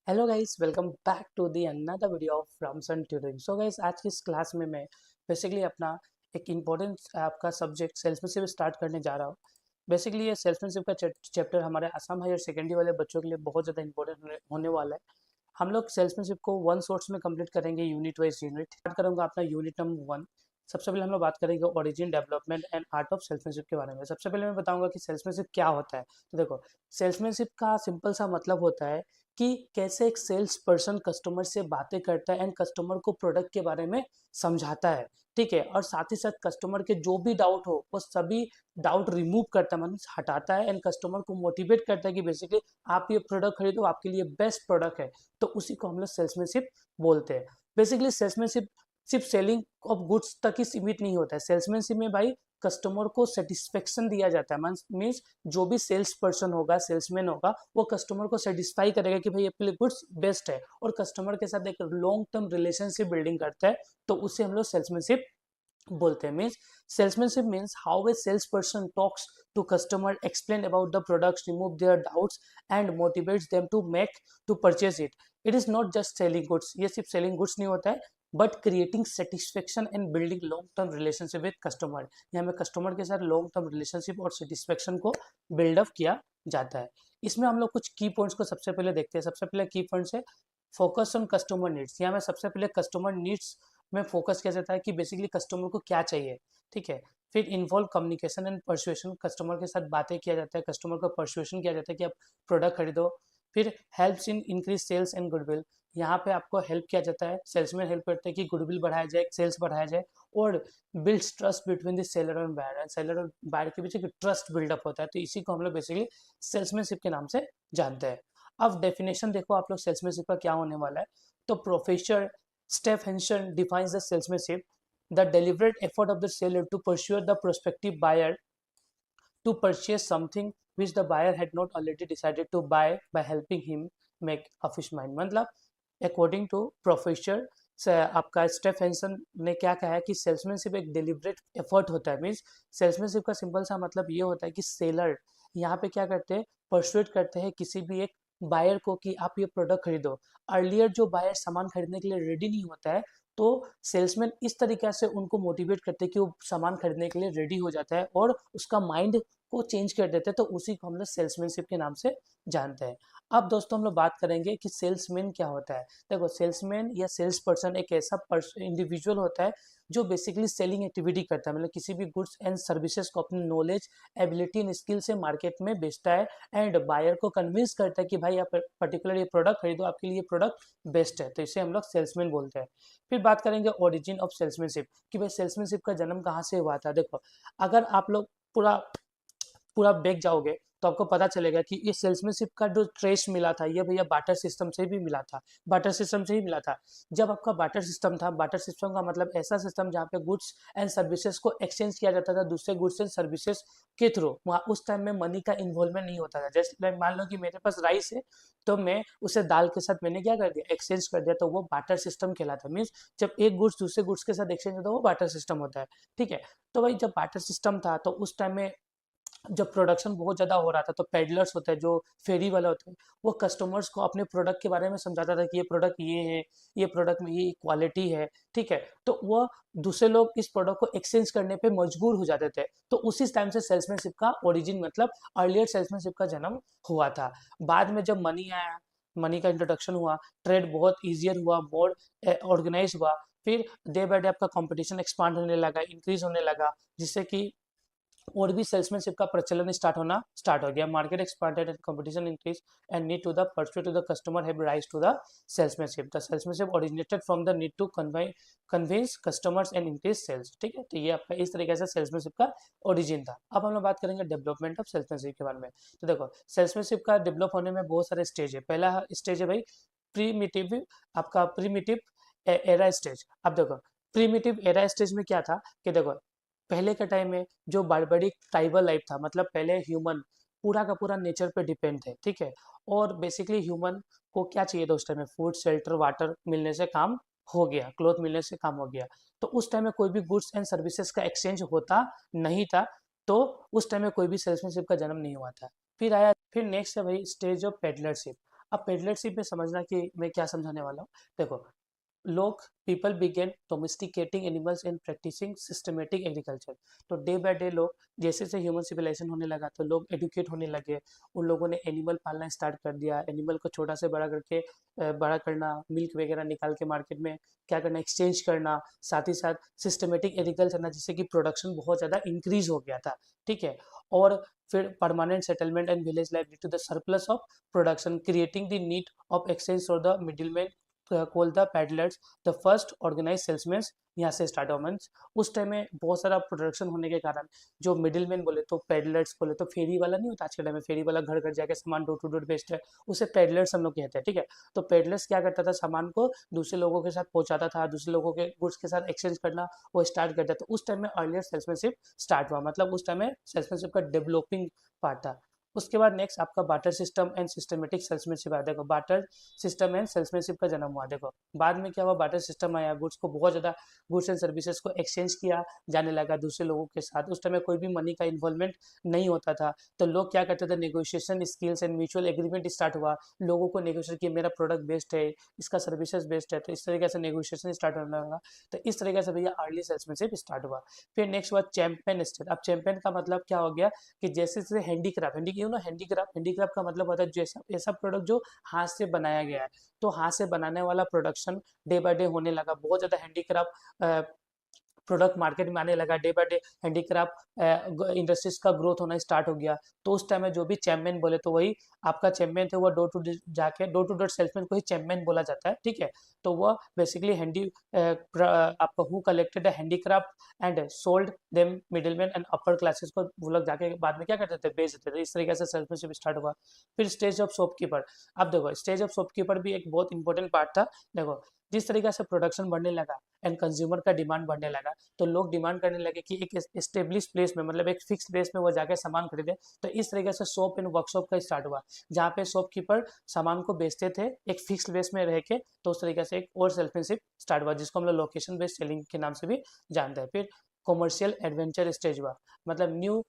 Hello guys, welcome back to the another video of Ramson tutoring. So guys, आज की इस class में मैं बेसिकली अपना एक इम्पोर्टेंट आपका सब्जेक्ट सेल्समैनशिप स्टार्ट करने जा रहा हूँ। बेसिकली ये सेल्समैनशिप का चैप्टर हमारे असम हायर सेकेंडरी वाले बच्चों के लिए बहुत ज़्यादा इंपॉर्टेंट होने वाला है। हम लोग सेल्समैनशिप को वन सोर्स में कंप्लीट करेंगे, यूनिट वाइज यूनिट। स्टार्ट करूँगा अपना यूनिट नंबर 1। सबसे पहले हम लोग बात करेंगे origin, development and art of salesmanship के बारे में। सबसे पहले मैं बताऊंगा कि सेल्समैनशिप क्या होता है। तो देखो, सेल्समैनशिप का सिंपल सा मतलब होता है कि कैसे एक सेल्स पर्सन कस्टमर से बातें करता है एंड कस्टमर को प्रोडक्ट के बारे में समझाता है। ठीक है, और साथ ही साथ कस्टमर के जो भी डाउट हो वो सभी डाउट रिमूव करता है, मतलब हटाता है, एंड कस्टमर को मोटिवेट करता है कि बेसिकली आप ये प्रोडक्ट खरीदो, आपके लिए बेस्ट प्रोडक्ट है। तो उसी को हम लोग सेल्समैनशिप बोलते हैं। बेसिकली सेल्समैनशिप सिर्फ सेलिंग ऑफ गुड्स तक ही सीमित नहीं होता है। सेल्समैनशिप में भाई कस्टमर को सेटिस्फेक्शन दिया जाता है। मीन्स जो भी सेल्स पर्सन होगा, सेल्समैन होगा, वो कस्टमर को सेटिस्फाई करेगा कि भाई आपके लिए गुड्स बेस्ट है, और कस्टमर के साथ एक लॉन्ग टर्म रिलेशनशिप बिल्डिंग करता है। तो उसे हम लोग सेल्समैनशिप बोलते हैं। Means salesmanship means how a sales person talks to customer, explain about the products, remove their doubts and motivates them to make to purchase it. It is not just selling goods, ये सिर्फ selling goods नहीं होता है, but creating satisfaction and building long term relationship with customer. यहाँ में customer के साथ long term relationship और सेटिस्फेक्शन को बिल्डअप किया जाता है। इसमें हम लोग कुछ की पॉइंट्स को सबसे पहले देखते हैं। सबसे पहले की पॉइंट्स है फोकस ऑन कस्टमर नीड्स। यहाँ में सबसे पहले कस्टमर नीड्स में फोकस किया जाता है कि बेसिकली कस्टमर को क्या चाहिए। ठीक है, फिर involve communication and persuasion, customer के साथ बातें किया जाता है, कस्टमर को परसुएशन किया जाता है कि आप प्रोडक्ट खरीदो। फिर helps in increase sales and goodwill, यहाँ पे आपको हेल्प किया जाता है, सेल्समैन हेल्प करते हैं कि गुडविल बढ़ाया जाए, सेल्स बढ़ाया जाए। और builds trust between the seller और बायर, एंड सेलर और बायर के बीच एक ट्रस्ट बिल्डअप होता है। तो इसी को हम लोग बेसिकली सेल्समैनशिप के नाम से जानते हैं। अब डेफिनेशन देखो आप लोग सेल्समैनशिप का क्या होने वाला है। तो professor Stephenson defines the salesmanship, the deliberate effort of the seller to persuade the prospective buyer to purchase something which the buyer had not already decided to buy by helping him make up his mind। मतलब according to professor आपका Stephenson ने क्या कहा है कि salesmanship एक deliberate effort होता है। मीन्स सेल्समैनशिप का सिंपल सा मतलब ये होता है कि सेलर यहाँ पे क्या करते हैं, परसुएट करते हैं किसी भी एक बायर को कि आप ये प्रोडक्ट खरीदो। अर्लियर जो बायर सामान खरीदने के लिए रेडी नहीं होता है, तो सेल्समैन इस तरीके से उनको मोटिवेट करते हैं कि वो सामान खरीदने के लिए रेडी हो जाता है और उसका माइंड को चेंज कर देते हैं। तो उसी को हम लोग सेल्समैनशिप के नाम से जानते हैं। अब दोस्तों हम लोग बात करेंगे कि सेल्समैन क्या होता है। देखो, सेल्समैन या सेल्स पर्सन एक ऐसा इंडिविजुअल होता है जो बेसिकली सेलिंग एक्टिविटी करता है, मतलब किसी भी गुड्स एंड सर्विसेज को अपनी नॉलेज, एबिलिटी एंड स्किल से मार्केट में बेचता है, एंड बायर को कन्विंस करता है कि भाई आप पर्टिकुलर ये प्रोडक्ट खरीदो, आपके लिए ये प्रोडक्ट बेस्ट है। तो इसे हम लोग सेल्समैन बोलते हैं। फिर बात करेंगे ओरिजिन ऑफ सेल्समैनशिप, कि भाई सेल्समैनशिप का जन्म कहाँ से हुआ था। देखो, अगर आप लोग पूरा पूरा बैक जाओगे तो आपको पता चलेगा कि ये सेल्समैनशिप का जो ट्रेस मिला था ये भैया बाटर सिस्टम से भी मिला था। बाटर सिस्टम से ही मिला था। जब आपका बाटर सिस्टम था, बाटर सिस्टम का मतलब ऐसा सिस्टम जहाँ पे गुड्स एंड सर्विसेज को एक्सचेंज किया जाता था दूसरे गुड्स एंड सर्विसेज के थ्रू। वहाँ उस टाइम में मनी का इन्वॉल्वमेंट नहीं होता था। जैसे मान लो कि मेरे पास राइस है, तो मैं उसे दाल के साथ मैंने क्या कर दिया, एक्सचेंज कर दिया, तो वो बाटर सिस्टम कहलाता है। मीन्स जब एक गुड्स दूसरे गुड्स के साथ एक्सचेंज होता है वो बाटर सिस्टम होता है। ठीक है, तो भाई जब बाटर सिस्टम था तो उस टाइम में जब प्रोडक्शन बहुत ज़्यादा हो रहा था, तो पेडलर्स होते हैं, जो फेरी वाले होते हैं, वो कस्टमर्स को अपने प्रोडक्ट के बारे में समझाता था कि ये प्रोडक्ट ये है, ये प्रोडक्ट में ये क्वालिटी है। ठीक है, तो वो दूसरे लोग इस प्रोडक्ट को एक्सचेंज करने पे मजबूर हो जाते थे। तो उसी टाइम से सेल्समैनशिप का ओरिजिन, मतलब अर्लियर सेल्समैनशिप का जन्म हुआ था। बाद में जब मनी आया, मनी का इंट्रोडक्शन हुआ, ट्रेड बहुत ईजियर हुआ, मोर ऑर्गेनाइज हुआ, फिर डे बाय डे आपका कंपटीशन एक्सपांड होने लगा, इंक्रीज होने लगा, जिससे कि और भी सेल्समैनशिप का प्रचलन स्टार्ट हो गया। Market expanded and competition increase and need to the pursuit to the customer have rise to the salesmanship. The salesmanship originated from the need to convince customers and increase sales. ठीक है, तो ये आपका इस तरीके से सेल्समैनशिप का origin था। अब हम लोग बात करेंगे डेवलपमेंट ऑफ सेल्समैनशिप के बारे में। तो देखो, सेल्समैनशिप का डेवलप होने में बहुत सारे स्टेज है। पहला स्टेज है भाई प्रीमिटिव, आपका प्रीमिटिव एरा स्टेज। अब देखो, प्रीमिटिव एरा स्टेज में क्या था कि देखो, पहले के टाइम में जो बारबेरिक ट्राइबल लाइफ था, मतलब पहले ह्यूमन पूरा का पूरा नेचर पे डिपेंड थे। ठीक है, और बेसिकली ह्यूमन को क्या चाहिए था उस टाइम में, फूड, शेल्टर, वाटर मिलने से काम हो गया, क्लोथ मिलने से काम हो गया। तो उस टाइम में कोई भी गुड्स एंड सर्विसेज का एक्सचेंज होता नहीं था। तो उस टाइम में कोई भी सेल्समैनशिप का जन्म नहीं हुआ था। फिर नेक्स्ट है भाई स्टेज ऑफ पेडलरशिप। अब पेडलरशिप में समझना कि मैं क्या समझाने वाला हूँ। देखो, लोग people begin domesticating animals and practising systematic agriculture. तो डे बाय डे लोग जैसे जैसे ह्यूमन सिविलाइजेशन होने लगा तो लोग एडुकेट होने लगे। उन लोगों ने एनिमल पालना स्टार्ट कर दिया, एनिमल को छोटा से बड़ा करके बड़ा करना, मिल्क वगैरह निकाल के मार्केट में क्या करना, एक्सचेंज करना। साथ ही साथ सिस्टमेटिक एग्रीकल्चर करना, जिससे कि प्रोडक्शन बहुत ज़्यादा इंक्रीज हो गया था। ठीक है। और फिर permanent settlement and village life due to the surplus of production, creating the need of exchange for the middleman call the peddlers, the first organise salesman. यहाँ से स्टार्ट हुआ मीन्स उस टाइम में बहुत सारा प्रोडक्शन होने के कारण जो मिडिल मैन बोले तो पैडलर्स बोले तो फेरी वाला नहीं होता आज के टाइम में, फेरी वाला घर घर जाके सामान डोर टू डोर बेचता है, उसे पैडलर्स हम लोग कहते हैं। ठीक है। तो पैडलर्स क्या करता था, सामान को दूसरे लोगों के साथ पहुंचाता था, दूसरे लोगों के गुड्स के साथ एक्सचेंज करना वो स्टार्ट करता था। उस टाइम में अर्लियर सेल्समैनशिप स्टार्ट हुआ, मतलब उस टाइम में सेल्समैनशिप का डेवलपिंग पार्ट था। उसके बाद नेक्स्ट आपका barter system and systematic salesmanship आया। देखो, बाटर सिस्टम एंड सेल्समैनशिप का जन्म हुआ। देखो, बाद में क्या हुआ, बाटर सिस्टम आया, गुड्स को बहुत ज़्यादा, गुड्स एंड सर्विसेज को एक्सचेंज किया जाने लगा दूसरे लोगों के साथ। उस टाइम में कोई भी मनी का इन्वॉल्वमेंट नहीं होता था, तो लोग क्या करते थे, negotiation skills and mutual agreement start हुआ। लोगों को नेगोशिएट किया, मेरा प्रोडक्ट बेस्ट है, इसका सर्विसेज बेस्ट है, तो इस तरीके से नेगोशिएशन स्टार्ट होने लगा। तो इस तरीके से भैया अर्ली सेल्समैनशिप स्टार्ट हुआ। फिर नेक्स्ट हुआ चैंपियन स्टेट। अब चैंपियन का मतलब क्या हो गया कि जैसे जैसे हैंडीक्राफ्ट, हैंडीक्राफ्ट का मतलब होता है जैसा ऐसा प्रोडक्ट जो हाथ से बनाया गया है। तो हाथ से बनाने वाला प्रोडक्शन डे बाय डे होने लगा, बहुत ज़्यादा हैंडीक्राफ्ट प्रोडक्ट मार्केट में आने लगा। Day by day handicraft industries का ग्रोथ होना स्टार्ट हो गया। तो उस टाइम में जो भी चैंपियन बोले तो वही आपका चैंपियन थे, वो डोर टू जाके डोर टू डोर सेल्समैन को ही चैंपियन बोला जाता है। ठीक है। तो वह बेसिकली आपका who collected handicraft and sold them middleman and upper classes को वो लोग जाके बाद में क्या करते थे, बेच देते थे। इस तरीके से सेल्समैनशिप स्टार्ट हुआ। फिर स्टेज ऑफ शॉपकीपर। अब देखो, स्टेज ऑफ शॉपकीपर भी एक बहुत इंपॉर्टेंट पार्ट था। देखो, जिस तरीके से प्रोडक्शन बढ़ने लगा एंड कंज्यूमर का डिमांड बढ़ने लगा, तो लोग डिमांड करने लगे कि एक एस्टेब्लिश प्लेस में, मतलब एक फिक्स प्लेस में वो जाके सामान खरीदे। तो इस तरीके से शॉप एंड वर्कशॉप का स्टार्ट हुआ, जहाँ पे शॉपकीपर सामान को बेचते थे एक फिक्स प्लेस में रह के। तो उस तरीके से एक और सेल्समैनशिप स्टार्ट हुआ, जिसको हम लोग लोकेशन बेस्ड सेलिंग के नाम से भी जानते हैं। फिर कॉमर्शियल एडवेंचर स्टेज हुआ, मतलब new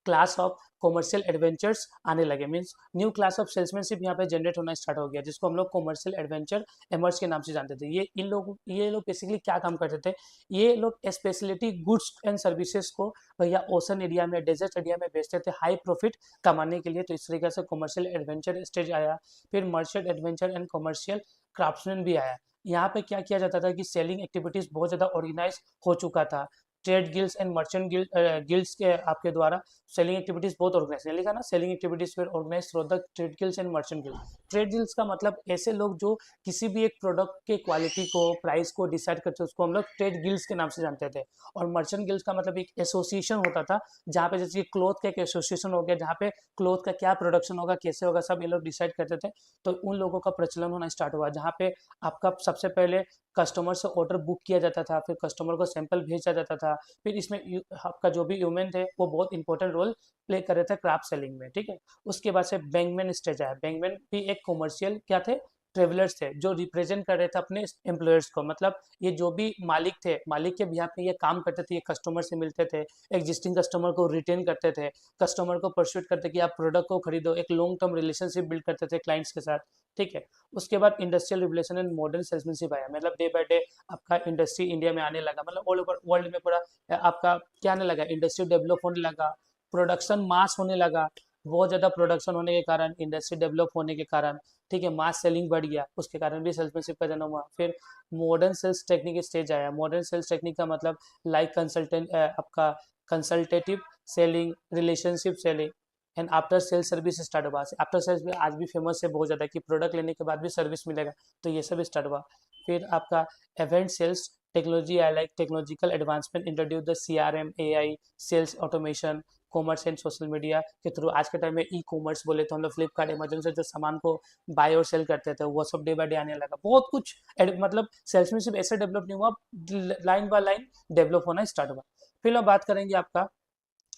class of commercial adventures आने लगे, means new class of salesmanship यहाँ पे जनरेट होना स्टार्ट हो गया, जिसको हम लोग कॉमर्शियल एडवेंचर एमर्स के नाम से जानते थे। ये लोग बेसिकली क्या काम करते थे, ये लोग स्पेशलिटी गुड्स एंड सर्विसेज को भैया ओशन एरिया में, डेजर्ट एरिया में बेचते थे हाई प्रॉफिट कमाने के लिए। तो इस तरीके से कॉमर्शियल एडवेंचर स्टेज आया। फिर merchant adventure and commercial craftsman भी आया। यहाँ पे क्या किया जाता था कि सेलिंग एक्टिविटीज बहुत ज़्यादा ऑर्गेनाइज हो चुका था। Trade guilds and merchant guilds के आपके द्वारा सेलिंग एक्टिविटीज बहुत ऑर्गेनाइज, लिखा ना, selling activities were organise through the trade guilds and merchant guild. Trade guilds का मतलब ऐसे लोग जो किसी भी एक प्रोडक्ट के क्वालिटी को, प्राइस को डिसाइड करते हैं, उसको हम लोग ट्रेड गिल्ड्स के नाम से जानते थे। और मर्चेंट गिल्ड्स का मतलब एक एसोसिएशन होता था, जहाँ पे जैसे क्लोथ का एक एसोसिएशन हो गया, जहाँ पे क्लोथ का क्या प्रोडक्शन होगा, कैसे होगा, सब ये लोग डिसाइड करते थे। तो उन लोगों का प्रचलन होना स्टार्ट हुआ, जहाँ पे आपका सबसे पहले कस्टमर से ऑर्डर बुक किया जाता था, फिर कस्टमर को सैंपल भेजा जाता था। फिर इसमें आपका जो भी ह्यूमन थे वो बहुत इंपॉर्टेंट रोल प्ले कर रहे थे क्राफ्ट सेलिंग में। ठीक है। उसके बाद से बैंकमैन स्टेज आया। बैंकमैन भी एक कॉमर्शियल क्या थे, ट्रेवलर्स थे, जो रिप्रेजेंट कर रहे थे अपने एम्प्लॉयर्स को। मतलब ये जो भी मालिक थे, मालिक के बिहाफ में ये काम करते थे, ये कस्टमर से मिलते थे, एग्जिस्टिंग कस्टमर को रिटेन करते थे, कस्टमर को परस्यूट करते कि आप प्रोडक्ट को खरीदो, एक लॉन्ग टर्म रिलेशनशिप बिल्ड करते थे क्लाइंट्स के साथ। ठीक है। उसके बाद industrial revolution and modern salesmanship आया, मतलब डे बाय डे आपका इंडस्ट्री इंडिया में आने लगा, मतलब ऑल ओवर वर्ल्ड में पूरा आपका क्या आने लगा, इंडस्ट्री डेवलप होने लगा, प्रोडक्शन मास होने लगा। बहुत ज़्यादा प्रोडक्शन होने के कारण, इंडस्ट्री डेवलप होने के कारण, ठीक है, मास सेलिंग बढ़ गया, उसके कारण भी सेल्समैनशिप का जन्म हुआ। फिर मॉडर्न सेल्स टेक्निक स्टेज आया। मॉडर्न सेल्स टेक्निक का मतलब लाइक कंसल्टेंट, आपका consultative selling, relationship selling and after sales service start हुआ। आफ्टर सेल्स भी आज भी फेमस है बहुत ज़्यादा, कि प्रोडक्ट लेने के बाद भी सर्विस मिलेगा, तो ये सब स्टार्ट हुआ। फिर आपका इवेंट सेल्स टेक्नोलॉजी आया, like technological advancement introduce the CRM, AI, sales automation, commerce and social media के थ्रू। आज के टाइम में ई कॉमर्स बोले तो हम लोग फ्लिपकार्ट, अमेजन से जो सामान को बाय और सेल करते थे, वो सब डे बाय डे आने लगा। बहुत कुछ मतलब सेल्समैनशिप ऐसे डेवलप नहीं हुआ, लाइन बाय लाइन डेवलप होना स्टार्ट हुआ। फिर हम बात करेंगे आपका,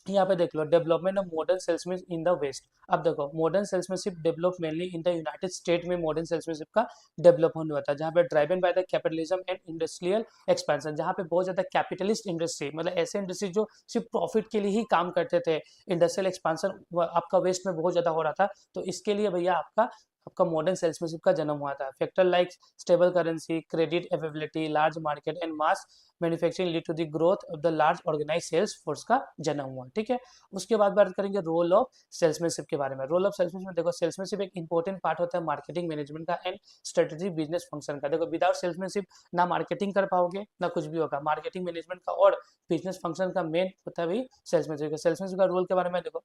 यहाँ पे देख लो, development of modern salesman in the west. अब देखो, modern salesmanship develop mainly in the united state में। मॉडर्न सेल्समैनशिप का डेवलपमेंट हुआ था, जहाँ पे driven by the capitalism and industrial expansion, जहाँ पे बहुत ज्यादा कैपिटलिस्ट इंडस्ट्री, मतलब ऐसे इंडस्ट्री जो सिर्फ प्रॉफिट के लिए ही काम करते थे, इंडस्ट्रियल एक्सपेंशन आपका वेस्ट में बहुत ज्यादा हो रहा था। तो इसके लिए भैया आपका आपका मॉडर्न सेल्समैनशिप का जन्म हुआ था। Factor like stable currency, credit availability, large market and mass manufacturing lead to the growth of the large organise sales force का जन्म हुआ। ठीक है, उसके बाद बात करेंगे रोल ऑफ सेल्समैनशिप के बारे में। रोल ऑफ सेल्समैनशिप, देखो सेल्समैनशिप एक इंपॉर्टेंट पार्ट होता है मार्केटिंग मैनेजमेंट का एंड स्ट्रेटेजिक बिजनेस फंक्शन का। देखो विदाउट सेल्समैनशिप ना मार्केटिंग कर पाओगे ना कुछ भी होगा। मार्केटिंग मैनेजमेंट का और बिजनेस फंक्शन का मेन होता है भाई सेल्समैनशिप का। सेल्समैनशिप का रोल के बारे में देखो,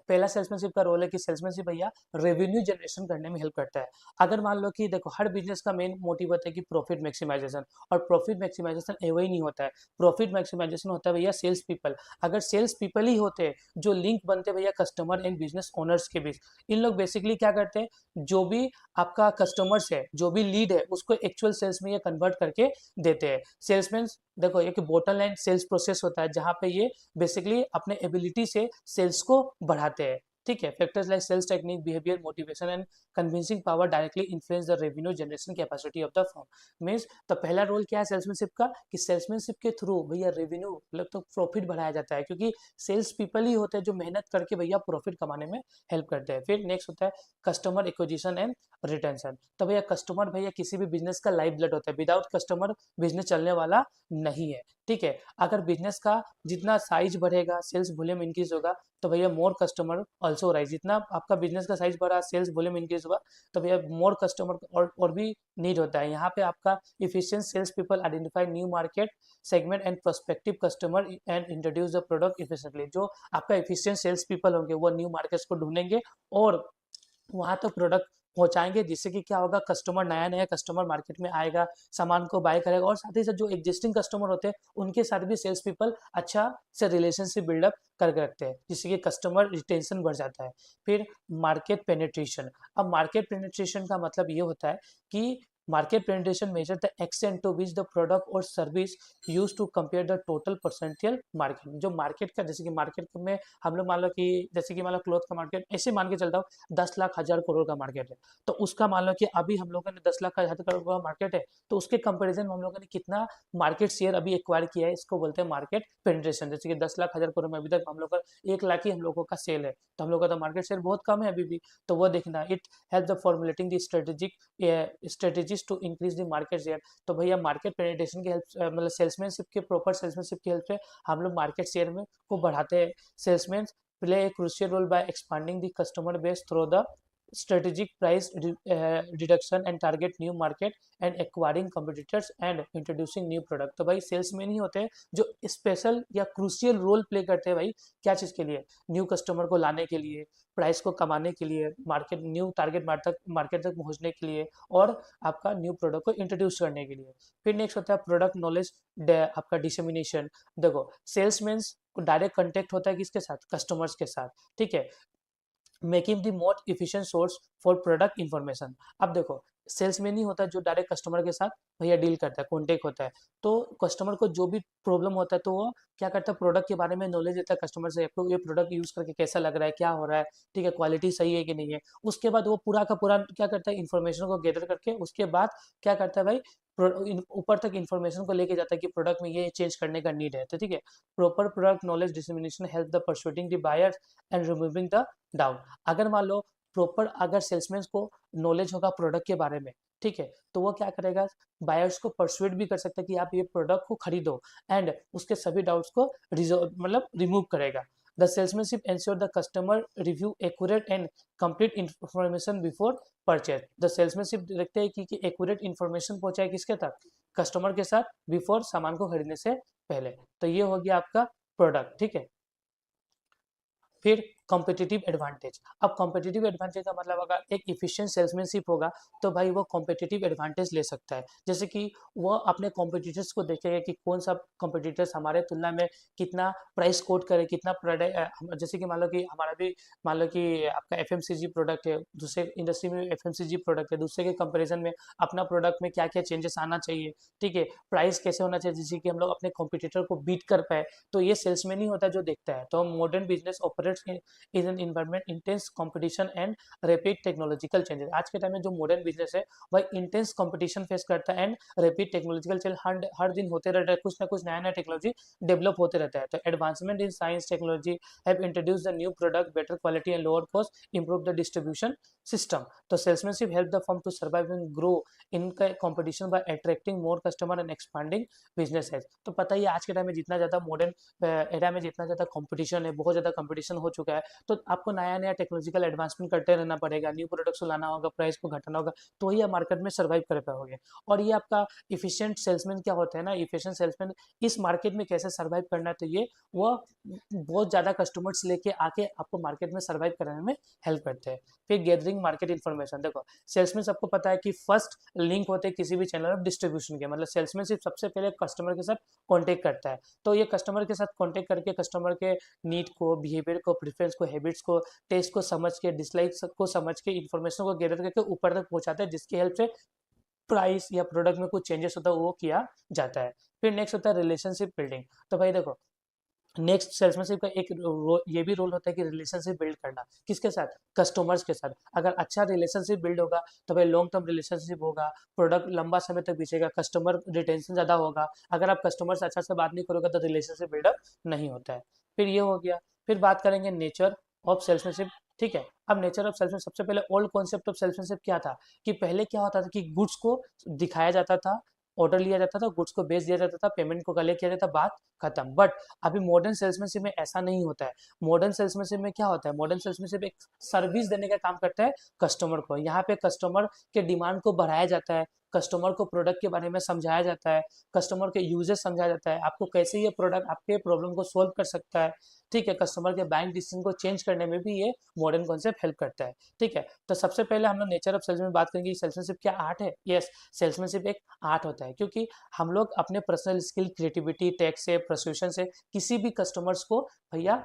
पहला सेल्समैनशिप का रोल है कि सेल्समैनशिप भैया रेवेन्यू जनरेशन करने में हेल्प करता है। अगर मान लो कि देखो हर बिजनेस का मेन मोटिव होता है कि प्रॉफिट मैक्सिमाइजेशन, और प्रॉफिट मैक्सिमाइजेशन वही नहीं होता है, प्रॉफिट मैक्सिमाइजेशन होता है भैया सेल्स पीपल। अगर सेल्स पीपल ही होते जो लिंक बनते भैया कस्टमर एंड बिजनेस ओनर्स के बीच, इन लोग बेसिकली क्या करते हैं, जो भी आपका कस्टमर्स है, जो भी लीड है, उसको एक्चुअल सेल्स में ये कन्वर्ट करके देते हैं। सेल्समैन देखो एक बॉटल लाइन सेल्स प्रोसेस होता है जहां पे ये बेसिकली अपने एबिलिटी से सेल्स को बढ़ाते हैं। ठीक है, factors like sales technique, behaviour, motivation and convincing power directly influence the revenue generation capacity of the firm. Means तो पहला रोल क्या है सेल्समैनशिप का, कि सेल्समैनशिप के थ्रू भैया रेवेन्यू मतलब तो प्रॉफिट बढ़ाया जाता है, क्योंकि सेल्स पीपल ही होते हैं जो मेहनत करके भैया प्रॉफिट कमाने में हेल्प करते हैं। फिर नेक्स्ट होता है कस्टमर एक्विजिशन एंड रिटेंशन। तो भैया कस्टमर भैया किसी भी बिजनेस का लाइफ ब्लड होता है, विदाउट कस्टमर बिजनेस चलने वाला नहीं है। ठीक है, अगर बिजनेस का जितना साइज बढ़ेगा, सेल्स वॉल्यूम इंक्रीज होगा, तो भैया मोर कस्टमर ऑल्सो राइज। जितना आपका बिजनेस का साइज बढ़ा, सेल्स वॉल्यूम इंक्रीज हुआ, तो भैया मोर कस्टमर और भी नीड होता है। यहाँ पे आपका efficient sales people identify new market segment and prospective customer and introduce the product efficiently. जो आपका इफिशिएंट सेल्स पीपल होंगे वो न्यू मार्केट्स को ढूंढेंगे और वहां तक प्रोडक्ट पहुंचाएंगे, जिससे कि क्या होगा, कस्टमर नया नया कस्टमर मार्केट में आएगा, सामान को बाय करेगा, और साथ ही साथ जो एग्जिस्टिंग कस्टमर होते हैं उनके साथ भी सेल्स पीपल अच्छा से रिलेशनशिप बिल्डअप करके रखते हैं, जिससे कि कस्टमर रिटेंशन बढ़ जाता है। फिर मार्केट पेनिट्रेशन। अब मार्केट पेनिट्रेशन का मतलब ये होता है कि market penetration measure the extent to which the product और service use to compare the total potential market. जो मार्केट का, जैसे कि मार्केट में हम लोग मान लो कि जैसे कि मान लो क्लोथ का मार्केट ऐसे मान के चलता हूँ 10 लाख 1000 करोड़ का मार्केट है, तो उसका मान लो कि अभी हम लोगों ने 10 लाख 1000 करोड़ का मार्केट है, तो उसके कंपैरिजन में हम लोगों ने कितना मार्केट शेयर अभी एक्वायर किया है, इसको बोलते हैं मार्केट पेनिट्रेशन। जैसे कि 10 लाख 1000 करोड़ में अभी तक हम लोग का 1 लाख ही हम लोगों का सेल है, तो हम लोग का तो मार्केट शेयर बहुत कम है अभी भी, तो वो देखना। It help the formulating the strategies to increase the market share. तो भैया मार्केट पेनिट्रेशन की हेल्प मतलब सेल्समैनशिप के प्रॉपर सेल्समैनशिप की हेल्प से हम लोग मार्केट शेयर में को बढ़ाते हैं। Salesman play a crucial role by expanding the customer base through the strategic price reduction and target new market and acquiring competitors and introducing new product। तो भाई सेल्समैन ही होते हैं जो स्पेशल या क्रूशियल रोल प्ले करते हैं भाई, क्या चीज़ के लिए, न्यू कस्टमर को लाने के लिए, प्राइस को कमाने के लिए, मार्केट न्यू टारगेट मार्केट तक पहुंचने के लिए, और आपका न्यू प्रोडक्ट को इंट्रोड्यूस करने के लिए। फिर नेक्स्ट होता है प्रोडक्ट नॉलेज आपका डिसेमिनेशन। देखो सेल्समैन को डायरेक्ट कांटेक्ट होता है किसके साथ, कस्टमर्स के साथ। ठीक है, making the most efficient source for product information. अब देखो सेल्समैन ही होता है जो डायरेक्ट कस्टमर के साथ भैया डील करता है, कॉन्टेक्ट होता है, तो कस्टमर को जो भी प्रॉब्लम होता है तो वो क्या करता है, प्रोडक्ट के बारे में नॉलेज देता है कस्टमर से, आपको ये प्रोडक्ट यूज करके कैसा लग रहा है, क्या हो रहा है, ठीक है, क्वालिटी सही है कि नहीं है। उसके बाद वो पूरा का पूरा क्या करता है, इन्फॉर्मेशन को गैदर करके उसके बाद क्या करता है भाई, ऊपर तक इन्फॉर्मेशन को लेके जाता है कि प्रोडक्ट में ये चेंज करने का नीड है। तो ठीक है, proper product knowledge dissemination help the persuading the buyers and removing the doubt. अगर मान लो प्रॉपर अगर सेल्समैन को नॉलेज होगा प्रोडक्ट के बारे में, ठीक है, तो वो क्या करेगा, बायर्स को परसुएट भी कर सकता है कि आप ये प्रोडक्ट को खरीदो, एंड उसके सभी डाउट्स को मतलब रिमूव करेगा। The salesmanship ensure the customer review accurate and complete information before purchase. The salesmanship देखते हैं कि एक्यूरेट इंफॉर्मेशन पहुंचाए किसके तक, कस्टमर के साथ, बिफोर सामान को खरीदने से पहले। तो ये हो गया आपका प्रोडक्ट। ठीक है, फिर कॉम्पिटिटिव एडवांटेज। अब कॉम्पिटिटिव एडवांटेज का मतलब अगर एक इफिशिएंट सेल्समैनशिप होगा तो भाई वो कॉम्पिटिटिव एडवांटेज ले सकता है। जैसे कि वो अपने कॉम्पिटिटर्स को देखेगा कि कौन सा कॉम्पिटिटर्स हमारे तुलना में कितना प्राइस कोट करे, कितना प्रोडक्ट, जैसे कि मान लो कि हमारा भी मान लो कि आपका एफएमसीजी प्रोडक्ट है, दूसरे इंडस्ट्री में एफएमसीजी प्रोडक्ट है, दूसरे के कंपेरिजन में अपना प्रोडक्ट में क्या क्या चेंजेस आना चाहिए, ठीक है, प्राइस कैसे होना चाहिए जिससे कि हम लोग अपने कॉम्पिटिटर को बीट कर पाए, तो ये सेल्समैन ही होता है जो देखता है। तो modern business operates is an environment intense competition and rapid technological changes. आज के टाइम में जो मॉडर्न बिजनेस है वह इंटेंस कंपटीशन फेस करता है एंड रैपिड टेक्नोलॉजिकल चेंज हर दिन होते रहता है, कुछ ना कुछ नया नया टेक्नोलॉजी डेवलप होते रहता है। तो advancement in science technology have introduce the new product, better quality and lower cost, improve the distribution system. तो salesmanship help the firm to survive and grow in competition by attracting more customer and expanding business है। तो पता ही है आज के time में जितना ज़्यादा मॉडर्न एरा में जितना ज़्यादा कंपटीशन है, बहुत ज़्यादा कंपटीशन हो चुका है, तो आपको नया नया टेक्नोलॉजिकल एडवांसमेंट करते रहना पड़ेगा, न्यू प्रोडक्ट्स को लाना होगा, प्राइस को घटाना होगा, तो ही आप मार्केट में सर्वाइव कर पाओगे। और ये आपका इफिशियंट सेल्समैन क्या होता है ना, इफिशियंट सेल्समैन इस मार्केट में कैसे सर्वाइव करना है, तो ये वो बहुत ज़्यादा कस्टमर्स लेके आके आपको मार्केट में सर्वाइव कराने में हेल्प करते हैं। फिर गैदरिंग मार्केट इन्फॉर्मेशन, देखो सेल्समैन सबको पता है कि फर्स्ट लिंक होते हैं किसी भी चैनल ऑफ डिस्ट्रीब्यूशन के, मतलब सेल्समैन सिर्फ सबसे पहले कस्टमर के साथ कॉन्टेक्ट करता है। तो ये कस्टमर के साथ कॉन्टेक्ट करके कस्टमर के नीड को, बिहेवियर को, प्रेफरेंस को, हैबिट्स को, टेस्ट को समझ के, डिसलाइक को समझ के, इन्फॉर्मेशन को गैदर करके ऊपर तक पहुंचाता है, जिसकी हेल्प से प्राइस या प्रोडक्ट में कुछ चेंजेस होता है वो किया जाता है। फिर नेक्स्ट होता है रिलेशनशिप बिल्डिंग। तो भाई देखो नेक्स्ट सेल्समैनशिप का एक ये भी रोल होता है कि रिलेशनशिप बिल्ड करना, किसके साथ, कस्टमर्स के साथ। अगर अच्छा रिलेशनशिप बिल्ड होगा तो भाई लॉन्ग टर्म रिलेशनशिप होगा, प्रोडक्ट लंबा समय तक बेचेगा, कस्टमर रिटेंशन ज़्यादा होगा। अगर आप कस्टमर से अच्छा से बात नहीं करोगे तो रिलेशनशिप बिल्डअप नहीं होता है। फिर ये हो गया। फिर बात करेंगे नेचर ऑफ सेल्समैनशिप। ठीक है, अब नेचर ऑफ सेल्समैनशिप, सबसे पहले ओल्ड कॉन्सेप्ट ऑफ सेल्समैनशिप क्या था कि पहले क्या होता था कि गुड्स को दिखाया जाता था, ऑर्डर लिया जाता था, गुड्स को बेच दिया जाता था, पेमेंट को कलेक्ट किया जाता था, बात खत्म। बट अभी मॉडर्न सेल्समैनशिप में ऐसा नहीं होता है। मॉडर्न सेल्समैनशिप में क्या होता है, मॉडर्न सेल्समैनशिप एक सर्विस देने का काम करता है कस्टमर को। यहाँ पे कस्टमर के डिमांड को बढ़ाया जाता है, कस्टमर को प्रोडक्ट के बारे में समझाया जाता है, कस्टमर के यूजेस समझाया जाता है, आपको कैसे ये प्रोडक्ट आपके प्रॉब्लम को सोल्व कर सकता है। ठीक है, कस्टमर के बाइंग डिसीजन को चेंज करने में भी ये मॉडर्न कॉन्सेप्ट हेल्प करता है। ठीक है, तो सबसे पहले हम लोग नेचर ऑफ सेल्समैन बात करेंगे। सेल्समैनशिप क्या आर्ट है? यस, सेल्समैनशिप एक आर्ट होता है, क्योंकि हम लोग अपने पर्सनल स्किल, क्रिएटिविटी, टेक से, प्रोस्यूशन से किसी भी कस्टमर्स को भैया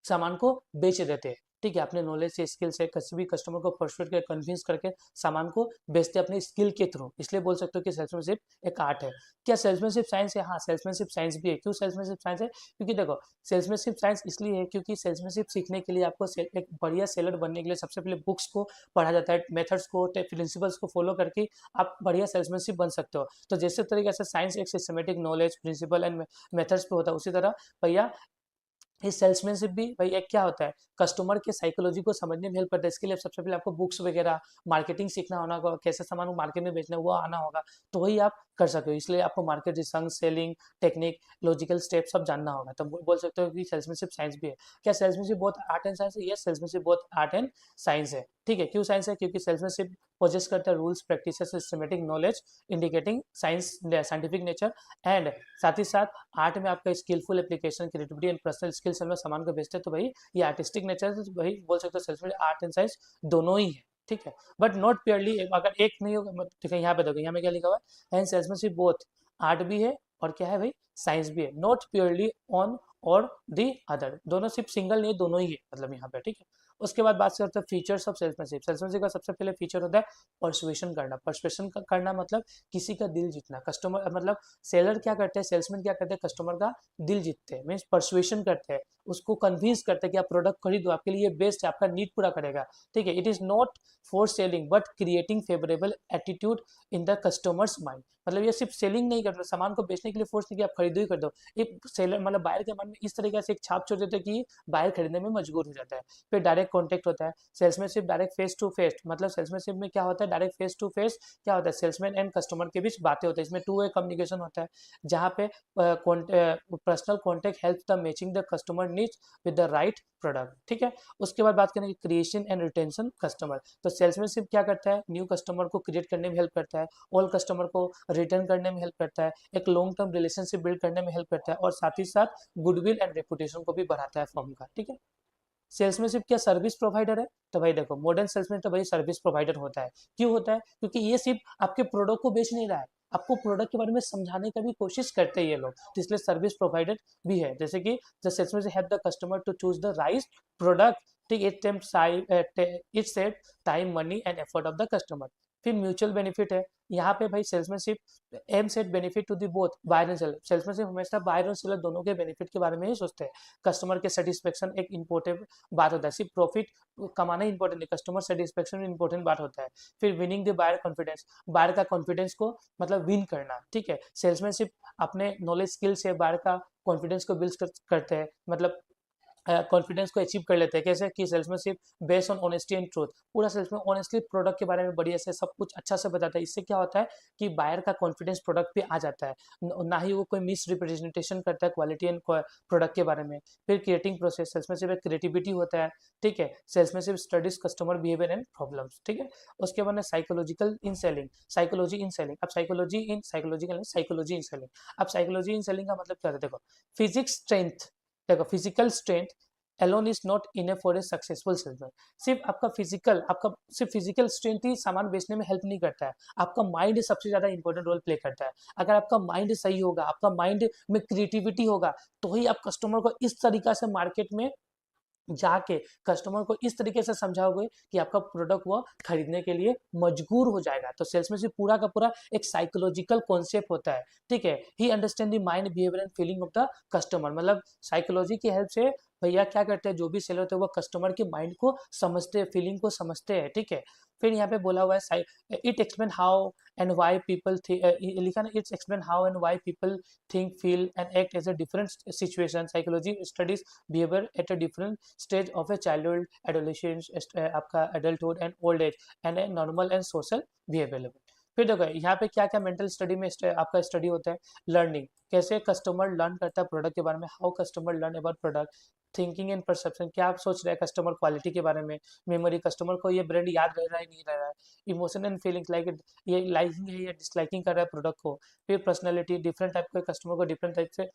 सामान को बेच देते हैं। ठीक है, अपने नॉलेज से, स्किल से किसी भी कस्टमर को परसुएट कर, कन्विंस करके सामान को बेचते अपने स्किल के थ्रू। इसलिए बोल सकते हो कि सेल्समैनशिप एक आर्ट है। क्या सेल्समैनशिप साइंस है? हाँ, सेल्समैनशिप साइंस भी है। क्यों सेल्समैनशिप साइंस है? क्योंकि देखो सेल्समैनशिप साइंस इसलिए है क्योंकि सेल्समैनशिप सीखने के लिए आपको एक बढ़िया सेलर बनने के लिए सबसे पहले बुक्स को पढ़ा जाता है, मेथड्स को, प्रिंसिपल्स को फॉलो करके आप बढ़िया सेल्समैनशिप बन सकते हो। तो जैसे तरीके से साइंस एक systematic knowledge, principle and methods पे होता है, उसी तरह भैया इस सेल्समैनशिप भी भाई एक क्या होता है, कस्टमर के साइकोलॉजी को समझने में हेल्प करता है। इसके लिए सबसे पहले आपको बुक्स वगैरह, मार्केटिंग सीखना होना होगा, कैसे सामान को मार्केट में बेचना है वो आना होगा, तो वही आप कर सकते हो। इसलिए आपको market research, selling technique, logical step सब जानना होगा। तो बोल सकते हो कि सेल्समैनशिप साइंस भी है। क्या सेल्समैनशिप बहुत आर्ट एंड साइंस है? यस, सेल्समैनशिप बहुत आर्ट एंड साइंस है। ठीक है, क्यों साइंस है? क्योंकि सेल्समैनशिप पोजेस करता है rules, practice, systematic knowledge indicating science, scientific nature, and साथ ही साथ आर्ट में आपका skilful application, creativity and personal skills में सामान को बेचते हैं। तो भाई ये आर्टिस्टिक नेचर है, तो भाई बोल सकते हो सेल्फ आर्ट एंड साइंस दोनों ही है। ठीक है, बट नॉट प्योरली, अगर एक नहीं होगा, ठीक है, यहाँ पे देखो, यहाँ में क्या लिखा हुआ है, एंड सेल्समैनशिप बोथ आर्ट भी है और क्या है भाई, साइंस भी है। नॉट प्योरली ऑन और दी अदर, दोनों सिर्फ सिंगल नहीं, दोनों ही है मतलब यहाँ पे। ठीक है, उसके बाद बात करते हैं फीचर्स ऑफ सेल्समैनशिप। सेल्समैनशिप का सबसे पहले फीचर होता है परसुएशन करना। परसुएशन करना मतलब किसी का दिल जीतना। कस्टमर मतलब सेलर क्या करते हैं, सेल्समैन क्या करते हैं, कस्टमर का दिल जीतते हैं, मीन्स परसुएशन करते हैं, उसको कन्विंस करते हैं कि आप प्रोडक्ट खरीदो, आपके लिए बेस्ट है, आपका नीड पूरा करेगा। ठीक है, it is not for selling but creating favourable attitude in the customers mind. मतलब ये सिर्फ सेलिंग नहीं करता, सामान को बेचने के लिए फोर्स नहीं कि आप खरीदो ही कर दो। एक सेलर मतलब बायर के मन में इस तरीके से एक छाप छोड़ देते हैं कि बायर खरीदने में मजबूर हो जाता है। फिर डायरेक्ट कॉन्टेक्ट होता है। Salesmanship direct face to face, मतलब सेल्समैनशिप में क्या होता है, डायरेक्ट फेस टू फेस क्या होता है, सेल्समैन एंड कस्टमर के बीच बातें होती है। इसमें टू वे कम्युनिकेशन होता है, जहाँ पे personal contact help the matching the customer needs with the right product. ठीक है, उसके बाद बात करेंगे क्रिएशन एंड रिटेंशन कस्टमर। तो सेल्समैनशिप क्या करता है, न्यू कस्टमर को क्रिएट करने में हेल्प करता है, ओल्ड कस्टमर को रिटर्न करने में हेल्प करता है, एक लॉन्ग टर्म रिलेशनशिप बिल्ड करने में हेल्प करता है, और साथ ही साथ गुडविल एंड रेपुटेशन को भी बढ़ाता है फर्म का। ठीक है, सेल्समैनशिप क्या सर्विस प्रोवाइडर है? तो भाई देखो मॉडर्न सेल्समैन तो भाई सर्विस प्रोवाइडर होता है। क्यों होता है? क्योंकि ये सिर्फ आपके प्रोडक्ट को बेच नहीं रहा है, आपको प्रोडक्ट के बारे में समझाने का भी कोशिश करते हैं ये लोग, तो इसलिए सर्विस प्रोवाइडर भी है। जैसे कि the salesman help the customer to choose the right product. ठीक, it save time, money and effort of the customer. फिर म्यूचुअल बेनिफिट है, यहाँ पे भाई salesmanship aim set benefit to the both buyer and seller. Salesmanship हमेशा buyer और seller दोनों के बेनिफिट के बारे में ही सोचते हैं। कस्टमर के सेटिस्फेक्शन एक इंपॉर्टेंट बात होता है, सिर्फ प्रॉफिट कमाना इंपॉर्टेंट नहीं, कस्टमर सेटिस्फेक्शन भी इंपॉर्टेंट बात होता है। फिर winning the buyer confidence, buyer का कॉन्फिडेंस को मतलब विन करना, ठीक है। सेल्समैनशिप अपने नॉलेज स्किल से बायर का कॉन्फिडेंस को बिल्ड करते हैं, मतलब कॉन्फिडेंस को अचीव कर लेते हैं। कैसे कि salesmanship based on honesty and truth, पूरा सेल्समैन ऑनेस्टली प्रोडक्ट के बारे में बढ़िया से सब कुछ अच्छा से बताता है। इससे क्या होता है कि बायर का कॉन्फिडेंस प्रोडक्ट पे आ जाता है, ना ही वो कोई मिस रिप्रेजेंटेशन करता है क्वालिटी एंड प्रोडक्ट के बारे में। फिर क्रिएटिंग प्रोसेस, सेल्समैनशिप में क्रिएटिविटी होता है, ठीक है। Salesmanship studies customer behaviour and problems, ठीक है। उसके बाद psychological in selling, psychology in selling. अब साइकोलॉजी इन सेलिंग, अब साइकोलॉजी इन सेलिंग का मतलब क्या है, देखो फिजिक्स स्ट्रेंथ, देखो physical strength alone is not enough for a successful seller. सिर्फ फिजिकल स्ट्रेंथ ही सामान बेचने में हेल्प नहीं करता है, आपका माइंड सबसे ज्यादा इंपॉर्टेंट रोल प्ले करता है। अगर आपका माइंड सही होगा, आपका माइंड में क्रिएटिविटी होगा, तो ही आप कस्टमर को इस तरीका से मार्केट में जाके कस्टमर को इस तरीके से समझाओगे कि आपका प्रोडक्ट वो खरीदने के लिए मजबूर हो जाएगा। तो सेल्स में से पूरा का पूरा एक साइकोलॉजिकल कॉन्सेप्ट होता है, ठीक है। ही understand the mind behaviour and feeling of the customer, मतलब साइकोलॉजी की हेल्प से भैया क्या करते हैं, जो भी सेलर होते हैं वो कस्टमर के माइंड को समझते हैं, फीलिंग को समझते हैं, ठीक है। फिर यहाँ पे बोला हुआ है it explain how and why people लिखा ना, it's explain how and why people think feel and act as a different situation. Psychology studies behaviour at a different stage of a childhood, adolescence, आपका adulthood and old age and a normal and social behaviour level. फिर देखो यहाँ पे क्या क्या mental study में आपका study होता है, लर्निंग, कैसे कस्टमर लर्न करता है प्रोडक्ट के बारे में, how customer learn about product. Thinking and perception, क्या आप सोच रहे हैं कस्टमर क्वालिटी के बारे में। मेमोरी, कस्टमर को ये ब्रांड याद रह रहा है नहीं रह रहा है। इमोशन एंड फीलिंग्स, लाइक ये लाइकिंग है या डिसलाइकिंग कर रहा है प्रोडक्ट को। फिर पर्सनैलिटी, डिफरेंट टाइप के कस्टमर को डिफरेंट टाइप से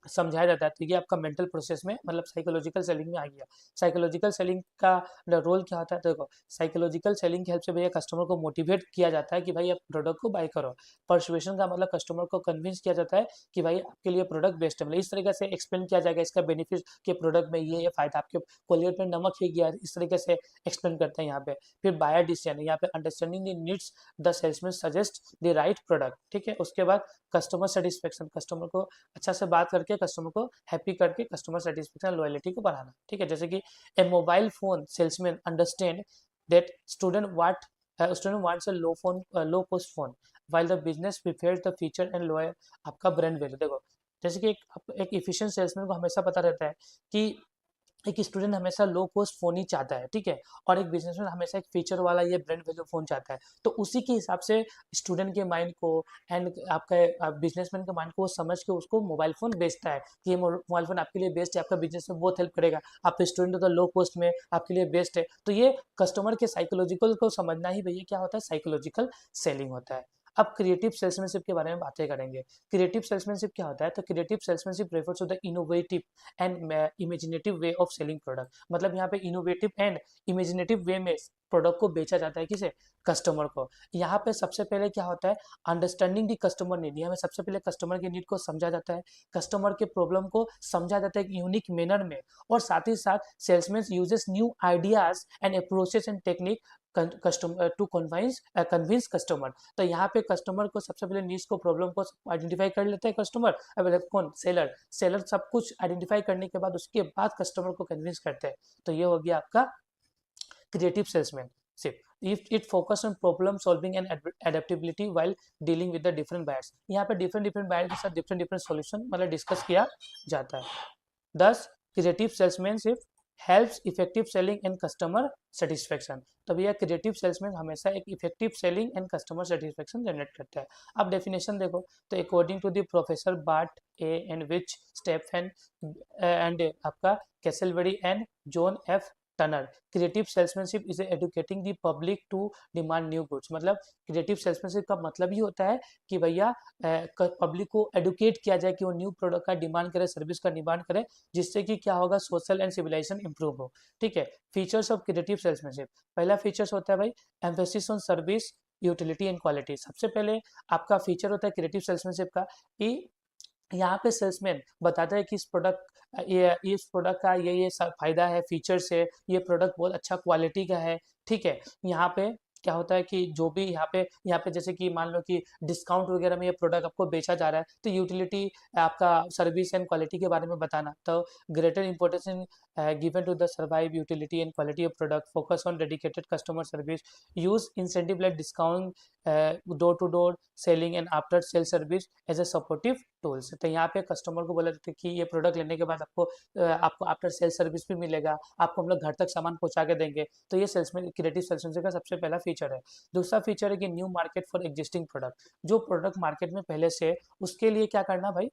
समझाया जाता है। तो ये आपका मेंटल प्रोसेस में मतलब साइकोलॉजिकल सेलिंग में आ गया। साइकोलॉजिकल सेलिंग का रोल क्या होता है, देखो साइकोलॉजिकल सेलिंग की हेल्प से भैया कस्टमर को मोटिवेट किया जाता है कि भाई आप प्रोडक्ट को बाय करो। परसुएशन का मतलब कस्टमर को कन्विंस किया जाता है कि भाई आपके लिए प्रोडक्ट बेस्ट है, मतलब इस तरीके से एक्सप्लेन किया जाएगा इसका बेनिफिट के प्रोडक्ट में ये फायदा, आपके कोलियर में नमक ही गया, इस तरीके से एक्सप्लेन करते हैं यहाँ पे। फिर बायर डिसीजन, यहाँ पे understanding the needs the salesman suggest the right product, ठीक है। उसके बाद कस्टमर सेटिस्फेक्शन, कस्टमर को अच्छा से बात करके कस्टमर को हैप्पी करके कस्टमर सेटिस्फेक्शन लॉयलिटी को बढ़ाना, ठीक है। जैसे कि a mobile phone salesman understand that student wants a low cost phone while the business prefers the feature and loyal आपका ब्रांड वैल्यू। देखो जैसे कि एक इफिशिएंट सेल्समैन को हमेशा पता रहता है कि एक स्टूडेंट हमेशा लो कॉस्ट फोन ही चाहता है, ठीक है, और एक बिजनेसमैन हमेशा एक फीचर वाला ये ब्रांड वैल्यू फोन चाहता है। तो उसी के हिसाब से स्टूडेंट के माइंड को एंड आपका बिजनेसमैन के माइंड को वो समझ के उसको मोबाइल फोन बेचता है कि ये मोबाइल फोन आपके लिए बेस्ट है, आपका बिजनेस में बहुत हेल्प करेगा, आप स्टूडेंट हो तो लो कॉस्ट में आपके लिए बेस्ट है। तो ये कस्टमर के साइकोलॉजिकल को समझना ही भैया क्या होता है, साइकोलॉजिकल सेलिंग होता है। अब क्रिएटिव सेल्समैनशिप के बारे में बातें करेंगे। क्रिएटिव सेल्समैनशिप क्या होता है, तो creative salesmanship refers to the innovative and imaginative way of selling product. मतलब यहाँ पे इनोवेटिव एंड इमेजिनेटिव वे में प्रोडक्ट को बेचा जाता है, किसे, कस्टमर को। यहाँ पे सबसे पहले क्या होता है, अंडरस्टैंडिंग दी कस्टमर नीड, यहाँ में सबसे पहले कस्टमर के नीड को समझा जाता है, कस्टमर के प्रॉब्लम को समझा जाता है एक यूनिक मैनर में। और साथ ही साथ salesman uses new ideas and approaches and technique customer to convince customer. तो यहाँ पे कस्टमर को सबसे पहले नीड्स को, प्रॉब्लम को आइडेंटिफाई कर लेते हैं कस्टमर, कौन, सेलर सब कुछ आइडेंटिफाई करने के बाद उसके बाद कस्टमर को कन्विंस करते हैं। तो ये हो गया आपका creative salesmanship. if it focus on problem solving and adaptability while dealing with the different buyers, यहाँ पे डिफरेंट बायर्स के साथ डिफरेंट सॉल्यूशन मतलब डिस्कस किया जाता है। 10 creative salesmanship helps effective selling and customer satisfaction. तो भैया क्रिएटिव सेल्समैन हमेशा एक effective selling and customer satisfaction generate करता है। अब डेफिनेशन देखो, तो according to the professor Bart A and which step and आपका Casselberry and John F Tanner, creative salesmanship is educating the public to demand new goods. मतलब creative salesmanship का मतलब ही होता है कि भैया पब्लिक को एडुकेट किया जाए कि वो न्यू प्रोडक्ट का डिमांड करे, सर्विस का डिमांड करे, जिससे कि क्या होगा, सोशल एंड सिविलाइजेशन इंप्रूव हो, ठीक है। फीचर्स ऑफ क्रिएटिव सेल्समैनशिप, पहला फीचर्स होता है भाई emphasis on service, utility and quality. सबसे पहले आपका फीचर होता है क्रिएटिव सेल्समैनशिप का कि यहाँ पे सेल्समैन बताता है कि इस प्रोडक्ट का ये फायदा है, फीचर्स है, ये प्रोडक्ट बहुत अच्छा क्वालिटी का है, ठीक है। यहाँ पे क्या होता है कि जो भी यहाँ पे जैसे कि मान लो कि डिस्काउंट वगैरह में ये प्रोडक्ट आपको बेचा जा रहा है, तो यूटिलिटी, आपका सर्विस एंड क्वालिटी के बारे में बताना। तो greater importance in given to the survive utility and quality of product, focus on dedicated customer service, use incentive like discount, door to door selling and after sale service as a supportive tools. तो यहाँ पे customer को बोला जाता है कि ये product लेने के बाद आपको आफ्टर सेल सर्विस भी मिलेगा, आपको हम लोग घर तक सामान पहुंचा के देंगे। तो ये सेल्समैन क्रिएटिव सेल्समैन का सबसे पहला फीचर है। दूसरा फीचर है कि new market for existing product, जो प्रोडक्ट मार्केट में पहले से, उसके लिए क्या करना भाई,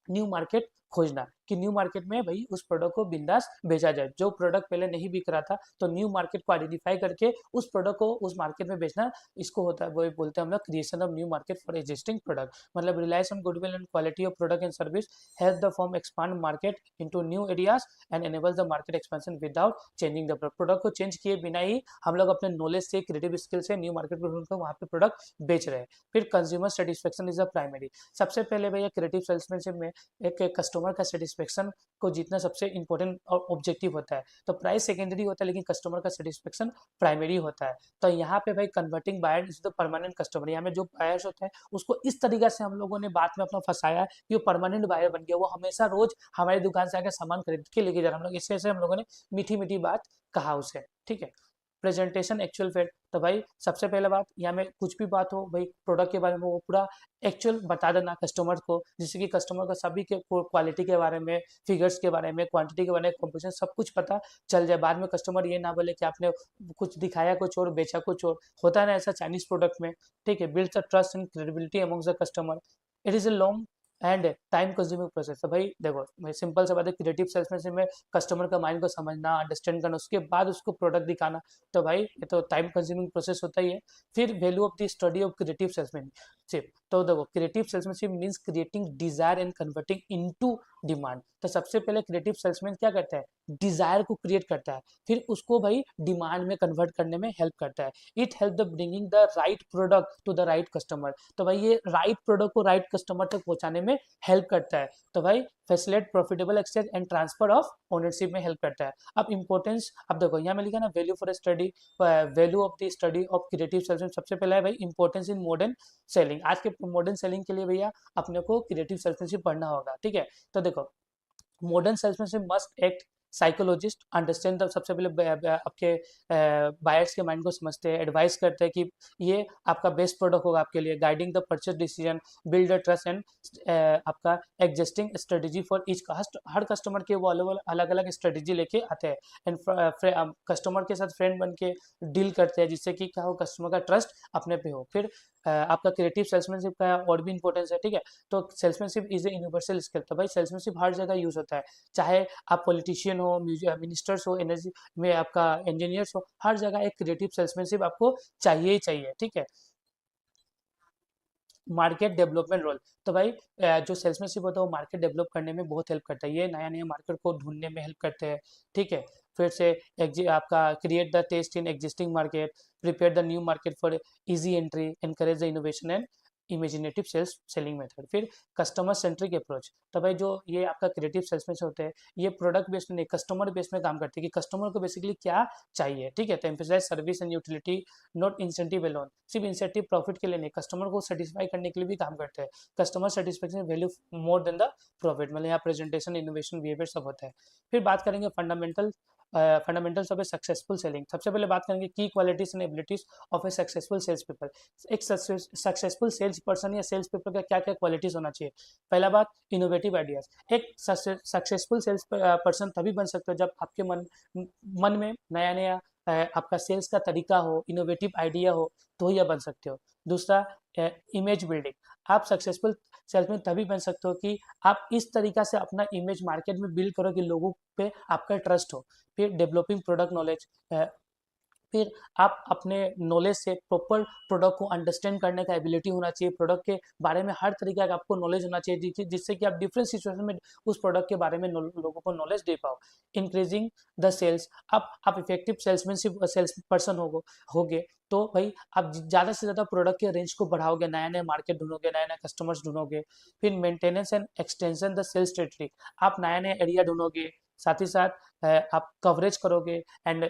न्यू मार्केट खोजना, कि न्यू मार्केट में भाई उस प्रोडक्ट को बिंदास बेचा जाए। जो प्रोडक्ट पहले नहीं बिक रहा था, तो न्यू मार्केट को आइडेंटिफाई करके उस प्रोडक्ट को उस मार्केट में बेचना, इसको होता है, वो बोलते हैं हम लोग creation of new market for existing product. मतलब reliance on goodwill and quality of product and service help the form expand market into new areas and enables the market expansion without changing the product को change किए बिना ही हम लोग अपने knowledge से, creative skill से न्यू मार्केट पर ढूंढकर वहाँ पे प्रोडक्ट बेच रहे हैं। फिर consumer satisfaction is the primary. सबसे पहले भैया क्रिएटिव सेल्समैनशिप में एक कस्टमर का सेटिस्फेक्शन को जीतना सबसे इंपॉर्टेंट और ऑब्जेक्टिव होता है। तो प्राइस सेकेंडरी होता है, लेकिन कस्टमर का सेटिस्फेक्शन प्राइमरी होता है। तो यहाँ पे भाई converting buyer is the permanent customer, यहाँ में जो बायर्स होता है उसको इस तरीके से हम लोगों ने बात में अपना फंसाया कि वो परमानेंट बायर बन गया, वो हमेशा रोज हमारी दुकान से आकर सामान खरीद के लेके जा रहा है। हम लोग इससे हम लोगों ने मीठी मीठी बात कहा उसे, ठीक है। प्रेजेंटेशन एक्चुअल फेट, तो भाई सबसे पहले बात, यहाँ में कुछ भी बात हो भाई प्रोडक्ट के बारे में, वो पूरा एक्चुअल बता देना कस्टमर को, जिससे कि कस्टमर को सभी के क्वालिटी के बारे में, फिगर्स के बारे में, क्वांटिटी के बारे में, कंपोजिशन सब कुछ पता चल जाए। बाद में कस्टमर ये ना बोले कि आपने कुछ दिखाया कुछ और बेचा कुछ और, होता है ना ऐसा चाइनीज प्रोडक्ट में, ठीक है। Build the trust and credibility amongst the customer, it is a long and time consuming process. तो भाई देखो, भाई सिंपल सा बात है, क्रिएटिव सेल्समैनशिप में कस्टमर का माइंड को समझना, अंडरस्टैंड करना, उसके बाद उसको प्रोडक्ट दिखाना, तो भाई ये तो टाइम कंज्यूमिंग प्रोसेस होता ही है। फिर value of the study of creative salesmanship, तो देखो creative salesmanship means creating desire and converting into demand. तो सबसे पहले क्रिएटिव सेल्समैन क्या करता है, डिजायर को क्रिएट करता है, फिर उसको भाई डिमांड में कन्वर्ट करने में हेल्प करता है। It help the bringing the right product to the right customer, तो भाई ये राइट प्रोडक्ट को राइट कस्टमर तक पहुंचाने में हेल्प करता है। तो भाई facilitate profitable exchange and transfer of ownership में हेल्प करता है। अब इंपॉर्टेंस, अब देखो यहाँ में लिखा ना value for study, value of the study of creative salesman, सबसे पहला है भाई इंपॉर्टेंस इन मॉडर्न सेलिंग। आज के मॉडर्न सेलिंग के लिए भैया अपने को क्रिएटिव सेल्समैनशिप पढ़ना होगा, ठीक है। तो देखो modern salesmanship must act psychologist, understand the, सबसे पहले आपके बायर्स के माइंड को समझते हैं, एडवाइस करते हैं कि ये आपका बेस्ट प्रोडक्ट होगा आपके लिए, guiding the purchase decision, build the trust and आपका existing strategy for each cast. हर कस्टमर के वो अलग अलग स्ट्रेटेजी लेके आते हैं, एंड कस्टमर के साथ फ्रेंड बन के डील करते हैं, जिससे कि क्या हो, कस्टमर का ट्रस्ट अपने पे हो। फिर आपका क्रिएटिव सेल्समैनशिप का और भी इंपॉर्टेंस है, ठीक है। तो salesmanship is a universal skill, तो भाई सेल्समैनशिप हर जगह यूज होता है, चाहे आप पॉलिटिशियन हो, मिनिस्टर्स हो, एनर्जी में आपका इंजीनियर्स हो, हर जगह एक क्रिएटिव सेल्समैनशिप आपको चाहिए ही चाहिए, ठीक है। मार्केट डेवलपमेंट रोल, तो भाई जो सेल्समैनशिप होता है वो मार्केट डेवलप करने में बहुत हेल्प करता है, ये नया नया मार्केट को ढूंढने में हेल्प करते हैं, ठीक है। फिर से आपका create the test in existing market, prepare the new market for easy entry, encourage the innovation and imaginative sales selling method. फिर कस्टमर सेंट्रिक अप्रोच, तो भाई जो ये आपका क्रिएटिव सेल्समैन होते हैं, ये प्रोडक्ट बेस्ड नहीं कस्टमर बेस्ड में काम करते हैं, कि कस्टमर को बेसिकली क्या चाहिए, ठीक है। तो emphasize service and utility, not incentive alone, सिर्फ इंसेंटिव प्रॉफिट के लिए नहीं, कस्टमर को सेटिस्फाई करने के लिए भी काम करते हैं। Customer satisfaction value more than the profit, मतलब यहाँ प्रेजेंटेशन, इनोवेशन, बिहेवियर सब होता है। फिर बात करेंगे fundamentals of a successful selling. सबसे पहले बात करेंगे की qualities and abilities of a successful sales people. एक सक्सेसफुल सेल्स पर्सन या सेल्स पीपल का क्या क्या क्वालिटीज होना चाहिए। पहला बात, इनोवेटिव आइडियाज। एक सक्सेसफुल सेल्स पर्सन तभी बन सकते हो जब आपके मन में नया नया आपका सेल्स का तरीका हो, इनोवेटिव आइडिया हो, तो ही आप बन सकते हो। दूसरा, इमेज बिल्डिंग। आप सक्सेसफुल सेल्समैन तभी बन सकते हो कि आप इस तरीका से अपना इमेज मार्केट में बिल्ड करो कि लोगों पे आपका ट्रस्ट हो। फिर डेवलपिंग प्रोडक्ट नॉलेज, फिर आप अपने नॉलेज से प्रॉपर प्रोडक्ट को अंडरस्टैंड करने का एबिलिटी होना चाहिए, प्रोडक्ट के बारे में हर तरीके का आपको नॉलेज होना चाहिए, जिससे कि आप डिफरेंट सिचुएशन में उस प्रोडक्ट के बारे में लोगों को नॉलेज दे पाओ। इंक्रीजिंग द सेल्स, आप इफेक्टिव सेल्समैनशिप सेल्स पर्सन होगे तो भाई आप ज़्यादा से ज़्यादा प्रोडक्ट के रेंज को बढ़ाओगे, नया नया मार्केट ढूंढोगे, नया नया कस्टमर्स ढूंढोगे। फिर maintenance and extension the sales territory, आप नया नया एरिया ढूंढोगे, साथ ही साथ आप कवरेज करोगे एंड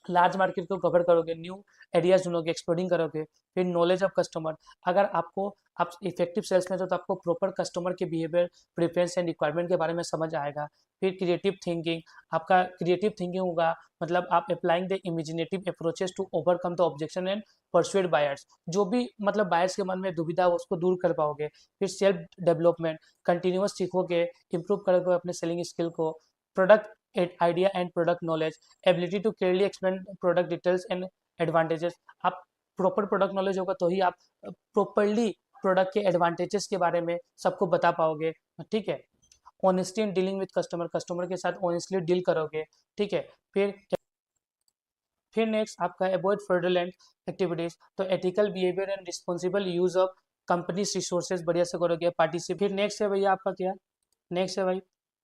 लार्ज मार्केट को कवर करोगे, न्यू एरियाज ढूंढोगे, एक्सप्लोरिंग करोगे। फिर नॉलेज ऑफ कस्टमर, अगर आपको आप इफेक्टिव सेल्स में तो आपको प्रॉपर कस्टमर के बिहेवियर, प्रेफरेंस एंड रिक्वायरमेंट के बारे में समझ आएगा। फिर क्रिएटिव थिंकिंग, आपका क्रिएटिव थिंकिंग होगा, मतलब आप applying the imaginative approaches to overcome the objection and persuade buyers, जो भी मतलब बायर्स के मन में दुविधा हो उसको दूर कर पाओगे। फिर सेल्फ डेवलपमेंट, कंटिन्यूअस सीखोगे, इंप्रूव करोगे अपने सेलिंग स्किल को। Product idea and product knowledge, ability to clearly explain product details and advantages, आप प्रॉपर प्रोडक्ट नॉलेज होगा तो ही आप प्रॉपरली प्रोडक्ट के एडवांटेजेस के बारे में सबको बता पाओगे, ठीक है। Honesty in dealing with customer, customer के साथ ऑनेस्टली डील करोगे, ठीक है। फिर नेक्स्ट आपका अवॉइड फ्रॉडुलेंट एक्टिविटीज, तो ethical behaviour and responsible use of company resources बढ़िया से करोगे। पार्टिसिपेट, फिर नेक्स्ट है भैया आपका क्या, नेक्स्ट है भाई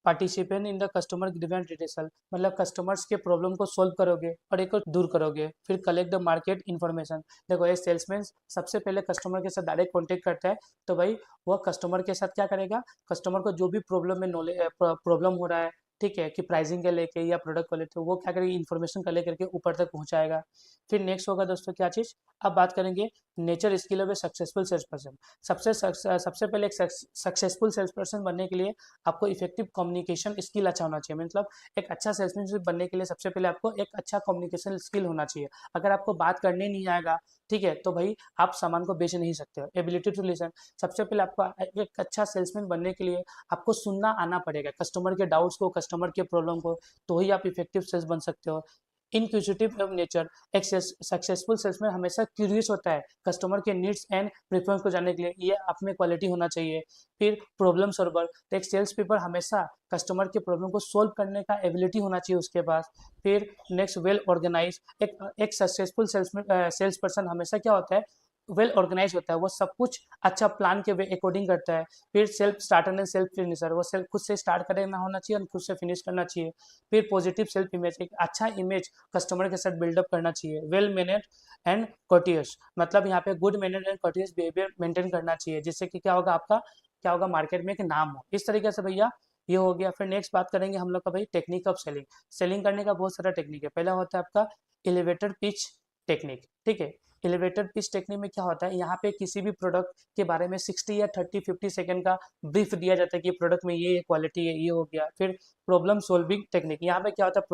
participate in the customer grievance redressal, मतलब कस्टमर्स के प्रॉब्लम को सोल्व करोगे और एक दूर करोगे। फिर कलेक्ट द मार्केट इन्फॉर्मेशन, देखो ये सेल्समैन सबसे पहले कस्टमर के साथ डायरेक्ट कॉन्टेक्ट करता है, तो भाई वह कस्टमर के साथ क्या करेगा, कस्टमर को जो भी प्रॉब्लम में नॉलेज प्रॉब्लम हो रहा है, ठीक है, कि प्राइसिंग के लेके या प्रोडक्ट को लेके, वो क्या करेगी, इन्फॉर्मेशन कलेक्ट करके ऊपर तक पहुंचाएगा। फिर नेक्स्ट होगा दोस्तों क्या चीज़, अब बात करेंगे nature skill of a successful sales person. सबसे पहले एक सक्सेसफुल सेल्स पर्सन बनने के लिए आपको इफेक्टिव कम्युनिकेशन स्किल अच्छा होना चाहिए, मतलब एक अच्छा सेल्समैन बनने के लिए सबसे पहले आपको एक अच्छा कम्युनिकेशन स्किल होना चाहिए। अगर आपको बात करने नहीं आएगा, ठीक है, तो भाई आप सामान को बेच नहीं सकते हो। एबिलिटी टू लिसन, सबसे पहले आपको एक अच्छा सेल्समैन बनने के लिए आपको सुनना आना पड़ेगा, कस्टमर के डाउट्स को, कस्टमर के प्रॉब्लम को, तो ही आप इफेक्टिव सेल्स बन सकते हो। इनक्विजिटिव ऑफ नेचर, एक सक्सेसफुल सेल्समैन हमेशा क्यूरियस होता है कस्टमर के नीड्स एंड प्रेफरेंस को जानने के लिए, ये आप में क्वालिटी होना चाहिए। फिर प्रॉब्लम सॉल्वर, तो एक सेल्स पीपल हमेशा कस्टमर के प्रॉब्लम को सोल्व करने का एबिलिटी होना चाहिए उसके पास। फिर नेक्स्ट वेल ऑर्गेनाइज, एक सक्सेसफुल सेल्स पर्सन हमेशा क्या होता है, वेल ऑर्गेनाइज होता है, वो सब कुछ अच्छा प्लान के वे अकॉर्डिंग करता है। फिर self starter and self finisher, वो सेल्फ खुद से स्टार्ट करना होना चाहिए और खुद से फिनिश करना चाहिए। फिर पॉजिटिव सेल्फ इमेज, एक अच्छा इमेज कस्टमर के साथ बिल्डअप करना चाहिए। वेल मैनेज एंड कॉटियस, मतलब यहाँ पे good manage and cautious behaviour maintain करना चाहिए, जिससे कि क्या होगा, आपका क्या होगा, मार्केट में एक नाम हो। इस तरीके से भैया ये हो गया। फिर नेक्स्ट बात करेंगे हम लोग का भाई टेक्निक ऑफ सेलिंग। सेलिंग करने का बहुत सारा टेक्निक है। पहला होता है आपका एलिवेटर पिच टेक्निक, ठीक है। एलिवेटर पिच टेक्निक में क्या होता है, यहाँ पे किसी भी प्रोडक्ट के बारे में 60 या 30-50 सेकंड का ब्रीफ दिया जाता है कि प्रोडक्ट में ये क्वालिटी है, ये हो गया। फिर प्रॉब्लम सॉल्विंग टेक्निक, यहाँ पे क्या होता है,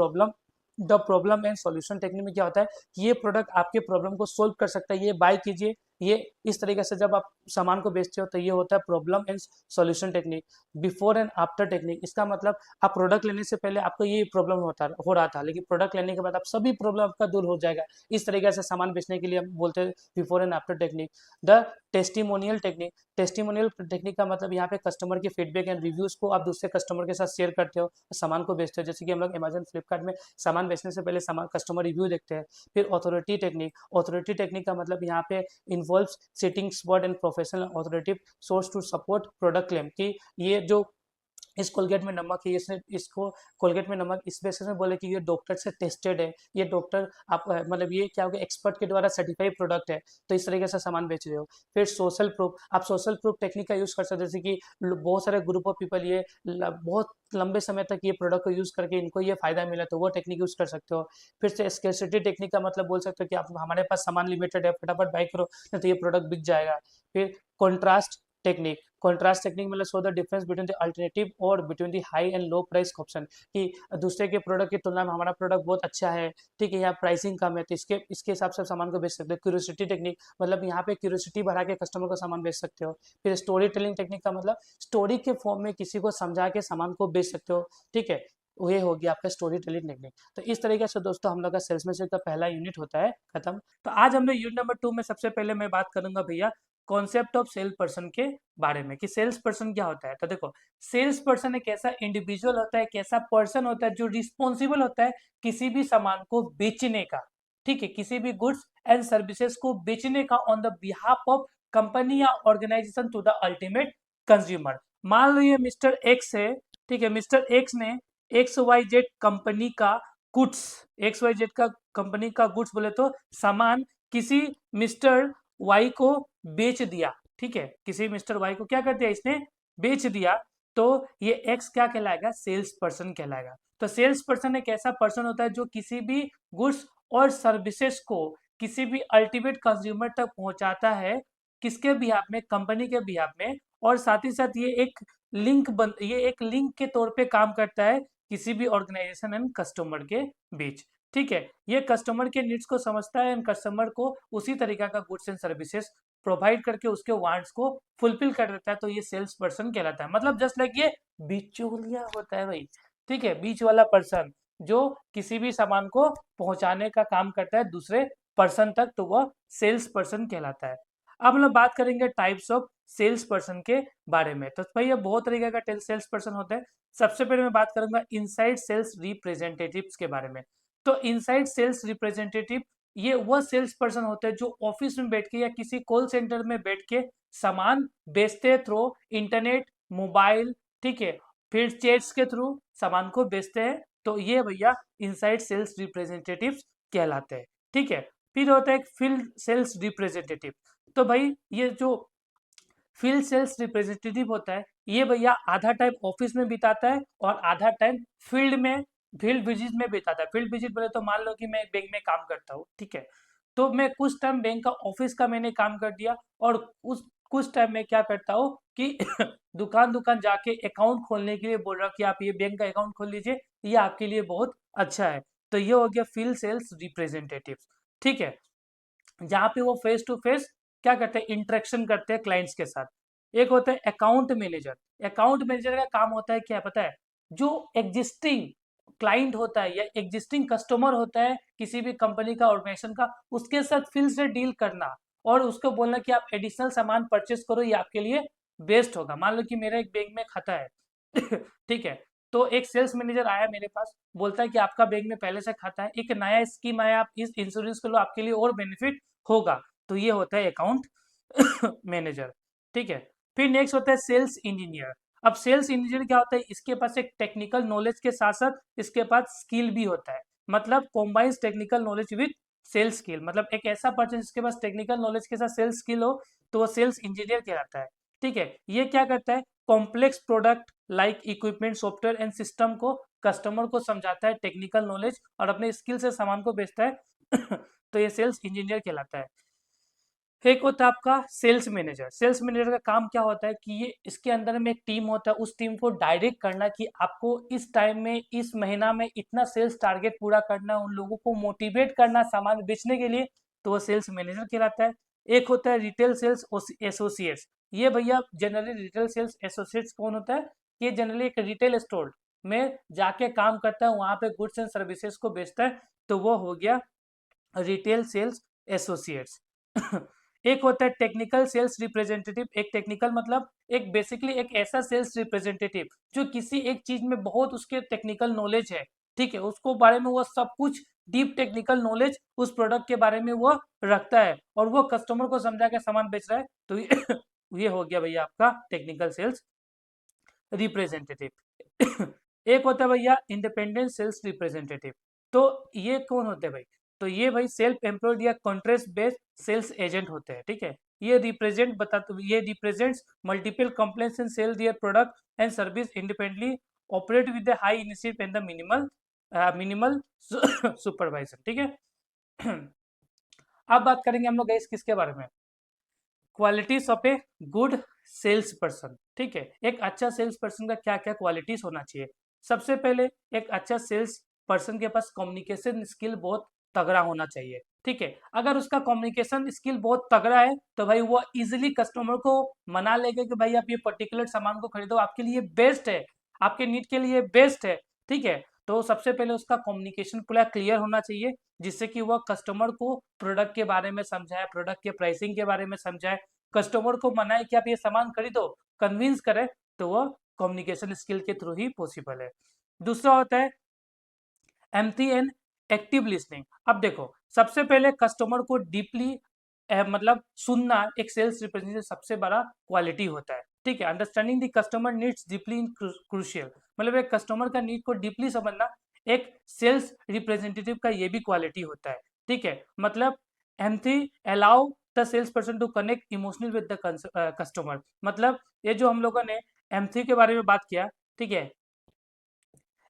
प्रॉब्लम एंड सॉल्यूशन टेक्निक में क्या होता है, ये प्रोडक्ट आपके प्रॉब्लम को सोल्व कर सकता है, ये बाय कीजिए, ये इस तरीके से जब आप सामान को बेचते हो तो ये होता है problem and solution technique. Before and after technique, इसका मतलब आप प्रोडक्ट लेने से पहले आपको ये प्रॉब्लम हो रहा था, लेकिन प्रोडक्ट लेने के बाद आप सभी प्रॉब्लम आपका दूर हो जाएगा। इस तरीके से सामान बेचने के लिए हम बोलते हैं before and after technique. The testimonial technique, testimonial technique का मतलब यहाँ पे कस्टमर के फीडबैक एंड रिव्यूज को आप दूसरे कस्टमर के साथ शेयर करते हो, सामान को बेचते हो, जैसे कि हम लोग अमेजन फ्लिपकार्ट में सामान बेचने से पहले सामान कस्टमर रिव्यू देखते हैं। फिर ऑथोरिटी टेक्निक, ऑथोरिटी टेक्निक का मतलब यहाँ पे involves sitting spot and professional authority source to support product claim, कि ये जो इस कोलगेट में नमक है, इसने इसको कोलगेट में नमक इस बेसिस में बोले कि ये डॉक्टर से टेस्टेड है, ये डॉक्टर आप मतलब ये क्या होगा, एक्सपर्ट के द्वारा सर्टिफाइड प्रोडक्ट है, तो इस तरीके से सामान बेच रहे हो। फिर सोशल प्रूफ, आप सोशल प्रूफ टेक्निक का यूज कर सकते हो, जैसे कि बहुत सारे ग्रुप ऑफ पीपल ये बहुत लंबे समय तक ये प्रोडक्ट को यूज करके इनको ये फायदा मिला, तो वो टेक्निक यूज कर सकते हो। फिर से स्केर्सिटी टेक्निक का मतलब बोल सकते हो कि आप हमारे पास सामान लिमिटेड है, फटाफट बाय करो नहीं तो ये प्रोडक्ट बिक जाएगा। फिर कॉन्ट्रास्ट टेक्निक, कॉन्ट्रास्ट टेक्निक मतलब show the difference between the alternative और between the high and low price option, कि दूसरे के प्रोडक्ट की तुलना में हमारा प्रोडक्ट बहुत अच्छा है, ठीक है, यहाँ प्राइसिंग कम है, तो इसके हिसाब से सामान को बेच सकते हो। क्यूरियोसिटी टेक्निक मतलब यहाँ पे क्यूरियोसिटी बढ़ा के कस्टमर को सामान बेच सकते हो। फिर स्टोरी टेलिंग टेक्निक का मतलब स्टोरी के फॉर्म में किसी को समझा के सामान को बेच सकते हो, ठीक है, ये हो गया आपका स्टोरी टेलिंग टेक्निक। तो इस तरीके से दोस्तों हम लोग का सेल्समैनशिप का पहला यूनिट होता है खत्म। तो आज हम लोग यूनिट नंबर 2 में सबसे पहले मैं बात करूंगा भैया कॉन्सेप्ट ऑफ सेल्स पर्सन के बारे में, कि सेल्स पर्सन क्या होता है। तो देखो सेल्स पर्सन एक ऐसा इंडिविजुअल होता है, एक ऐसा पर्सन होता है जो रिस्पॉन्सिबल होता है किसी भी सामान को बेचने का, ठीक है, किसी भी गुड्स एंड सर्विसेज को बेचने का on the behalf of company या organisation to the ultimate consumer. मान लो ये मिस्टर एक्स है, ठीक है, मिस्टर एक्स ने XYZ कंपनी का गुड्स, XYZ का कंपनी का गुड्स बोले तो सामान किसी मिस्टर वाई को बेच दिया, ठीक है, किसी मिस्टर वाई को क्या कर दिया, इसने बेच दिया, तो ये एक्स क्या कहलाएगा, सेल्स पर्सन कहलाएगा। तो सेल्स पर्सन एक ऐसा पर्सन होता है जो किसी भी गुड्स और सर्विसेज को किसी भी अल्टीमेट कंज्यूमर तक पहुंचाता है, किसके बिहाफ में, कंपनी के बिहाफ में। और साथ ही साथ ये एक लिंक के तौर पे काम करता है किसी भी ऑर्गेनाइजेशन एंड कस्टमर के बीच। ठीक है, ये कस्टमर के नीड्स को समझता है एंड कस्टमर को उसी तरीका का गुड्स एंड सर्विसेज प्रोवाइड करके उसके वांट्स को फुलफिल कर देता है। तो ये सेल्स पर्सन कहलाता है। मतलब जस्ट लाइक ये बिचौलिया होता है भाई। ठीक है, बीच वाला पर्सन जो किसी भी सामान को पहुंचाने का काम करता है दूसरे पर्सन तक, तो वह सेल्स पर्सन कहलाता है। अब हम लोग बात करेंगे टाइप्स ऑफ सेल्स पर्सन के बारे में। तो भाई ये बहुत तरीके का सेल्स पर्सन होता है। सबसे पहले मैं बात करूंगा इनसाइड सेल्स रिप्रेजेंटेटिव्स के बारे में। तो इनसाइड सेल्स रिप्रेजेंटेटिव ये वह सेल्स पर्सन होते हैं जो ऑफिस में बैठ के या किसी कॉल सेंटर में बैठ के सामान बेचते हैं थ्रू इंटरनेट, मोबाइल, ठीक है, फिर चैट्स के थ्रू सामान को बेचते हैं। तो ये भैया इनसाइड सेल्स रिप्रेजेंटेटिव्स कहलाते हैं। ठीक है, फिर होता है फील्ड सेल्स रिप्रेजेंटेटिव। तो भाई ये जो फील्ड सेल्स रिप्रेजेंटेटिव होता है, ये भैया आधा टाइम ऑफिस में बिताता है और आधा टाइम फील्ड विजिट में बिताता है। फील्ड विजिट बोले तो मान लो कि मैं एक बैंक में काम करता हूँ, ठीक है, तो मैं कुछ टाइम बैंक का ऑफिस का मैंने काम कर दिया और उस कुछ टाइम में क्या करता हूँ कि दुकान दुकान जाके अकाउंट खोलने के लिए बोल रहा हूँ कि आप ये बैंक का अकाउंट खोल लीजिए, ये आपके लिए बहुत अच्छा है। तो ये हो गया फील्ड सेल्स रिप्रेजेंटेटिव। ठीक है, जहाँ पे वो फेस टू फेस क्या करते हैं, इंटरेक्शन करते हैं क्लाइंट्स के साथ। एक होता है अकाउंट मैनेजर। अकाउंट मैनेजर का काम होता है क्या पता है, जो एग्जिस्टिंग क्लाइंट होता है या एग्जिस्टिंग कस्टमर होता है किसी भी कंपनी का, ऑर्गेनाइजेशन का, उसके साथ फील्ड से डील करना और उसको बोलना कि आप एडिशनल सामान परचेस करो, ये आपके लिए बेस्ट होगा। मान लो कि मेरा एक बैंक में खाता है ठीक है, तो एक सेल्स मैनेजर आया मेरे पास, बोलता है कि आपका बैंक में पहले से खाता है, एक नया स्कीम आया, आप इस इंश्योरेंस को लो, आपके लिए और बेनिफिट होगा। तो ये होता है अकाउंट मैनेजर। ठीक है, फिर नेक्स्ट होता है सेल्स इंजीनियर। अब सेल्स इंजीनियर क्या होता है, इसके पास एक टेक्निकल नॉलेज के साथ साथ इसके पास स्किल भी होता है। मतलब combines technical knowledge with sales skill. मतलब एक ऐसा पर्सन जिसके पास टेक्निकल नॉलेज के साथ सेल्स स्किल हो, तो वो सेल्स इंजीनियर कहलाता है। ठीक है, ये क्या करता है, complex product like equipment, software and system को कस्टमर को समझाता है टेक्निकल नॉलेज और अपने स्किल से सामान को बेचता है तो ये सेल्स इंजीनियर कहलाता है। एक होता है आपका सेल्स मैनेजर। सेल्स मैनेजर का काम क्या होता है कि ये इसके अंदर में एक टीम होता है, उस टीम को डायरेक्ट करना कि आपको इस टाइम में, इस महीना में इतना सेल्स टारगेट पूरा करना, उन लोगों को मोटिवेट करना सामान बेचने के लिए, तो वो सेल्स मैनेजर कहलाता है। एक होता है रिटेल सेल्स एसोसिएट्स। ये भैया जनरली रिटेल सेल्स एसोसिएट्स कौन होता है, ये जनरली एक रिटेल स्टोर में जाके काम करता है, वहां पे गुड्स एंड सर्विसेज को बेचता है, तो वो हो गया रिटेल सेल्स एसोसिएट्स एक होता है टेक्निकल सेल्स रिप्रेजेंटेटिव। एक टेक्निकल मतलब एक बेसिकली एक ऐसा सेल्स रिप्रेजेंटेटिव जो किसी एक चीज में बहुत उसके टेक्निकल नॉलेज है, ठीक है, उसको बारे में वो सब कुछ डीप टेक्निकल नॉलेज उस प्रोडक्ट के बारे में वो रखता है और वो कस्टमर को समझा के सामान बेच रहा है। तो ये हो गया भैया आपका टेक्निकल सेल्स रिप्रेजेंटेटिव एक होता है भैया इंडिपेंडेंट सेल्स रिप्रेजेंटेटिव। तो ये कौन होते हैं भाई, तो ये भाई सेल्फ एम्प्लॉयड या कॉन्ट्रैक्ट बेस्ड सेल्स एजेंट होते हैं। ठीक है, ये represents multiple complaints and sell their product and service independently, operate with the high initiative and the minimal supervisor. ठीक है अब बात करेंगे हम लोग गाइस किसके बारे में, qualities of a good sales person. ठीक है, एक अच्छा सेल्स पर्सन का क्या क्या क्वालिटीज होना चाहिए। सबसे पहले एक अच्छा सेल्स पर्सन के पास कम्युनिकेशन स्किल बहुत तगड़ा होना चाहिए। ठीक है, अगर उसका कम्युनिकेशन स्किल बहुत तगड़ा है तो भाई वो इजिली कस्टमर को मना लेगा कि भाई आप ये पर्टिकुलर सामान को खरीदो, आपके लिए बेस्ट है, आपके नीड के लिए बेस्ट है। ठीक है, तो सबसे पहले उसका कम्युनिकेशन पूरा क्लियर होना चाहिए, जिससे कि वह कस्टमर को प्रोडक्ट के बारे में समझाए, प्रोडक्ट के प्राइसिंग के बारे में समझाए, कस्टमर को मनाए कि आप ये सामान खरीदो, कन्विंस करे, तो वह कम्युनिकेशन स्किल के थ्रू ही पॉसिबल है। दूसरा होता है एम्पैथी एंड एक्टिव लिसनिंग। अब देखो, सबसे पहले कस्टमर को डीपली मतलब सुनना एक सेल्स रिप्रेजेंटेटिव सबसे बड़ा क्वालिटी होता है। ठीक है, understanding the customer needs deeply in crucial, मतलब एक कस्टमर का नीड को डीपली समझना एक सेल्स रिप्रेजेंटेटिव का ये भी क्वालिटी होता है। ठीक है, मतलब empathy allow the sales person to connect emotional with the customer. मतलब ये जो हम लोगों ने एम्पैथी के बारे में बात किया, ठीक है,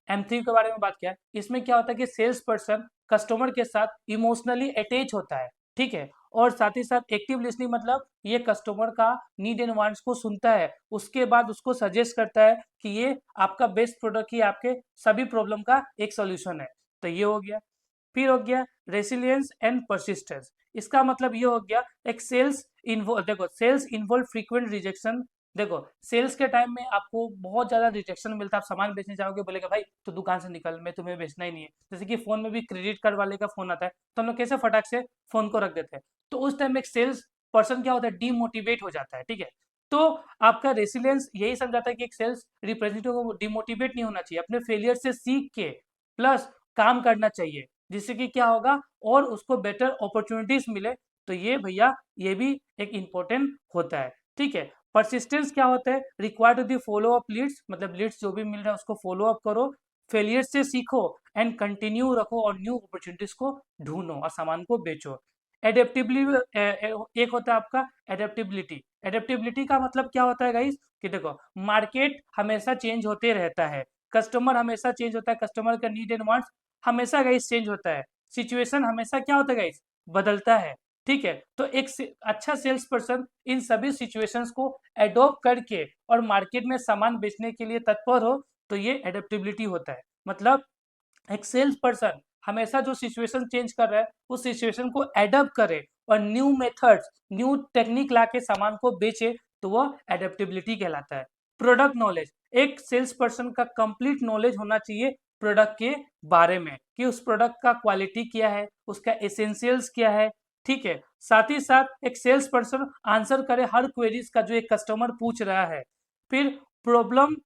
एम्पैथी के बारे में बात किया, इसमें क्या होता है कि सेल्स पर्सन कस्टमर के साथ इमोशनली अटैच होता है, ठीक है। और साथ ही साथ एक्टिव लिसनिंग मतलब ये कस्टमर का नीड एंड वांट्स को सुनता है, उसके बाद उसको सजेस्ट करता है कि ये आपका बेस्ट प्रोडक्ट ही आपके सभी प्रॉब्लम का एक सॉल्यूशन है। तो ये हो गया। फिर हो गया रेसिलियंस एंड परसिस्टेंस। इसका मतलब ये हो गया एक सेल्स इन्वॉल्व फ्रीक्वेंट रिजेक्शन। देखो सेल्स के टाइम में आपको बहुत ज्यादा रिजेक्शन मिलता है, आप सामान बेचने जाओगे बोलेगा भाई तो दुकान से निकल, मैं तुम्हें बेचना ही नहीं है। जैसे कि फोन में भी क्रेडिट कार्ड वाले का फोन आता है तो हम लोग कैसे फटाक से फोन को रख देते हैं। तो उस टाइम एक सेल्स पर्सन क्या होता है, डीमोटिवेट हो जाता है, ठीक है। तो आपका रेसिलियंस यही समझाता है कि एक सेल्स रिप्रेजेंटेटिव को डिमोटिवेट नहीं होना चाहिए, अपने फेलियर से सीख के प्लस काम करना चाहिए, जिससे कि क्या होगा और उसको बेटर अपॉर्चुनिटीज मिले। तो ये भैया ये भी एक इम्पोर्टेंट होता है, ठीक है। परसिस्टेंस क्या होता है, required to the follow up leads, मतलब लीड्स जो भी मिल रहा है उसको फॉलो अप करो, फेलियर से सीखो एंड कंटिन्यू रखो और न्यू अपॉर्चुनिटीज को ढूंढो और सामान को बेचो। एडेप्टिबली एक होता है आपका एडेप्टिबिलिटी। एडेप्टिबिलिटी का मतलब क्या होता है गाइस कि देखो मार्केट हमेशा चेंज होते रहता है, कस्टमर हमेशा चेंज होता है, कस्टमर का नीड एंड वांट्स हमेशा गाइस चेंज होता है, सिचुएशन हमेशा क्या होता है गाइस बदलता है, ठीक है। तो एक अच्छा सेल्स पर्सन इन सभी सिचुएशंस को एडॉप्ट करके और मार्केट में सामान बेचने के लिए तत्पर हो, तो ये एडेप्टेबिलिटी होता है। मतलब एक सेल्स पर्सन हमेशा जो सिचुएशन चेंज कर रहा है उस सिचुएशन को एडप्ट करे और न्यू मेथड्स न्यू टेक्निक लाके सामान को बेचे, तो वह एडेप्टेबिलिटी कहलाता है। प्रोडक्ट नॉलेज, एक सेल्स पर्सन का कंप्लीट नॉलेज होना चाहिए प्रोडक्ट के बारे में कि उस प्रोडक्ट का क्वालिटी क्या है, उसका एसेंशियल्स क्या है, ठीक है। साथ ही साथ एक सेल्स पर्सन आंसर करे हर क्वेरीज का जो एक कस्टमर पूछ रहा है। फिर प्रॉब्लम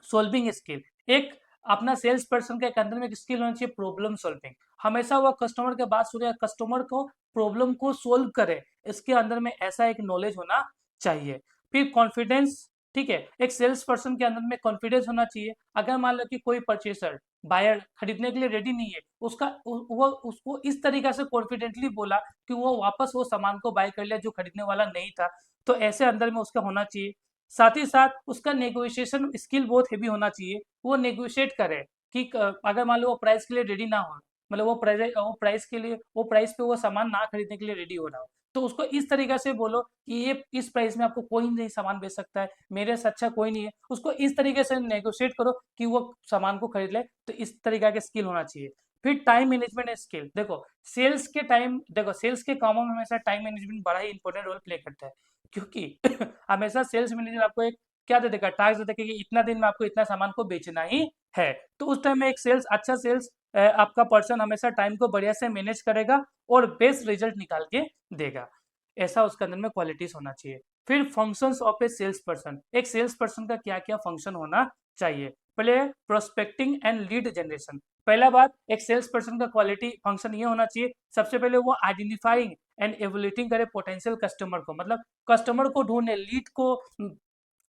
सोल्विंग स्किल, एक अपना सेल्स पर्सन के अंदर में एक स्किल होना चाहिए प्रॉब्लम सॉल्विंग, हमेशा वो कस्टमर के बात सुने, कस्टमर को प्रॉब्लम को सोल्व करे, इसके अंदर में ऐसा एक नॉलेज होना चाहिए। फिर कॉन्फिडेंस, ठीक है, एक सेल्स पर्सन के अंदर में कॉन्फिडेंस होना चाहिए। अगर मान लो कि कोई परचेसर बायर खरीदने के लिए रेडी नहीं है, वो उसको इस तरीके से कॉन्फिडेंटली बोला कि वो वापस वो सामान को बाय कर लिया जो खरीदने वाला नहीं था, तो ऐसे अंदर में उसका होना चाहिए। साथ ही साथ उसका नेगोशिएशन स्किल बहुत हेवी होना चाहिए, वो नेगोशिएट करे कि अगर मान लो वो प्राइस के लिए रेडी ना हो, मतलब वो प्राइस पे वो सामान ना खरीदने के लिए रेडी हो रहा हो, तो उसको इस तरीके से बोलो कि ये इस प्राइस में आपको कोई नहीं सामान बेच सकता है, मेरे से अच्छा कोई नहीं है, उसको इस तरीके से नेगोशिएट करो कि वो सामान को खरीद ले। तो इस तरीके के स्किल होना चाहिए। फिर टाइम मैनेजमेंट स्किल, देखो सेल्स के कामों में हमेशा टाइम मैनेजमेंट बड़ा ही इंपॉर्टेंट रोल प्ले करता है, क्योंकि हमेशा सेल्स मैनेजर आपको एक क्या दे देगा, टास्क दे देगा कि इतना दिन में आपको इतना सामान को बेचना ही है। तो उस टाइम में एक अच्छा सेल्स आपका पर्सन हमेशा टाइम को बढ़िया से मैनेज करेगा और बेस्ट रिजल्ट निकाल के देगा, ऐसा उसके अंदर में क्वालिटीज होना चाहिए। फिर functions of a sales person, एक सेल्स पर्सन का क्या क्या फंक्शन होना चाहिए। पहले प्रोस्पेक्टिंग एंड लीड जनरेशन, पहला बात एक सेल्स पर्सन का क्वालिटी फंक्शन ये होना चाहिए, सबसे पहले वो आइडेंटिफाइंग एंड एवल्यूटिंग करे पोटेंशियल कस्टमर को, मतलब कस्टमर को ढूंढने, लीड को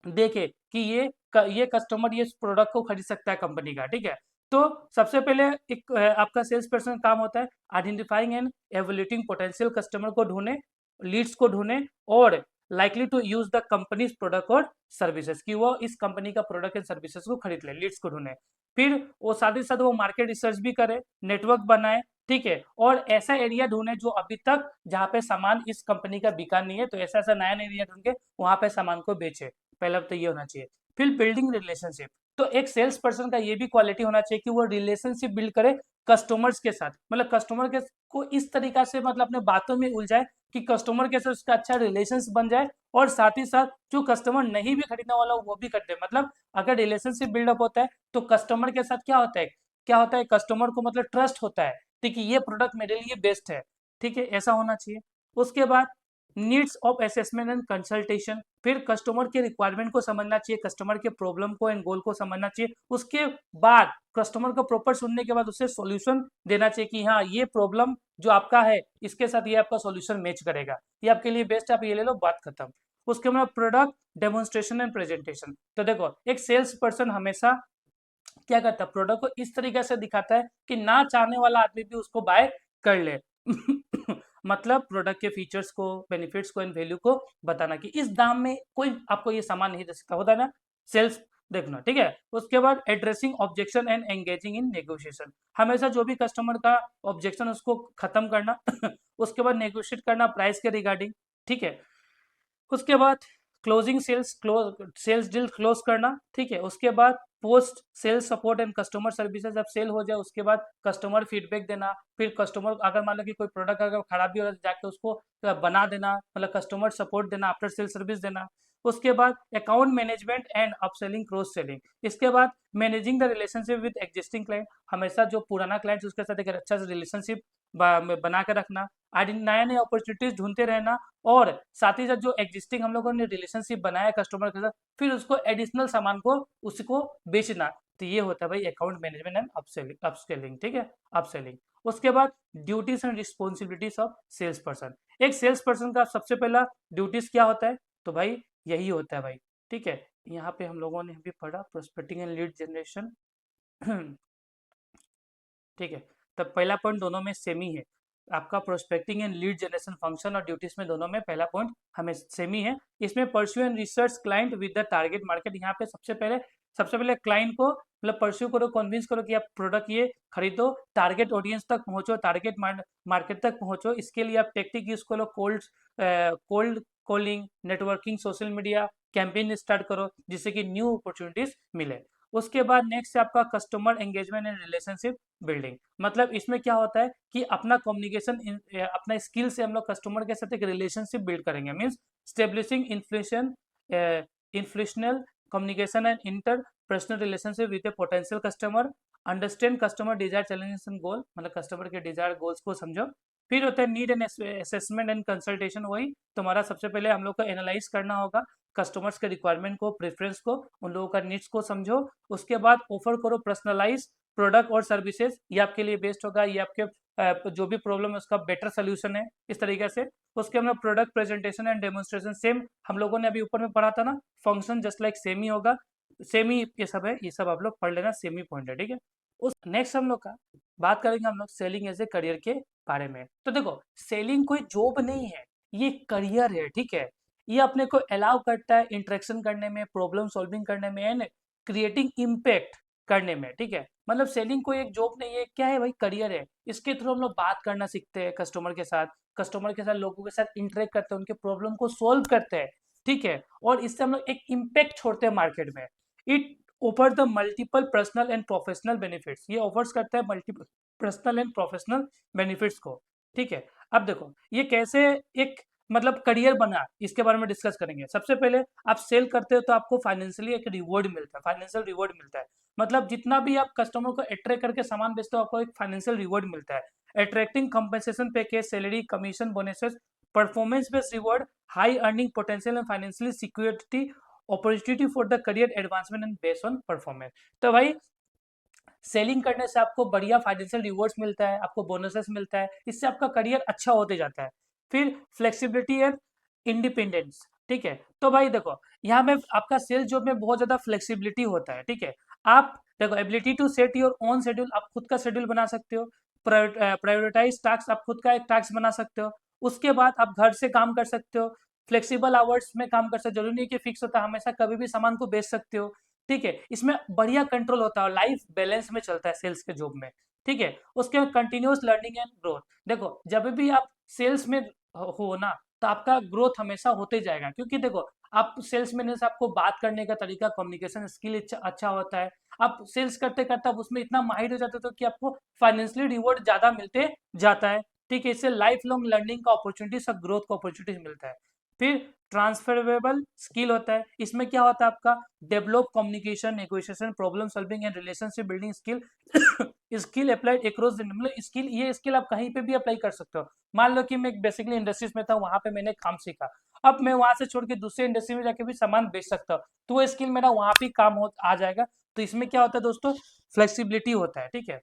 देखे कि ये कस्टमर ये प्रोडक्ट को खरीद सकता है कंपनी का, ठीक है। तो सबसे पहले एक आपका सेल्स पर्सन काम होता है identifying and evaluating potential customer को ढूंढे, लीड्स को ढूंढे और likely to use the company's product और सर्विसेज, कि वो इस कंपनी का प्रोडक्ट एंड सर्विसेज को खरीद ले, लीड्स को ढूंढे। फिर वो साथ ही साथ वो मार्केट रिसर्च भी करे, नेटवर्क बनाए, ठीक है, और ऐसा एरिया ढूंढे जो अभी तक जहाँ पे सामान इस कंपनी का बिका नहीं है, तो ऐसा ऐसा नया एरिया ढूंढ के वहां पे सामान को बेचे, पहला तो ये होना चाहिए। फिर बिल्डिंग रिलेशनशिप, तो एक सेल्स पर्सन का ये भी क्वालिटी होना चाहिए कि वो रिलेशनशिप बिल्ड करे कस्टमर्स के साथ, मतलब कस्टमर के को इस तरीका से मतलब अपने बातों में उलझाए कि कस्टमर के साथ उसका अच्छा रिलेशंस बन जाए, और साथ ही साथ जो कस्टमर नहीं भी खरीदने वाला वो भी कर दे। मतलब अगर रिलेशनशिप बिल्डअप होता है तो कस्टमर के साथ क्या होता है कस्टमर को मतलब ट्रस्ट होता है, ठीक है, ये प्रोडक्ट मेरे लिए बेस्ट है, ठीक है, ऐसा होना चाहिए। उसके बाद needs of assessment and consultation, फिर कस्टमर के रिक्वायरमेंट को समझना चाहिए, कस्टमर के प्रॉब्लम को एंड गोल को समझना चाहिए, उसके बाद कस्टमर को प्रॉपर सुनने के बाद उसे सॉल्यूशन देना चाहिए कि हाँ ये प्रॉब्लम जो आपका है इसके साथ ये आपका सॉल्यूशन मैच करेगा, ये आपके लिए बेस्ट है, आप ये ले लो, बात खत्म। उसके बाद प्रोडक्ट डेमोन्स्ट्रेशन एंड प्रेजेंटेशन, तो देखो एक सेल्स पर्सन हमेशा क्या करता है, प्रोडक्ट को इस तरीके से दिखाता है कि ना चाहने वाला आदमी भी उसको बाय कर ले मतलब प्रोडक्ट के फीचर्स को, बेनिफिट्स को एंड वैल्यू को बताना कि इस दाम में कोई आपको ये सामान नहीं दे सकता, होता है ना सेल्स देखना, ठीक है। उसके बाद addressing objection and engaging in negotiation, हमेशा जो भी कस्टमर का ऑब्जेक्शन उसको खत्म करना उसके बाद नेगोशिएट करना प्राइस के रिगार्डिंग, ठीक है। उसके बाद क्लोजिंग सेल्स डील क्लोज करना, ठीक है। उसके बाद post sales support and customer services, जब सेल हो जाए उसके बाद कस्टमर फीडबैक देना, फिर कस्टमर अगर मान लो कि कोई प्रोडक्ट अगर खराबी हो जाए जाके उसको बना देना, मतलब कस्टमर सपोर्ट देना, आफ्टर सेल सर्विस देना। उसके बाद account management and upselling cross selling. इसके बाद managing the relationship with existing client, हमेशा जो पुराना क्लाइंट उसके साथ एक अच्छा सा रिलेशनशिप बना के रखना, नया नया अपॉर्चुनिटीज ढूंढते रहना, और साथ ही साथ जो एग्जिस्टिंग हम लोगों ने रिलेशनशिप बनाया कस्टमर के साथ, फिर उसको एडिशनल सामान को उसको बेचना। तो ये होता है भाई अकाउंट मैनेजमेंट एंड अपसेलिंग, ठीक है, अपसेलिंग। उसके बाद duties and responsibilities of sales person, एक सेल्स पर्सन का सबसे पहला ड्यूटीज क्या होता है, तो भाई यही होता है भाई, ठीक है। यहाँ पे हम लोगों ने भी पढ़ा प्रोस्पेक्टिंग एंड लीड जनरेशन ठीक है। तब पहला पॉइंट दोनों में सेम ही है, आपका prospecting and lead generation function और ड्यूटीज में दोनों में पहला पॉइंट हमें सेम ही है। इसमें pursue and research client with the target market, यहाँ पे सबसे पहले क्लाइंट को मतलब परस्यू करो, कन्विंस करो कि आप प्रोडक्ट ये खरीदो, टारगेट ऑडियंस तक पहुंचो, टारगेट मार्केट तक पहुंचो। इसके लिए आप टेक्टिक यूज करो, cold calling, networking, social media campaign start करो, जिससे कि न्यू अपॉर्चुनिटीज मिले। उसके बाद नेक्स्ट है आपका customer engagement and relationship building, मतलब इसमें क्या होता है कि अपना कम्युनिकेशन अपना स्किल से हम लोग कस्टमर के साथ एक रिलेशनशिप बिल्ड करेंगे, means establishing informational communication and interpersonal relationship with a potential customer, understand customer desire challenges and goal, मतलब कस्टमर के डिजायर गोल्स को समझो। फिर होता है need and assessment and consultation, वही तुम्हारा सबसे पहले हम लोग को एनालाइज करना होगा कस्टमर्स के रिक्वायरमेंट को, प्रेफरेंस को, उन लोगों का नीड्स को समझो। उसके बाद ऑफर करो पर्सनलाइज प्रोडक्ट और सर्विसेज, ये आपके लिए बेस्ट होगा, ये आपके जो भी प्रॉब्लम है उसका बेटर सोल्यूशन है, इस तरीके से। उसके बाद product presentation and demonstration, same हम लोगों ने अभी ऊपर में पढ़ा था ना, फंक्शन जस्ट लाइक सेम ही होगा, सेम ही ये सब है, ये सब आप लोग पढ़ लेना, सेम ही पॉइंट है, ठीक है। उस नेक्स्ट हम लोग का बात करेंगे हम लोग सेलिंग एज ए करियर के बारे में। तो देखो सेलिंग कोई जॉब नहीं है, ये करियर है, ठीक है। ये अपने को अलाउ करता है इंटरेक्शन करने में, प्रॉब्लम सॉल्विंग करने में एंड क्रिएटिंग इम्पैक्ट करने में, ठीक है। मतलब सेलिंग कोई एक जॉब नहीं है, क्या है भाई, करियर है। इसके थ्रू हम लोग बात करना सीखते हैं कस्टमर के साथ लोगों के साथ इंटरेक्ट करते हैं, उनके प्रॉब्लम को सोल्व करते हैं, ठीक है। और इससे हम लोग एक इम्पैक्ट छोड़ते हैं मार्केट में। It offer the multiple personal and professional benefits, ये ऑफर्स करता है multiple personal and professional benefits को, ठीक है। अब देखो ये कैसे एक मतलब करियर बना, इसके बारे में डिस्कस करेंगे। सबसे पहले आप सेल करते हो तो आपको फाइनेंशियली एक रिवॉर्ड मिलता है, फाइनेंशियल रिवॉर्ड मिलता है, मतलब जितना भी आप कस्टमर को अट्रैक्ट करके सामान बेचते हो आपको एक फाइनेंशियल रिवॉर्ड मिलता है। Attracting compensation package, salary, commission, bonuses, performance based reward, high earning potential and financially security, opportunity for the career advancement and based on performance. तो भाई सेलिंग करने से आपको बढ़िया फाइनेंशियल रिवॉर्ड्स मिलता है, आपको बोनसेस मिलता है, इससे आपका करियर अच्छा होते जाता है। फिर फ्लेक्सिबिलिटी एंड इंडिपेंडेंस, ठीक है। तो भाई देखो यहाँ में आपका सेल्स जॉब में बहुत ज्यादा फ्लेक्सिबिलिटी होता है, ठीक है। आप देखो ability to set your own schedule, आप खुद का शेड्यूल बना सकते हो। प्रायोरिटाइज टास्क, आप खुद का एक टास्क बना सकते हो। उसके बाद आप घर से काम कर सकते हो, फ्लेक्सिबल आवर्स में काम कर सकते हो, जरूरी नहीं कि फिक्स होता है, हमेशा कभी भी सामान को बेच सकते हो, ठीक है। इसमें बढ़िया कंट्रोल होता है और लाइफ बैलेंस में चलता है सेल्स के जॉब में, ठीक है। उसके बाद कंटिन्यूस लर्निंग एंड ग्रोथ, देखो जब भी आप सेल्स में हो ना तो आपका ग्रोथ हमेशा होते जाएगा, क्योंकि देखो आप सेल्स मैन से आपको बात करने का तरीका, कम्युनिकेशन स्किल अच्छा होता है। आप सेल्स करते करते आप उसमें इतना माहिर हो जाते हो कि आपको फाइनेंशियली रिवॉर्ड ज्यादा मिलते जाता है, ठीक है। इससे लाइफ लॉन्ग लर्निंग का अपॉर्चुनिटी, सब ग्रोथ का अपॉर्चुनिटी मिलता है। फिर ट्रांसफरेबल स्किल होता है, इसमें क्या होता है आपका develop communication, negotiation, problem solving and relationship building skill, skill applied across, मतलब स्किल, ये स्किल आप कहीं पे भी अप्लाई कर सकते हो। मान लो कि मैं बेसिकली इंडस्ट्रीज में था, वहां पे मैंने काम सीखा, अब मैं वहां से छोड़ के दूसरे इंडस्ट्री में जाके भी सामान बेच सकता हूँ, तो वो स्किल मेरा वहां भी काम हो आ जाएगा। तो इसमें क्या होता है दोस्तों, फ्लेक्सिबिलिटी होता है, ठीक है।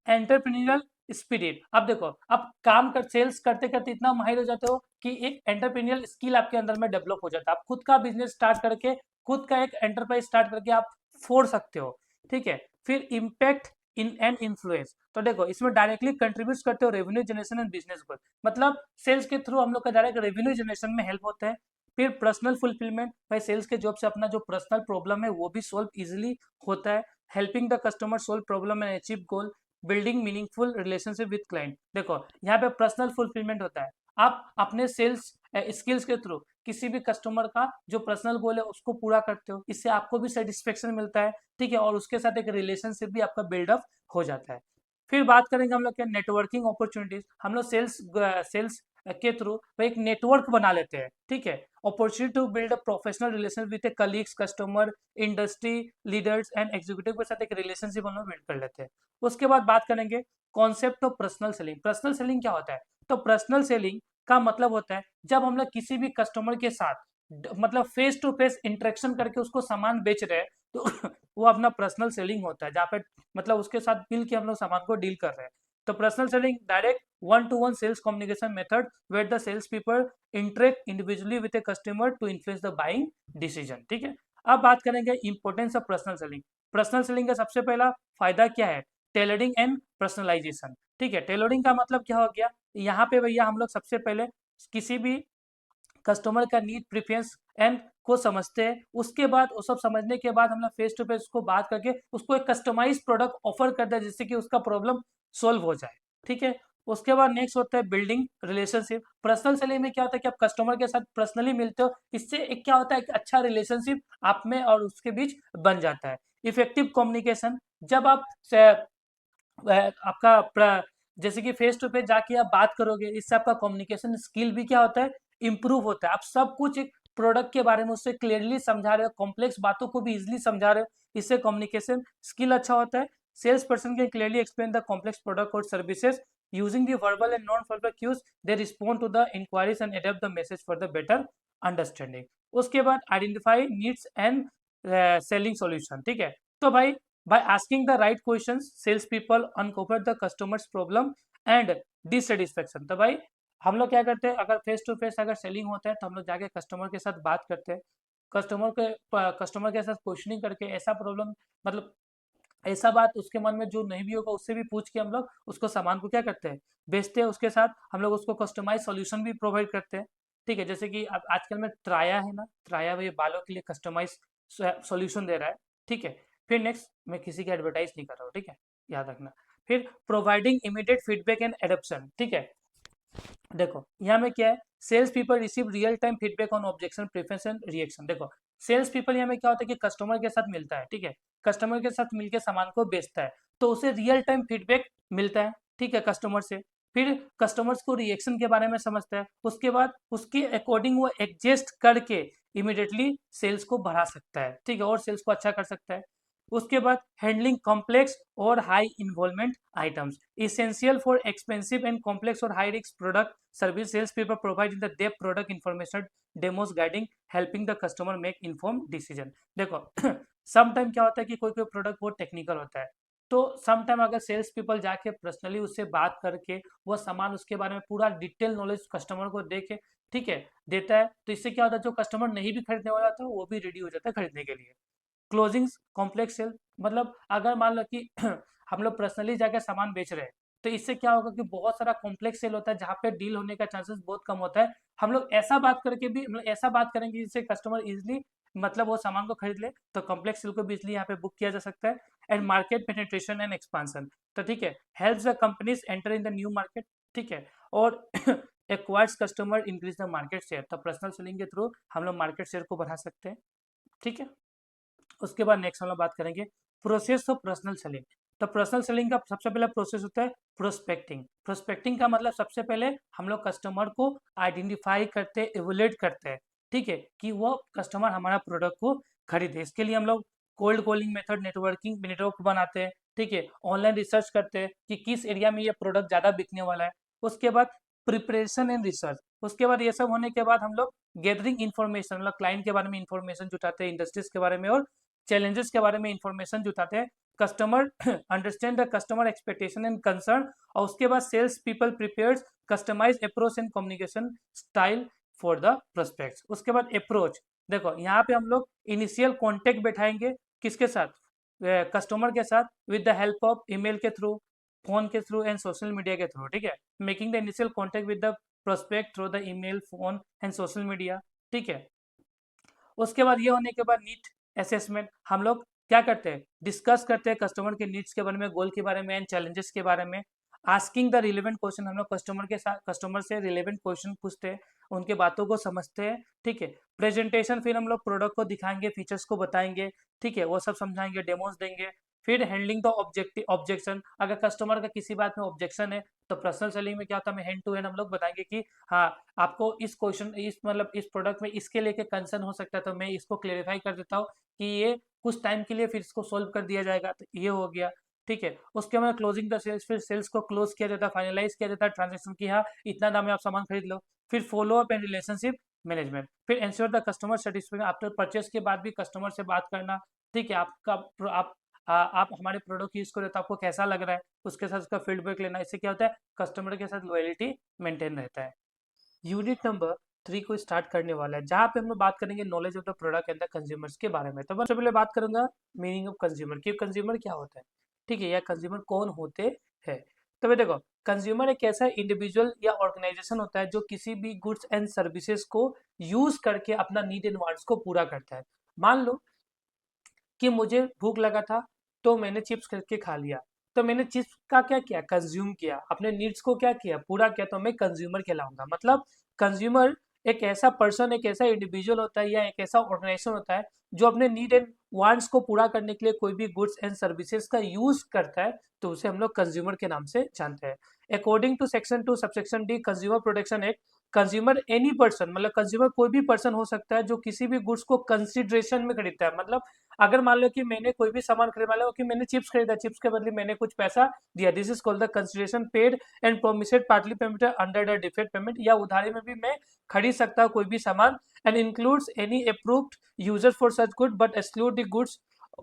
एंटरप्रेन्योरल स्पिरिट, अब देखो आप काम कर सेल्स करते करते इतना माहिर हो जाते हो कि एक एंटरप्रेन्योरल स्किल आपके अंदर में डेवलप हो जाता है, आप खुद का बिजनेस स्टार्ट करके, खुद का एक एंटरप्राइज स्टार्ट करके आप फोड़ सकते हो, ठीक है। फिर इम्पैक्ट इन एंड इन्फ्लुएंस, तो देखो इसमें डायरेक्टली कंट्रीब्यूट करते हो revenue generation and business growth, मतलब सेल्स के थ्रू हम लोग का डायरेक्ट रेवेन्यू जनरेशन में हेल्प होता है, फिर पर्सनल फुलफिलमेंट, भाई सेल्स के जॉब से अपना जो पर्सनल प्रॉब्लम है वो भी सॉल्व इजीली होता है। Helping the customer solve problem and achieve goal, building meaningful relationship with client. देखो यहाँ पे पर्सनल फुलफिलमेंट होता है, आप अपने सेल्स स्किल्स के थ्रू किसी भी कस्टमर का जो पर्सनल गोल है उसको पूरा करते हो, इससे आपको भी सेटिस्फेक्शन मिलता है, ठीक है, और उसके साथ एक रिलेशनशिप भी आपका बिल्डअप हो जाता है। फिर बात करेंगे हम लोग क्या, नेटवर्किंग अपॉर्चुनिटीज। हम लोग सेल्स के थ्रू एक नेटवर्क बना लेते हैं, ठीक है, opportunity to build a professional relation with colleagues, customer, industry leaders and executive के साथ एक रिलेशनशिप हम लोग बिल्ड कर लेते हैं। उसके बाद बात करेंगे concept of personal selling. Personal selling क्या होता है? तो पर्सनल सेलिंग का मतलब होता है जब हम लोग किसी भी कस्टमर के साथ मतलब फेस टू फेस इंटरेक्शन करके उसको सामान बेच रहे हैं, तो वो अपना पर्सनल सेलिंग होता है, जहाँ पे मतलब उसके साथ मिल के हम लोग सामान को डील कर रहे हैं। तो personal selling direct one to one sales communication method where the sales people interact individually with a customer to influence the buying decision, ठीक है। अब बात करेंगे importance of personal selling. Personal selling का सबसे पहला फायदा क्या है? टेलरिंग एंड पर्सनलाइजेशन, ठीक है। टेलरिंग का मतलब क्या हो गया? यहाँ पे भैया हम लोग सबसे पहले किसी भी कस्टमर का नीड, प्रेफरेंस एंड को समझते हैं, उसके बाद वो सब समझने के बाद हम लोग फेस टू फेस उसको बात करके उसको एक कस्टमाइज प्रोडक्ट ऑफर करते हैं जिससे कि उसका प्रॉब्लम सोल्व हो जाए, ठीक है। उसके बाद नेक्स्ट होता है बिल्डिंग रिलेशनशिप। पर्सनल सेलिंग में क्या होता है कि आप कस्टमर के साथ पर्सनली मिलते हो, इससे एक क्या होता है, एक अच्छा रिलेशनशिप आप में और उसके बीच बन जाता है। इफेक्टिव कम्युनिकेशन, जब आप आपका जैसे कि फेस टू फेस जाके आप बात करोगे, इससे आपका कम्युनिकेशन स्किल भी क्या होता है, इंप्रूव होता है। आप सब कुछ एक प्रोडक्ट के बारे में उससे क्लियरली समझा रहे हो, कॉम्प्लेक्स बातों को भी इजिली समझा रहे हो, इससे कम्युनिकेशन स्किल अच्छा होता है। Sales person can clearly explain the complex product और services using the verbal and non verbal cues, they respond to the inquiries and adopt the message for the better understanding. उसके बाद identify needs and selling solution, ठीक है। तो भाई by asking the right questions, sales people uncover the customer's problem and dissatisfaction। तो भाई हम लोग क्या करते हैं, अगर फेस टू फेस अगर सेलिंग होता है तो हम लोग जाके कस्टमर के साथ बात करते हैं, कस्टमर के साथ क्वेश्चनिंग करके ऐसा प्रॉब्लम मतलब ऐसा बात उसके मन में जो नहीं भी होगा उससे भी पूछ के हम लोग उसको सामान को क्या करते हैं, बेचते हैं। उसके साथ हम लोग उसको कस्टमाइज सॉल्यूशन भी प्रोवाइड करते हैं, ठीक है। जैसे कि अब आजकल में त्राया है ना, त्राया ये बालों के लिए कस्टमाइज सॉल्यूशन दे रहा है, ठीक है। फिर नेक्स्ट, मैं किसी की एडवर्टाइज नहीं कर रहा हूँ, ठीक है, याद रखना। फिर providing immediate feedback and adoption, ठीक है। देखो यहाँ में क्या है, sales people receive real time feedback on objection, preference and reaction. देखो सेल्स पीपल यहाँ में क्या होता है कि कस्टमर के साथ मिलता है, ठीक है, कस्टमर के साथ मिलकर सामान को बेचता है, तो उसे रियल टाइम फीडबैक मिलता है, ठीक है, कस्टमर से। फिर कस्टमर्स को रिएक्शन के बारे में समझता है, उसके बाद उसके अकॉर्डिंग वो एडजस्ट करके इमिडिएटली सेल्स को बढ़ा सकता है, ठीक है, और सेल्स को अच्छा कर सकता है। उसके बाद हैंडलिंग कॉम्प्लेक्स और high involvement items, essential for expensive and complex और high risk product service, sales people provide in the depth product information, demos, guiding, helping the customer make inform decision. देखो सम टाइम क्या होता है कि कोई कोई product बहुत technical होता है, तो सम टाइम अगर सेल्स पीपल जाके पर्सनली उससे बात करके वो सामान उसके बारे में पूरा डिटेल नॉलेज कस्टमर को दे के, ठीक है, देता है, तो इससे क्या होता है जो कस्टमर नहीं भी खरीदने वाला था वो भी रेडी हो जाता है खरीदने के लिए। क्लोजिंग्स कॉम्प्लेक्स सेल, मतलब अगर मान लो कि हम लोग पर्सनली जाकर सामान बेच रहे हैं, तो इससे क्या होगा कि बहुत सारा कॉम्प्लेक्स सेल होता है जहाँ पे डील होने का चांसेस बहुत कम होता है। हम लोग ऐसा बात करके भी मतलब ऐसा बात करेंगे जिससे कस्टमर इजिली मतलब वो सामान को खरीद ले, तो कॉम्प्लेक्स सेल को भी इजिली यहाँ पे बुक किया जा सकता है। And market penetration and expansion, तो ठीक है, helps the companies enter in the new market, ठीक है, और acquires customer increase the market share. तो पर्सनल सेलिंग के थ्रू हम लोग मार्केट शेयर को बढ़ा सकते हैं, ठीक है। उसके बाद नेक्स्ट हम लोग बात करेंगे प्रोसेस ऑफ पर्सनल सेलिंग। तो पर्सनल सेलिंग का सबसे पहला प्रोसेस होता है प्रोस्पेक्टिंग। प्रोस्पेक्टिंग का मतलब सबसे पहले हम लोग कस्टमर को आइडेंटिफाई करते हैं, एवोलेट करते हैं, ठीक है, कि वो कस्टमर हमारा प्रोडक्ट को खरीदे। इसके लिए हम लोग कोल्ड कॉलिंग मेथड, नेटवर्क बनाते हैं, ठीक है, ऑनलाइन रिसर्च करते हैं कि किस एरिया में ये प्रोडक्ट ज़्यादा बिकने वाला है। उसके बाद प्रिपरेशन एंड रिसर्च, उसके बाद ये सब होने के बाद हम लोग गैदरिंग इन्फॉर्मेशन, मतलब क्लाइंट के बारे में इन्फॉर्मेशन जुटाते हैं, इंडस्ट्रीज के बारे में और चैलेंजेस के बारे में इंफॉर्मेशन जुटाते हैं, customer understand the customer expectation and concern, और उसके बाद sales people prepares customize approach and communication style for the prospects. उसके बाद अप्रोच, देखो यहाँ पे हम लोग इनिशियल कॉन्टेक्ट बैठाएंगे किसके साथ, कस्टमर के साथ, with the help of email के थ्रू, फोन के थ्रू एंड सोशल मीडिया के थ्रू, ठीक है, making the initial contact with the prospect through the email, phone and social media. ठीक है। उसके बाद ये होने के बाद नीड असेसमेंट, हम लोग क्या करते हैं, डिस्कस करते हैं कस्टमर के नीड्स के बारे में, गोल के बारे में एंड चैलेंजेस के बारे में। आस्किंग द रिलेवेंट क्वेश्चन, हम लोग कस्टमर के साथ, कस्टमर से रिलेवेंट क्वेश्चन पूछते हैं, उनके बातों को समझते हैं। ठीक है। प्रेजेंटेशन, फिर हम लोग प्रोडक्ट को दिखाएंगे, फीचर्स को बताएंगे। ठीक है, वो सब समझाएंगे, डेमोज देंगे। फिर हैंडलिंग द ऑब्जेक्टिव ऑब्जेक्शन, अगर कस्टमर का किसी बात में ऑब्जेक्शन है तो पर्सनल सेलिंग में क्या होता है, हैंड टू हैंड हम लोग बताएंगे कि हाँ, आपको इस क्वेश्चन, इस मतलब इस प्रोडक्ट में इसके लेके कंसर्न हो सकता है, तो मैं इसको क्लेरिफाई कर देता हूँ कि ये कुछ टाइम के लिए फिर इसको सोल्व कर दिया जाएगा, तो ये हो गया। ठीक है। उसके बाद क्लोजिंग द सेल्स, फिर सेल्स को क्लोज किया जाता है, फाइनलाइज किया जाता है ट्रांजेक्शन की, हाँ इतना दाम में आप सामान खरीद लो। फिर follow up and relationship management, फिर ensure the customer satisfaction, after purchase के बाद भी कस्टमर से बात करना। ठीक है, आप हमारे प्रोडक्ट यूज करो तो आपको कैसा लग रहा है, उसके साथ उसका फीडबैक लेना। इससे क्या होता है, कस्टमर के साथ लॉयल्टी मेंटेन रहता है। यूनिट नंबर 3 को स्टार्ट करने वाला है, जहाँ पे हम लोग बात करेंगे knowledge of the product and the consumers के बारे में। तो मैं सबसे पहले बात करूंगा मीनिंग ऑफ कंज्यूमर, कि कंज्यूमर क्या होता है। ठीक है, या कंज्यूमर कौन होते हैं। तो भाई देखो, कंज्यूमर एक ऐसा इंडिविजुअल या ऑर्गेनाइजेशन होता है जो किसी भी गुड्स एंड सर्विसेज को यूज करके अपना नीड एंड वांट्स को पूरा करता है। मान लो कि मुझे भूख लगा था, तो मैंने चिप्स खरीद के खा लिया, तो मैंने चिप्स का क्या किया, कंज्यूम किया, अपने नीड्स को क्या किया, पूरा किया, तो मैं कंज्यूमर कहलाऊंगा। मतलब कंज्यूमर एक ऐसा पर्सन, एक ऐसा इंडिविजुअल होता है या एक ऐसा ऑर्गेनाइजेशन होता है जो अपने नीड एंड वांट्स को पूरा करने के लिए कोई भी गुड्स एंड सर्विसेज का यूज करता है, तो उसे हम लोग कंज्यूमर के नाम से जानते हैं। According to section 2 subsection D consumer protection act, consumer any person, मतलब कंज्यूमर कोई भी पर्सन हो सकता है जो किसी भी गुड्स को कंसिडरेशन में खरीदता है। मतलब अगर मान लो कि मैंने कोई भी सामान खरीद, मान लो कि मैंने चिप्स खरीदा, चिप्स के बदले मैंने कुछ पैसा दिया, this is called the consideration paid and promised partly payment under the deferred payment. या उधारी में भी मैं खरीद सकता हूँ कोई भी सामान, and includes any approved user for such good but exclude the goods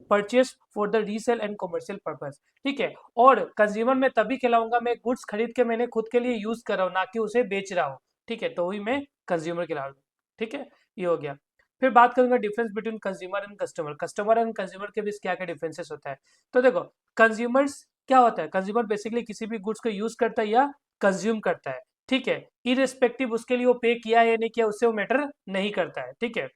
purchase for the resale and commercial purpose. ठीक है, और कंज्यूमर में तभी कहलाऊंगा मैं गुड्स खरीद के मैंने खुद के लिए यूज कर रहा हूँ, ना कि उसे बेच रहा हूँ। ठीक है, तो वही मैं कंज्यूमर कहलाऊंगा। ठीक है, ये हो गया। फिर बात करूंगा difference between consumer and customer, customer and consumer के बीच क्या क्या डिफरेंसेस होता है। तो देखो, कंज्यूमर्स क्या होता है, कंज्यूमर बेसिकली किसी भी गुड्स को यूज करता है या कंज्यूम करता है। ठीक है, इरेस्पेक्टिव उसके लिए वो पे किया है या नहीं किया, उससे वो मैटर नहीं करता है। ठीक है,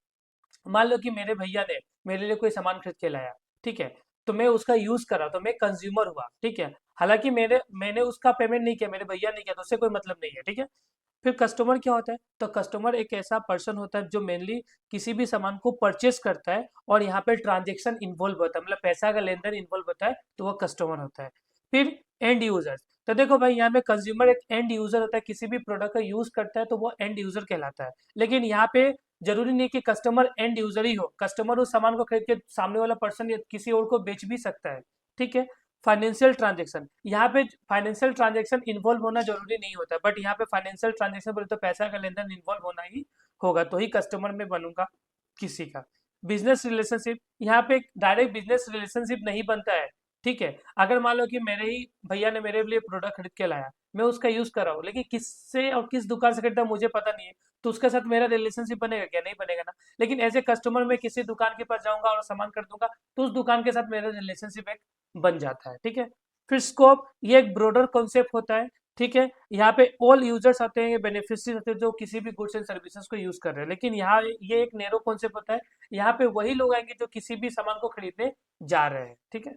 मान लो कि मेरे भैया ने मेरे लिए कोई सामान खरीद के लाया, ठीक है, तो मैं उसका यूज करा, तो मैं कंज्यूमर हुआ। ठीक है, हालांकि मैंने उसका पेमेंट नहीं किया, मेरे भैया ने किया, तो उससे कोई मतलब नहीं है। ठीक है। फिर कस्टमर क्या होता है, तो कस्टमर एक ऐसा पर्सन होता है जो मेनली किसी भी सामान को परचेस करता है और यहाँ पे ट्रांजेक्शन इन्वॉल्व होता है, मतलब पैसा का लेन देन इन्वॉल्व होता है, तो वह कस्टमर होता है। फिर एंड यूजर, तो देखो भाई यहाँ पे कंज्यूमर एक एंड यूजर होता है, किसी भी प्रोडक्ट का यूज करता है तो वो एंड यूजर कहलाता है। लेकिन यहाँ पे जरूरी नहीं कि कस्टमर एंड यूजर ही हो, कस्टमर उस सामान को खरीद के सामने वाला पर्सन या किसी और को बेच भी सकता है। ठीक है। फाइनेंशियल ट्रांजेक्शन, यहाँ पे फाइनेंशियल ट्रांजेक्शन इन्वॉल्व होना जरूरी नहीं होता, बट यहाँ पे फाइनेंशियल ट्रांजेक्शन बोले तो पैसा का लेन देन इन्वॉल्व होना ही होगा, तो ही कस्टमर में बनूंगा किसी का। बिजनेस रिलेशनशिप, यहाँ पे डायरेक्ट बिजनेस रिलेशनशिप नहीं बनता है। ठीक है, अगर मान लो कि मेरे ही भैया ने मेरे लिए प्रोडक्ट खरीद के लाया, मैं उसका यूज कर रहा हूँ, लेकिन किससे और किस दुकान से खरीदा मुझे पता नहीं है, तो उसके साथ मेरा रिलेशनशिप बनेगा क्या, नहीं बनेगा ना। लेकिन एज ए कस्टमर मैं किसी दुकान के पास जाऊंगा और सामान कर दूंगा, तो उस दुकान के साथ मेरा रिलेशनशिप एक बन जाता है। ठीक है। फिर स्कोप, ये एक ब्रॉडर कॉन्सेप्ट होता है। ठीक है, यहाँ पे ऑल यूजर्स आते हैं, बेनिफिशियरी होते हैं जो किसी भी गुड्स एंड सर्विसेज को यूज कर रहे हैं, लेकिन यहाँ ये एक नैरो कॉन्सेप्ट होता है, यहाँ पे वही लोग आएंगे जो किसी भी सामान को खरीदने जा रहे हैं। ठीक है,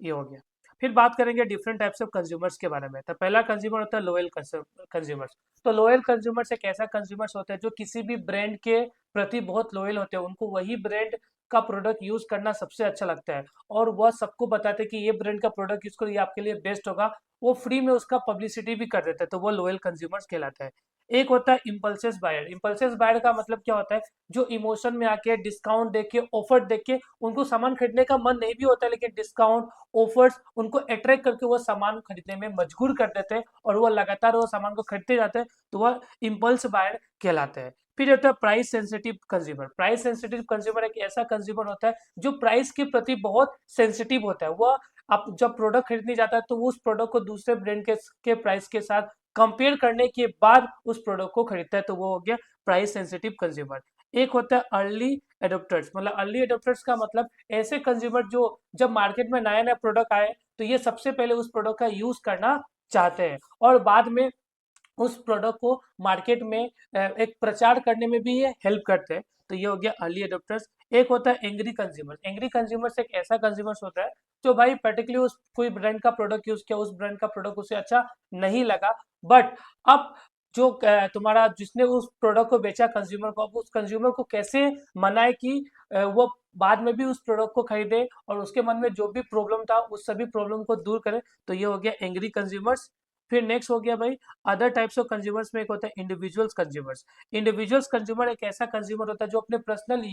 ये हो गया। फिर बात करेंगे डिफरेंट टाइप्स ऑफ कंज्यूमर्स के बारे में। तो पहला कंज्यूमर होता है लॉयल कंज्यूमर्स। तो लॉयल कंज्यूमर्स एक ऐसा कंज्यूमर्स होता है जो किसी भी ब्रांड के प्रति बहुत लॉयल होते हैं, उनको वही ब्रांड का प्रोडक्ट यूज करना सबसे अच्छा लगता है, और वह सबको बताते हैं कि ये ब्रांड का प्रोडक्ट यूज करो, ये आपके लिए बेस्ट होगा, वो फ्री में उसका पब्लिसिटी भी कर देता है, तो वो लॉयल कंज्यूमर्स कहलाता है। एक होता है इम्पल्सिव बायर। इम्पल्सिव बायर का मतलब क्या होता है, जो इमोशन में आके डिस्काउंट देके, ऑफर देके, उनको सामान खरीदने का मन नहीं भी होता है, लेकिन डिस्काउंट, ऑफर्स उनको अट्रैक्ट करके वो सामान खरीदने में मजबूर कर देते हैं, और वो लगातार वो सामान को खरीदते जाते हैं, तो वह इम्पल्स बायर कहलाते हैं। फिर होता है price sensitive consumer. Price sensitive consumer एक ऐसा कंज्यूमर होता है जो प्राइस के प्रति बहुत सेंसिटिव होता है। वह आप जब प्रोडक्ट खरीदने जाता है तो उस प्रोडक्ट को दूसरे ब्रांड के प्राइस के साथ कंपेयर करने के बाद उस प्रोडक्ट को खरीदता है, तो वो हो गया प्राइस सेंसिटिव कंज्यूमर। एक होता है अर्ली एडोप्टर्स। मतलब अर्ली एडोप्टर्स का मतलब ऐसे कंज्यूमर जो जब मार्केट में नया नया प्रोडक्ट आए तो ये सबसे पहले उस प्रोडक्ट का यूज करना चाहते हैं, और बाद में उस प्रोडक्ट को मार्केट में एक प्रचार करने में भी ये हेल्प करते हैं। तो ये हो गया अर्ली अडोप्टर्स। एक होता है एंग्री कंज्यूमर। एंग्री कंज्यूमर्स एक ऐसा कंज्यूमर्स होता है जो भाई पर्टिकुलरली उस कोई ब्रांड का प्रोडक्ट यूज किया, उस ब्रांड का प्रोडक्ट उसे अच्छा नहीं लगा, बट अब जो तुम्हारा जिसने उस प्रोडक्ट को बेचा कंज्यूमर को, अब उस कंज्यूमर को कैसे मनाए कि वो बाद में भी उस प्रोडक्ट को खरीदे और उसके मन में जो भी प्रॉब्लम था उस सभी प्रॉब्लम को दूर करे। तो ये हो गया एंग्री कंज्यूमर्स। फिर नेक्स्ट हो गया भाई अदर टाइप्स ऑफ कंज्यूमर्स में एक होता है इंडिविजुअल्स कंज्यूमर्स। इंडिविजुअल्स कंज्यूमर एक ऐसा कंज्यूमर होता है जो अपने पर्सनल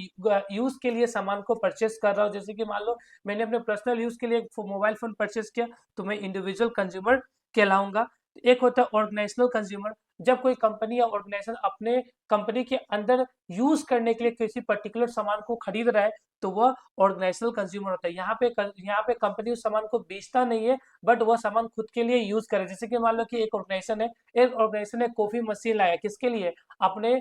यूज के लिए सामान को परचेस कर रहा हो। जैसे कि मान लो मैंने अपने पर्सनल यूज के लिए एक मोबाइल फोन परचेस किया, तो मैं इंडिविजुअल कंज्यूमर कहलाऊंगा। एक होता है ऑर्गेनाइजेशनल कंज्यूमर। जब कोई कंपनी या ऑर्गेनाइजेशन अपने कंपनी के अंदर यूज करने के लिए किसी पर्टिकुलर सामान को खरीद रहा है, तो वह ऑर्गेनाइजेशनल कंज्यूमर होता है। यहाँ पे कंपनी उस सामान को बेचता नहीं है, बट वह सामान खुद के लिए यूज करे। जैसे कि मान लो कि एक ऑर्गेनाइजेशन है, कॉफी मशीन लाया, किसके लिए? अपने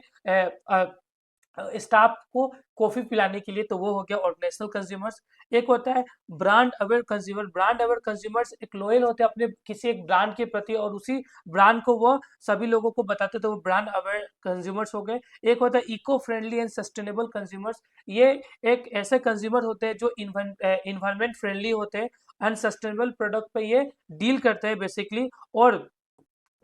स्टाफ को कॉफी पिलाने के लिए, तो वो हो गया ऑर्गेनाइजेशनल कंज्यूमर्स। एक होता है brand aware consumer. Brand aware consumers एक लॉयल होते हैं अपने किसी एक ब्रांड के प्रति और उसी ब्रांड को वो सभी लोगों को बताते, तो वो ब्रांड अवेयर कंज्यूमर्स हो गए। एक होता है eco friendly and sustainable consumers. ये एक ऐसे कंज्यूमर होते हैं जो इन्वायरमेंट फ्रेंडली होते हैं एंड सस्टेनेबल प्रोडक्ट पे ये डील करते हैं बेसिकली, और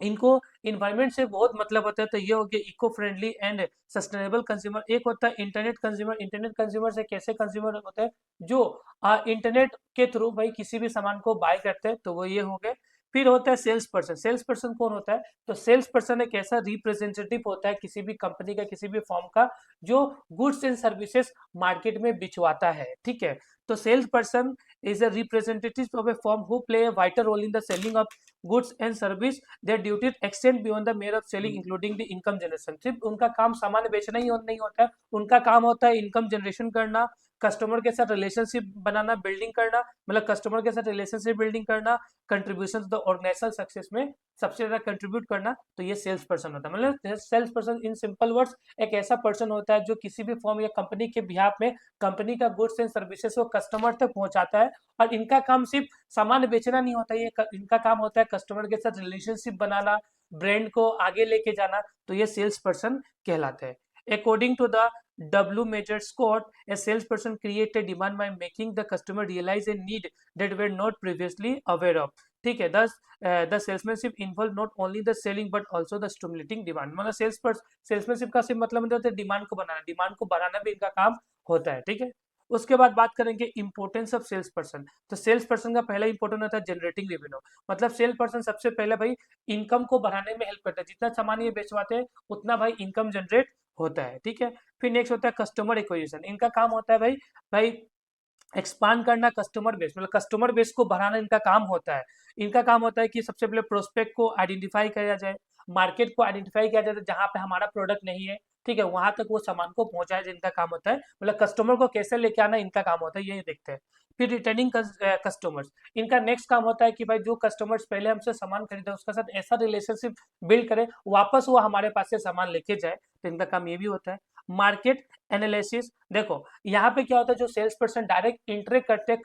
इनको इन्वायरमेंट से बहुत मतलब होता है। तो ये हो गया eco friendly and sustainable consumer. एक होता है इंटरनेट कंज्यूमर। इंटरनेट कंज्यूमर से कैसे कंज्यूमर होते हैं जो इंटरनेट के थ्रू भाई किसी भी सामान को बाय करते हैं, तो वो ये हो गए। फिर होता है सेल्स पर्सन। सेल्स पर्सन कौन होता है? तो सेल्स पर्सन एक ऐसा रिप्रेजेंटेटिव होता है किसी भी कंपनी का, किसी भी फॉर्म का, जो गुड्स एंड सर्विसेज मार्केट में बिचवाता है, ठीक है। तो sales person is a representative of a firm who play a vital role in the selling of goods and service. Their duties extend beyond the mere of selling, including the income generation. सिर्फ उनका काम सामान बेचना ही नहीं होता है, उनका काम होता है इनकम जनरेशन करना, कस्टमर के साथ रिलेशनशिप बनाना, बिल्डिंग करना, मतलब कस्टमर के साथ रिलेशनशिप बिल्डिंग करना, कंट्रीब्यूशन द ऑर्गेनाइजेशनल सक्सेस में सबसे ज्यादा कंट्रीब्यूट करना। तो ये सेल्स पर्सन होता है। मतलब sales person in simple words एक ऐसा पर्सन होता है जो किसी भी फॉर्म या कंपनी के बिहाफ में कंपनी का गुड्स एंड सर्विसेज को कस्टमर तक पहुंचाता है। और इनका काम सिर्फ सामान बेचना नहीं होता, ये इनका काम होता है कस्टमर के साथ रिलेशनशिप बनाना, ब्रांड को आगे लेके जाना। तो ये सेल्स पर्सन कहलाते हैं। According to the W. Major Scott, a salesperson create a demand by making the customer realize a need that were not previously aware of. ठीक है, thus the salesmanship involve not only the selling but also the stimulating demand. मतलब salesmanship का सिर्फ मतलब होता है demand को बनाना, demand को बढ़ाना भी इनका काम होता है, ठीक है। उसके बाद बात करेंगे इंपोर्टेंस ऑफ सेल्स पर्सन। तो सेल्स पर्सन का पहला इंपोर्टेंट होता है जनरेटिंग रेवेन्यू। मतलब सेल्स पर्सन सबसे पहले भाई इनकम को बढ़ाने में हेल्प करता है। जितना सामान ये बेचवाते हैं उतना भाई इनकम जनरेट होता है, ठीक है। फिर नेक्स्ट होता है कस्टमर एक्विजिशन। इनका काम होता है भाई भाई एक्सपांड करना कस्टमर बेस, मतलब कस्टमर बेस को बढ़ाना इनका काम होता है। इनका काम होता है कि सबसे पहले प्रोस्पेक्ट को आइडेंटिफाई किया जाए, मार्केट को आइडेंटिफाई किया जाए जहां पे हमारा प्रोडक्ट नहीं है, ठीक है, वहां तक वो सामान को पहुंचाया जाए, इनका काम होता है। मतलब कस्टमर को कैसे लेके आना इनका काम होता है, ये देखते हैं। फिर रिटर्निंग कस्टमर्स, इनका नेक्स्ट काम होता है कि भाई जो कस्टमर्स पहले हमसे सामान खरीदे उसके साथ ऐसा रिलेशनशिप बिल्ड करे वापस वो हमारे पास से सामान लेके जाए, तो इनका काम ये भी होता है। मार्केट एनालिसिस, देखो यहाँ पे क्या होता है, जो सेल्स पर्सन डायरेक्ट इंटरेक्ट करते हैं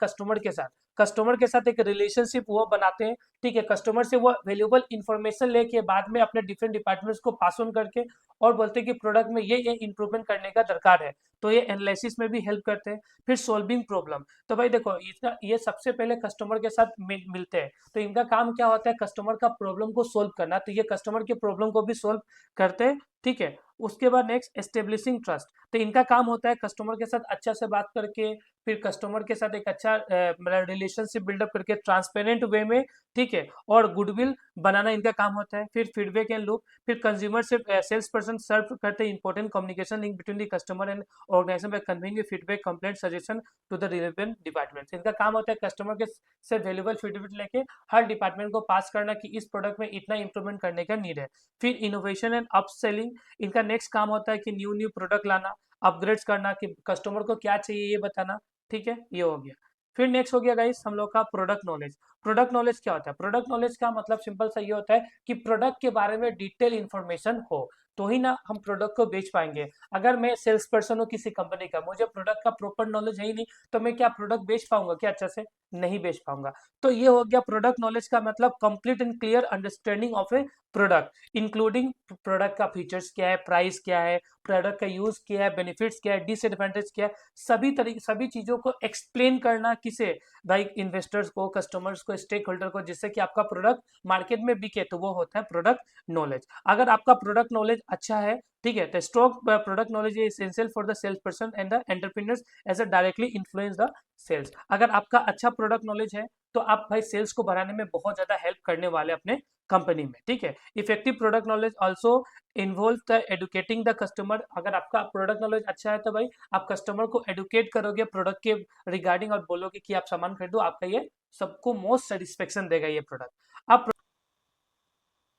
कस्टमर के साथ एक रिलेशनशिप वो बनाते हैं, ठीक है। कस्टमर से वो वैल्यूएबल इंफॉर्मेशन लेके बाद में अपने डिफरेंट डिपार्टमेंट्स को पास ऑन करके और बोलते हैं कि प्रोडक्ट में ये इंप्रूवमेंट करने का दरकार है, तो ये एनालिसिस में भी हेल्प करते हैं। फिर सोल्विंग प्रॉब्लम, तो भाई देखो इसका ये सबसे पहले कस्टमर के साथ मिलते हैं, तो इनका काम क्या होता है कस्टमर का प्रॉब्लम को सोल्व करना, तो ये कस्टमर के प्रॉब्लम को भी सोल्व करते हैं, ठीक है। उसके बाद नेक्स्ट एस्टेब्लिशिंग ट्रस्ट, तो इनका काम होता है कस्टमर के साथ अच्छा से बात करके, फिर कस्टमर के साथ एक अच्छा मतलब रिलेशनशिप बिल्डअप करके ट्रांसपेरेंट वे में, ठीक है, और गुडविल बनाना इनका काम होता है। फिर फीडबैक एंड लूप, फिर कंज्यूमर से सेल्स पर्सन सर्व करते हैं important communication link between the customer and organization by conveying feedback complaint suggestion to the relevant department. इनका काम होता है कस्टमर के से वैल्यूएबल फीडबैक लेके हर डिपार्टमेंट को पास करना कि इस प्रोडक्ट में इतना इंप्रूवमेंट करने का नीड है। फिर इनोवेशन एंड अपसेलिंग, इनका नेक्स्ट काम होता है कि न्यू प्रोडक्ट लाना, अपग्रेड्स करना, कि कस्टमर को क्या चाहिए ये बताना, ठीक है, ये हो गया। फिर नेक्स्ट हो गया गाइस हम लोग का प्रोडक्ट नॉलेज। प्रोडक्ट नॉलेज क्या होता है? प्रोडक्ट नॉलेज का मतलब सिंपल सा ये होता है कि प्रोडक्ट के बारे में डिटेल इंफॉर्मेशन हो। तो ही ना हम प्रोडक्ट को बेच पाएंगे। अगर मैं सेल्स पर्सन हूँ किसी कंपनी का, मुझे प्रोडक्ट का प्रॉपर नॉलेज है ही नहीं, तो मैं क्या प्रोडक्ट बेच पाऊंगा क्या अच्छा से? नहीं बेच पाऊंगा। तो ये हो गया प्रोडक्ट नॉलेज का मतलब, complete and clear understanding of A product, including product का फीचर्स क्या है, प्राइस क्या है, प्रोडक्ट का यूज क्या है, बेनिफिट्स क्या है, डिसएडवांटेज क्या है, सभी चीजों को एक्सप्लेन करना किसे? भाई इन्वेस्टर्स को, कस्टमर्स को, स्टेक होल्डर को, जिससे कि आपका प्रोडक्ट मार्केट में बिके, तो वो होता है प्रोडक्ट नॉलेज। अगर आपका प्रोडक्ट नॉलेज अच्छा है, ठीक है, तो strong product knowledge is essential for the sales person and the entrepreneurs as a directly influence the sales. अगर आपका अच्छा प्रोडक्ट नॉलेज है, तो आप भाई सेल्स को बढ़ाने में बहुत ज्यादा हेल्प करने वाले अपने कंपनी में, ठीक है। Effective product knowledge also involve the educating the customer. अगर आपका प्रोडक्ट नॉलेज अच्छा है, तो भाई आप कस्टमर को एडुकेट करोगे प्रोडक्ट के रिगार्डिंग, और बोलोगे कि आप सामान खरीदो, आपका ये सबको मोस्ट सेटिस्फेक्शन देगा ये प्रोडक्ट। अब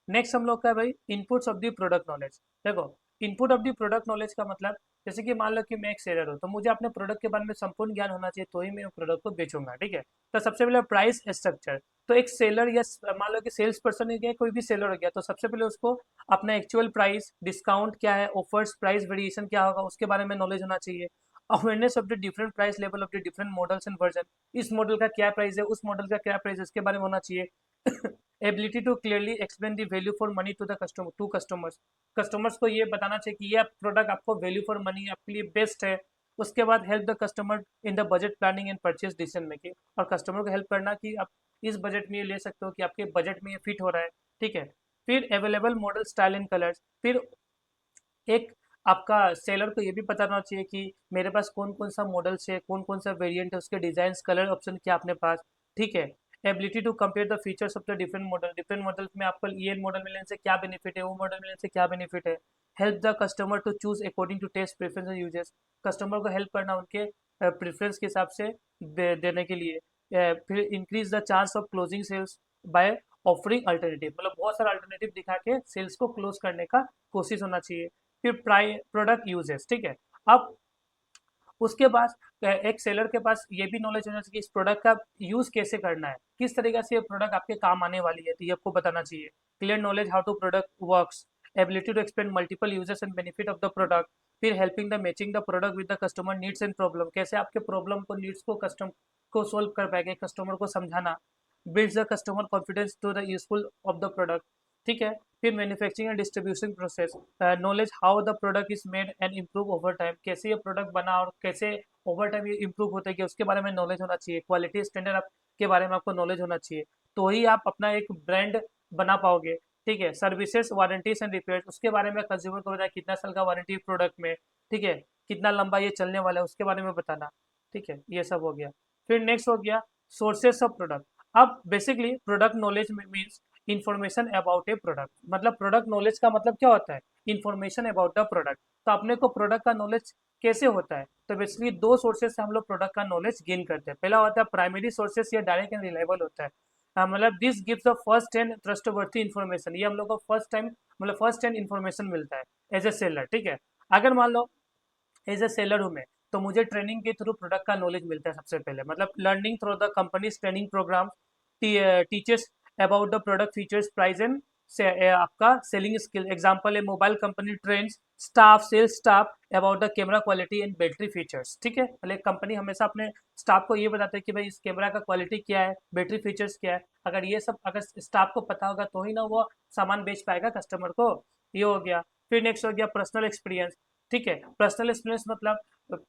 नेक्स्ट हम लोग का है भाई inputs of the product knowledge. देखो, input of the product knowledge का मतलब, जैसे कि मान लो कि मैं एक सेलर हूँ, तो मुझे अपने प्रोडक्ट के बारे में संपूर्ण ज्ञान होना चाहिए, तो ही मैं प्रोडक्ट को बेचूंगा, ठीक है। तो सबसे पहले प्राइस स्ट्रक्चर। तो एक सेलर या मान लो कि सेल्स पर्सन हो गया, कोई भी सेलर हो गया, तो सबसे पहले उसको अपना एक्चुअल प्राइस, डिस्काउंट क्या है, ऑफर्स, प्राइस वेरिएशन क्या होगा, उसके बारे में नॉलेज होना चाहिए। Awareness of the different price level of the different models and version. इस मॉडल का क्या प्राइस है, उस मॉडल का क्या प्राइस है, इसके बारे में होना चाहिए। Ability to clearly explain the value for money to the customer, to customers. Customers को ये बताना चाहिए कि ये प्रोडक्ट आपको वैल्यू फॉर मनी, आपके लिए बेस्ट है। उसके बाद help the customer in the budget planning and purchase decision making. और कस्टमर को हेल्प करना कि आप इस बजट में ये ले सकते हो, कि आपके बजट में ये फिट हो रहा है, ठीक है। फिर available model, style and colours. फिर एक आपका सेलर को ये भी पता होना चाहिए कि मेरे पास कौन कौन सा मॉडल्स है, कौन कौन सा वेरिएंट है, उसके डिजाइन, कलर ऑप्शन क्या अपने पास, ठीक है। Ability to compare the features of the different model. Different model में आपको ये मॉडल मिलने से क्या बेनिफिट है, वो मॉडल मिलने से क्या बेनिफिट है। Help the customer to choose according to taste preference and uses. Customer को हेल्प करना उनके प्रेफरेंस के हिसाब से देने के लिए। फिर increase the chance of closing sales by offering alternative, मतलब बहुत सारा अल्टरनेटिव दिखा के सेल्स को क्लोज करने का कोशिश होना चाहिए। फिर प्रोडक्ट यूजेस, ठीक है। अब उसके पास एक सेलर के पास ये भी नॉलेज होना चाहिए कि इस प्रोडक्ट का यूज कैसे करना है, किस तरीके से ये प्रोडक्ट आपके काम आने वाली है, तो ये आपको बताना चाहिए। Clear knowledge how to product works. Ability to explain multiple uses and benefit of the product. फिर helping the matching the product with the customer needs and problem, कैसे आपके प्रॉब्लम को, नीड्स को कस्टमर को सोल्व कर पाएंगे, customer को समझाना। Builds the customer confidence to the useful of the product, ठीक है। फिर manufacturing and distribution process. Knowledge how the product is made and improve over time, कैसे ये प्रोडक्ट बना और कैसे ओवर टाइम ये इम्प्रूव होता है, कि उसके बारे में नॉलेज होना चाहिए। क्वालिटी स्टैंडर्ड आप के बारे में आपको नॉलेज होना चाहिए, तो ही आप अपना एक ब्रांड बना पाओगे, ठीक है। सर्विसेज, वारंटीज एंड रिपेयर, उसके बारे में कंज्यूमर को बताया कितना साल का वारंटी प्रोडक्ट में, ठीक है, कितना लंबा ये चलने वाला है, उसके बारे में बताना, ठीक है। ये सब हो गया। फिर नेक्स्ट हो गया सोर्सेस ऑफ प्रोडक्ट। अब basically product knowledge means information about A product, मतलब प्रोडक्ट नॉलेज का मतलब क्या होता है, इंफॉर्मेशन अबाउट द प्रोडक्ट। तो अपने को प्रोडक्ट का नॉलेज कैसे होता है, तो बेसिकली दो सोर्सेज से हम लोग प्रोडक्ट का नॉलेज गेन करते हैं। पहला होता है प्राइमरी सोर्सेज, या डायरेक्ट एंड रिलायबल होता है। मतलब this gives the first and trustworthy information, ये हम लोग को फर्स्ट टाइम, मतलब फर्स्ट एंड इन्फॉर्मेशन मिलता है एज ए सेलर, ठीक है। अगर मान लो एज ए सेलर हूँ मैं, तो मुझे ट्रेनिंग के थ्रू प्रोडक्ट का नॉलेज मिलता है सबसे पहले, मतलब learning through the company's training program teachers about the product features, price and से आपका सेलिंग स्किल। एग्जांपल है mobile company trends staff, sales staff about the camera quality and battery features, ठीक है। पहले कंपनी हमेशा अपने स्टाफ को ये बताते हैं कि भाई इस कैमरा का क्वालिटी क्या है, बैटरी फीचर्स क्या है। अगर ये सब अगर स्टाफ को पता होगा, तो ही ना वो सामान बेच पाएगा कस्टमर को। ये हो गया। फिर नेक्स्ट हो गया पर्सनल एक्सपीरियंस, ठीक है। पर्सनल एक्सपीरियंस मतलब,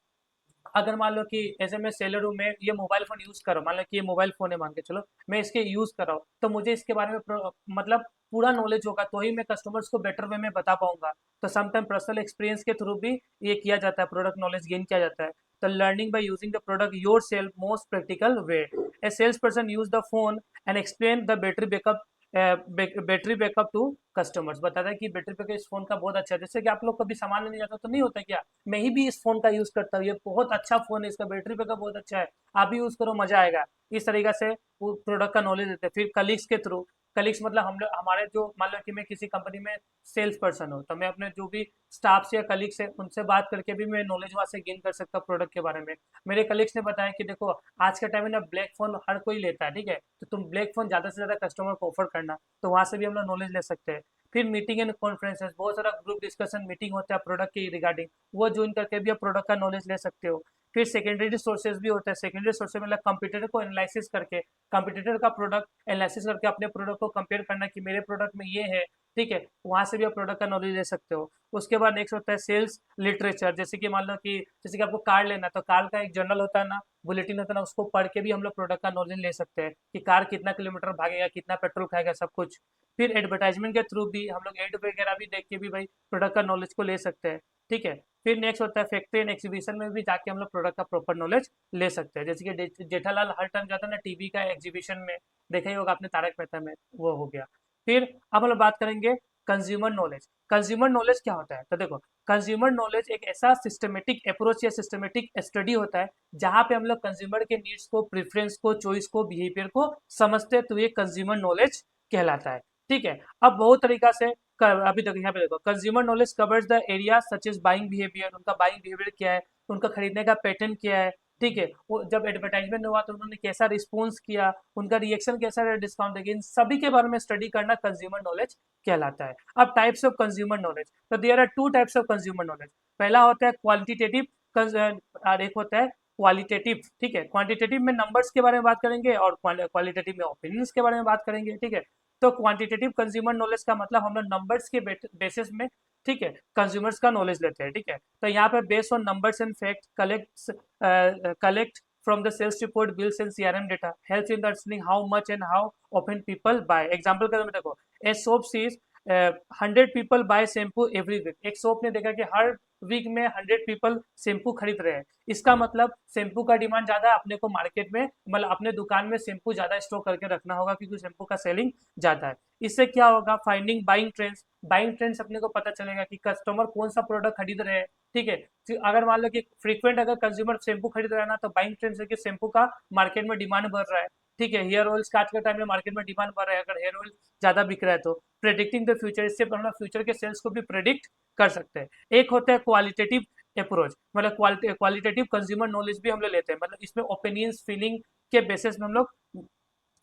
अगर मान लो कि ऐसे मैं सेलर हूँ, मैं ये मोबाइल फोन यूज कर रहा हूँ, मान लो कि ये मोबाइल फोन है, मान के चलो मैं इसके यूज कर रहा हूँ, तो मुझे इसके बारे में मतलब पूरा नॉलेज होगा, तो ही मैं कस्टमर्स को बेटर वे में बता पाऊंगा। तो समटाइम पर्सनल एक्सपीरियंस के थ्रू भी ये किया जाता है, प्रोडक्ट नॉलेज गेन किया जाता है। तो learning by using the product yourself most practical way. A sales person use the phone and explain the battery backup, battery backup to customers, बताता है कि बैटरी बैकअप इस फोन का बहुत अच्छा है। जैसे कि आप लोग कभी सामान लेने जाते हो, तो नहीं होता क्या, मैं ही भी इस फोन का यूज करता हूँ, ये बहुत अच्छा फोन है, इसका बैटरी बैकअप बहुत अच्छा है, आप भी यूज करो, मजा आएगा। इस तरीके से वो प्रोडक्ट का नॉलेज देते हैं। फिर कलीग्स के थ्रू, कलीग्स मतलब हम लोग, हमारे जो, मान लो कि मैं किसी कंपनी में सेल्स पर्सन हूँ, तो मैं अपने जो भी स्टाफ से या कलीग्स है, उनसे बात करके भी मैं नॉलेज वहाँ से गेन कर सकता हूँ प्रोडक्ट के बारे में। मेरे कलीग्स ने बताया कि देखो आज के टाइम में ना ब्लैक फोन हर कोई लेता है, ठीक है, तो तुम ब्लैक फोन ज़्यादा से ज़्यादा कस्टमर को ऑफर करना, तो वहाँ से भी हम लोग नॉलेज ले सकते हैं। फिर मीटिंग एंड कॉन्फ्रेंसेस, बहुत सारा ग्रुप डिस्कशन मीटिंग होता है प्रोडक्ट के रिगार्डिंग, वो ज्वाइन करके भी आप प्रोडक्ट का नॉलेज ले सकते हो। फिर सेकेंडरी सोर्सेज भी होता है, सेकेंडरी सोर्सेज मतलब कंपटीटर को एनालिसिस करके, कंपटीटर का प्रोडक्ट एनालिसिस करके अपने प्रोडक्ट को कंपेयर करना कि मेरे प्रोडक्ट में ये है, ठीक है, वहां से भी आप प्रोडक्ट का नॉलेज ले सकते हो। उसके बाद नेक्स्ट होता है सेल्स लिटरेचर, जैसे कि मान लो कि जैसे कि आपको कार लेना है तो कार का एक जर्नल होता है ना, बुलेटिन होता है ना, उसको पढ़ के भी हम लोग प्रोडक्ट का नॉलेज ले सकते हैं कि कार कितना किलोमीटर भागेगा, कितना पेट्रोल खाएगा, सब कुछ। फिर एडवर्टाइजमेंट के थ्रू भी हम लोग एड वगैरह भी देख के भी भाई प्रोडक्ट का नॉलेज को ले सकते हैं, ठीक है। फिर नेक्स्ट होता है फैक्ट्री एंड एक्जीबिशन में भी जाके हम लोग प्रोडक्ट का प्रॉपर नॉलेज ले सकते हैं, जैसे कि जेठालाल हर टाइम जाता है ना टीवी का एग्जीबिशन में, देखा ही होगा आपने तारक मेहता में, वो हो गया। फिर अब हम लोग बात करेंगे कंज्यूमर नॉलेज। कंज्यूमर नॉलेज क्या होता है, तो देखो कंज्यूमर नॉलेज एक ऐसा सिस्टमेटिक अप्रोच या सिस्टमेटिक स्टडी होता है जहां पे हम लोग कंज्यूमर के नीड्स को, प्रेफरेंस को, चॉइस को, बिहेवियर को समझते हैं, तो ये कंज्यूमर नॉलेज कहलाता है, ठीक है। अब बहुत तरीका से अभी देखो यहाँ पे देखो, consumer knowledge covers the area such as buying behaviour, उनका बाइंग बिहेवियर क्या है, उनका खरीदने का पैटर्न क्या है, ठीक है, वो जब एडवर्टाइजमेंट हुआ तो उन्होंने कैसा रिस्पॉन्स किया, उनका रिएक्शन कैसा रहा डिस्काउंट देके, इन सभी के बारे में स्टडी करना कंज्यूमर नॉलेज कहलाता है। अब टाइप्स ऑफ कंज्यूमर नॉलेज, तो there are two types of consumer knowledge. पहला होता है क्वांटिटेटिव और एक होता है क्वालिटेटिव, ठीक है। क्वांटिटेटिव में नंबर्स के बारे में बात करेंगे और क्वालिटेटिव में ओपिनियंस के बारे में बात करेंगे, ठीक है। तो क्वांटिटेटिव कंज्यूमर नॉलेज का मतलब हम लोग नंबर्स के बेसिस में, ठीक है, कंज्यूमर्स का नॉलेज लेते हैं, ठीक है। तो यहाँ पे based on numbers and fact collect from the sales report, bills and CRM data helps in understanding how much and how often people buy. Example के में देखो, a soap sees 100 people buy shampoo every week. एक soap ने देखा कि हर week में 100 people shampoo खरीद रहे हैं, इसका मतलब शैम्पू का डिमांड ज्यादा है, अपने को मार्केट में मतलब अपने दुकान में शैम्पू ज्यादा स्टॉक करके रखना होगा क्योंकि शैम्पू का सेलिंग ज्यादा है। इससे क्या होगा, finding buying trends, buying trends अपने को पता चलेगा कि कस्टमर कौन सा प्रोडक्ट खरीद रहे हैं, ठीक है। अगर मान लो कि फ्रीक्वेंट अगर कंज्यूमर शैम्पू खरीद रहा है ना, तो बाइंग ट्रेंड्स है कि शैम्पू का मार्केट में डिमांड बढ़ रहा है, ठीक है। हेयर ऑयल आज के टाइम में मार्केट में डिमांड बढ़ रहा है, अगर हेयर ऑयल ज्यादा बिक रहा है तो प्रेडिक्टिंग द फ्यूचर, इससे हम लोग फ्यूचर के सेल्स को भी प्रेडिक्ट कर सकते हैं। एक होता है क्वालिटेटिव अप्रोच, मतलब क्वालिटेटिव कंज्यूमर नॉलेज भी हम लोग लेते हैं, मतलब इसमें ओपिनियंस फीलिंग के बेसिस में हम लोग